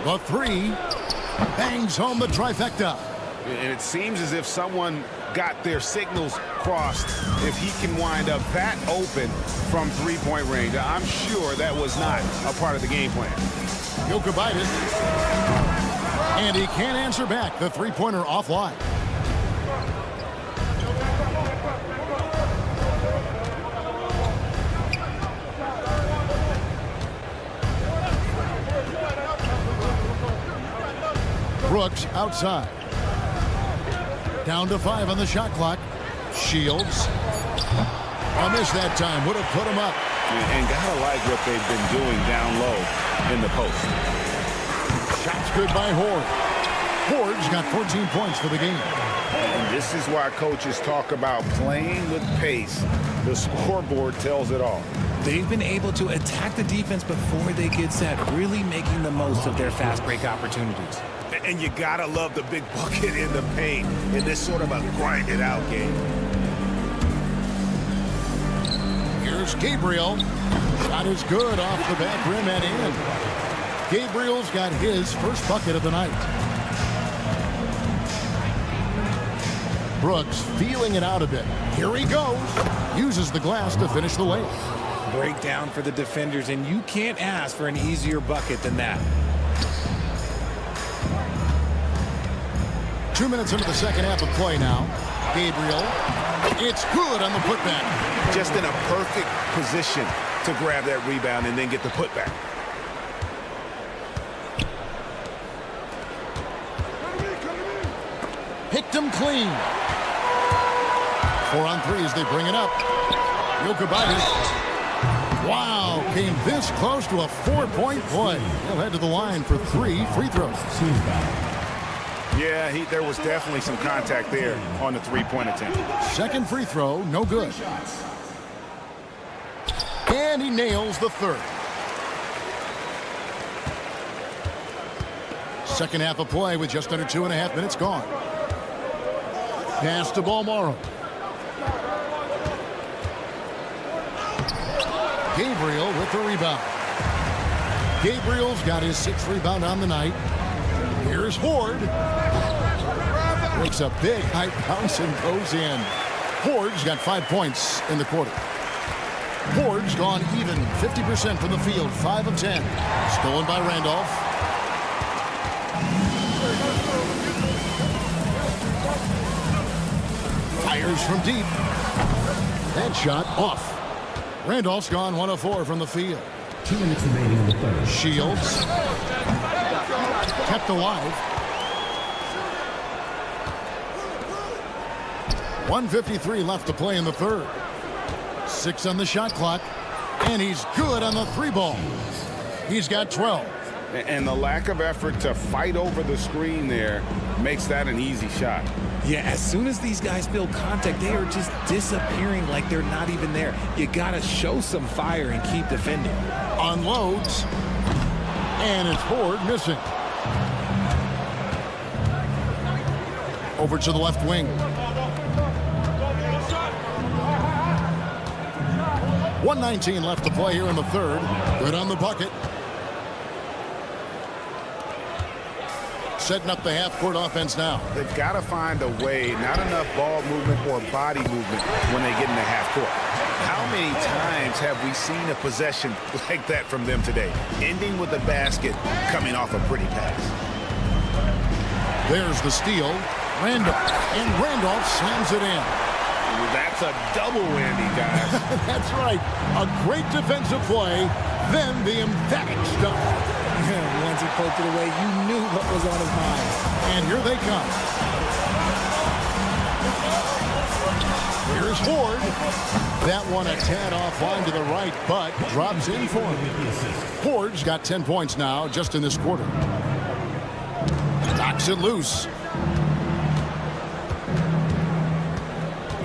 S8: The 3 bangs home the trifecta.
S9: And it seems as if someone got their signals crossed if he can wind up that open from 3-point range. I'm sure that was not a part of the game plan.
S8: Jokubaitis. And he can't answer back. The 3-pointer offline. Brooks outside. Down to 5 on the shot clock. Shields. A miss that time. Would have put him up.
S9: And gotta like what they've been doing down low in the post.
S8: Shot's good by Horde. Ford's got 14 points for the game.
S9: And this is why coaches talk about playing with pace. The scoreboard tells it all.
S3: They've been able to attack the defense before they get set, really making the most of their fast break opportunities.
S16: And you gotta love the big bucket in the paint in this sort of a grinded out game.
S8: Here's Gabriel. Shot is good off the back rim and in. Gabriel's got his first bucket of the night. Brooks feeling it out a bit. Here he goes. Uses the glass to finish the layup.
S3: Breakdown for the defenders, and you can't ask for an easier bucket than that.
S8: 2 minutes into the second half of play now. Gabriel. It's good on the putback.
S16: Just in a perfect position to grab that rebound and then get the putback.
S8: Picked him clean. 4 on 3 as they bring it up. Jokic. Wow, came this close to a 4-point play. He'll head to the line for 3 free throws.
S9: Yeah, there was definitely some contact there on the three-point attempt.
S8: Second free throw, no good. And he nails the third. Second half of play with just under 2.5 minutes gone. Pass to Balmoro. Gabriel with the rebound. Gabriel's got his 6th rebound on the night. Here's Horde. Makes a big high bounce and goes in. Horde's got 5 points in the quarter. Horde's gone even 50% from the field, 5 of 10. Stolen by Randolph. Fires from deep. That shot off. Randolph's gone 1 of 4 from the field.
S5: 2 minutes remaining in the third.
S8: Shields. Kept alive. 1:53 left to play in the third. 6 on the shot clock. And he's good on the 3-ball. He's got 12.
S9: And the lack of effort to fight over the screen there makes that an easy shot.
S3: Yeah, as soon as these guys feel contact, they are just disappearing like they're not even there. You got to show some fire and keep defending.
S8: Unloads. And it's Horde missing. Over to the left wing. 1:19 left to play here in the third. Good on the bucket. Setting up the half-court offense now.
S9: They've got to find a way, not enough ball movement or body movement when they get in the half-court.
S16: How many times have we seen a possession like that from them today? Ending with a basket, coming off a pretty pass.
S8: There's the steal. Randolph. And Randolph slams it in.
S16: That's a double whammy, guys.
S8: That's right. A great defensive play, then the emphatic stuff.
S3: Once he poked it away, you knew what was on his mind.
S8: And here they come. Here's Ford. That one a tad offline to the right, but drops in for him. Ford's got 10 points now just in this quarter. Knocks it loose.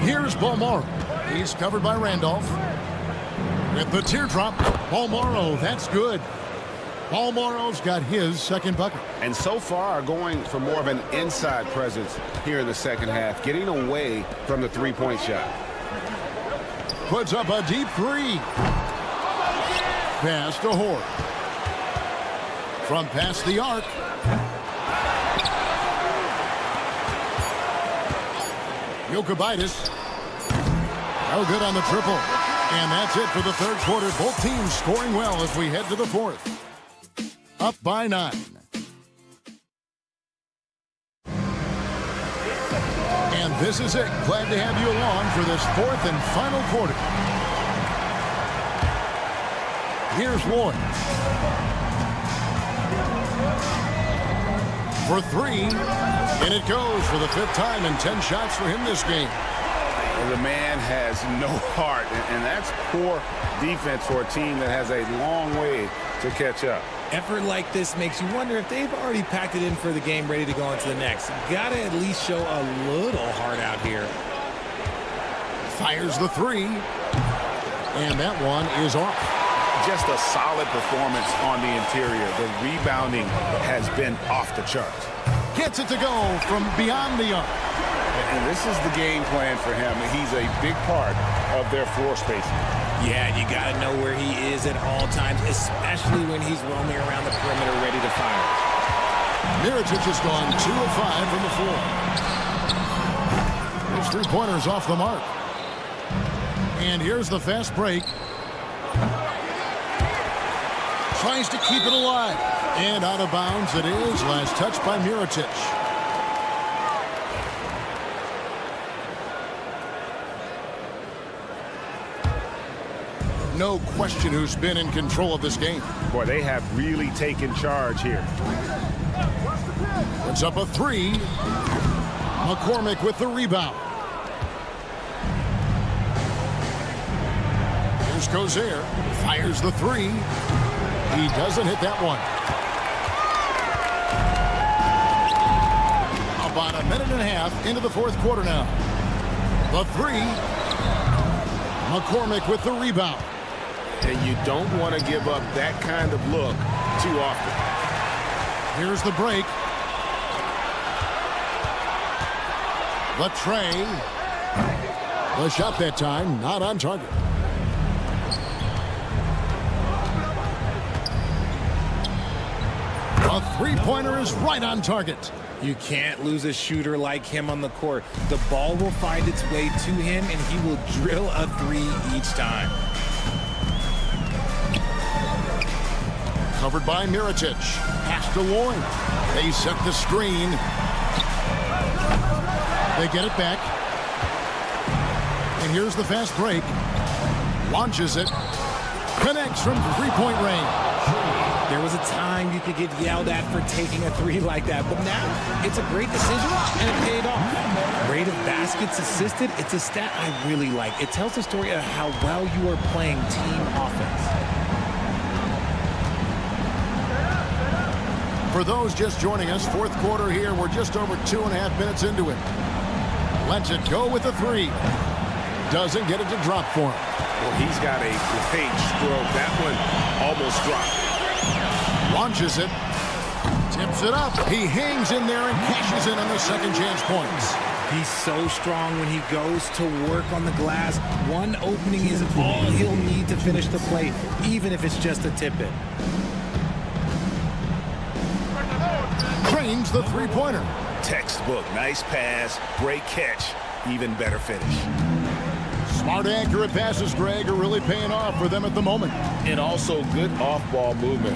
S8: Here's Balmoro. He's covered by Randolph. With the teardrop, Balmoro, that's good. Balmoro's got his second bucket.
S9: And so far going for more of an inside presence here in the second half, getting away from the three-point shot.
S8: Puts up a deep 3. Pass to Horde. From past the arc. Jokic. No good on the triple. And that's it for the third quarter. Both teams scoring well as we head to the fourth. Up by 9. And this is it. Glad to have you along for this fourth and final quarter. Here's Ward. For 3. And it goes for the 5th time and 10 shots for him this game.
S9: The man has no heart, and that's poor defense for a team that has a long way to catch up.
S3: Effort like this makes you wonder if they've already packed it in for the game, ready to go on to the next. Gotta at least show a little heart out here.
S8: Fires the three. And that one is off.
S16: Just a solid performance on the interior. The rebounding has been off the charts.
S8: Gets it to go from beyond the arc.
S16: And this is the game plan for him. He's a big part of their floor spacing.
S3: Yeah, you got to know where he is at all times, especially when he's roaming around the perimeter ready to fire.
S8: Mirotic has gone 2 of 5 from the floor. His three-pointers off the mark. And here's the fast break. Tries to keep it alive. And out of bounds it is. Last touch by Mirotic. No question who's been in control of this game.
S16: Boy, they have really taken charge here.
S8: Puts up a three. McCormick with the rebound. Here's Cozier. Fires the three. He doesn't hit that one. About a minute and a half into the fourth quarter now. The three. McCormick with the rebound.
S16: And you don't want to give up that kind of look too often.
S8: Here's the break. The tray. The shot that time, not on target. A three-pointer is right on target.
S3: You can't lose a shooter like him on the court. The ball will find its way to him, and he will drill a three each time.
S8: Covered by Mirotic. Pass to Lloyd. They set the screen. They get it back. And here's the fast break. Launches it. Connects from three-point range.
S3: There was a time you could get yelled at for taking a three like that, but now it's a great decision, and it paid off. Rate of baskets assisted, it's a stat I really like. It tells the story of how well you are playing team offense.
S8: For those just joining us, fourth quarter here, we're just over 2.5 minutes into it. Lets it go with a three. Doesn't get it to drop for him.
S16: Well, he's got a great stroke. That one almost dropped.
S8: Launches it. Tips it up. He hangs in there and cashes in on the second chance points.
S3: He's so strong when he goes to work on the glass. One opening is all he'll need to finish the play, even if it's just a tip-in.
S8: Drains the three-pointer.
S16: Textbook. Nice pass. Great catch. Even better finish.
S8: Smart, accurate passes, Greg, are really paying off for them at the moment.
S16: And also good off-ball movement.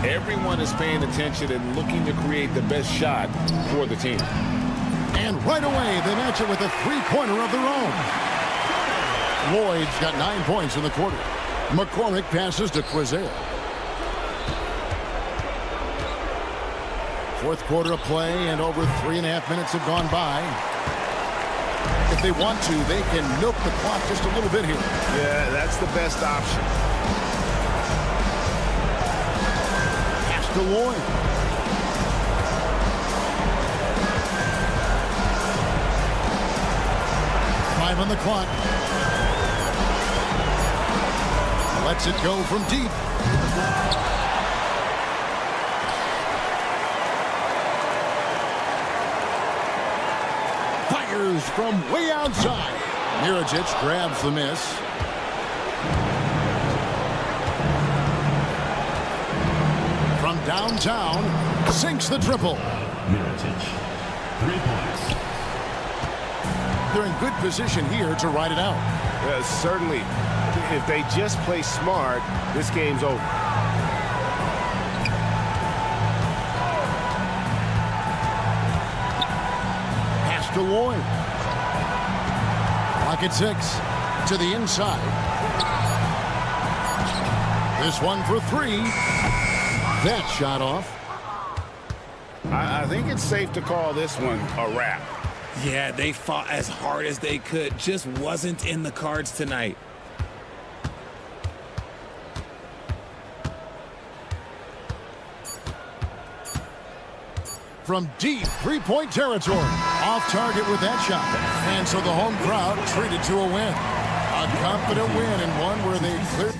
S16: Everyone is paying attention and looking to create the best shot for the team.
S8: And right away, they match it with a three-pointer of their own. Lloyd's got 9 points in the quarter. McCormick passes to Cozier. Fourth quarter of play, and over 3.5 minutes have gone by. If they want to, they can milk the clock just a little bit here.
S16: Yeah, that's the best option.
S8: Pass to Lloyd. Five on the clock. Lets it go from deep. From way outside. Mirotic grabs the miss. From downtown, sinks the triple.
S5: Mirotic, 3 points.
S8: They're in good position here to ride it out.
S16: Certainly, if they just play smart, this game's over.
S8: To Lloyd. Clock at 6. To the inside. This one for three. That shot off.
S16: I think it's safe to call this one a wrap.
S3: Yeah, they fought as hard as they could. Just wasn't in the cards tonight.
S8: from deep three-point territory. Off target with that shot. And so the home crowd treated to a win. A confident win and one where they cleared.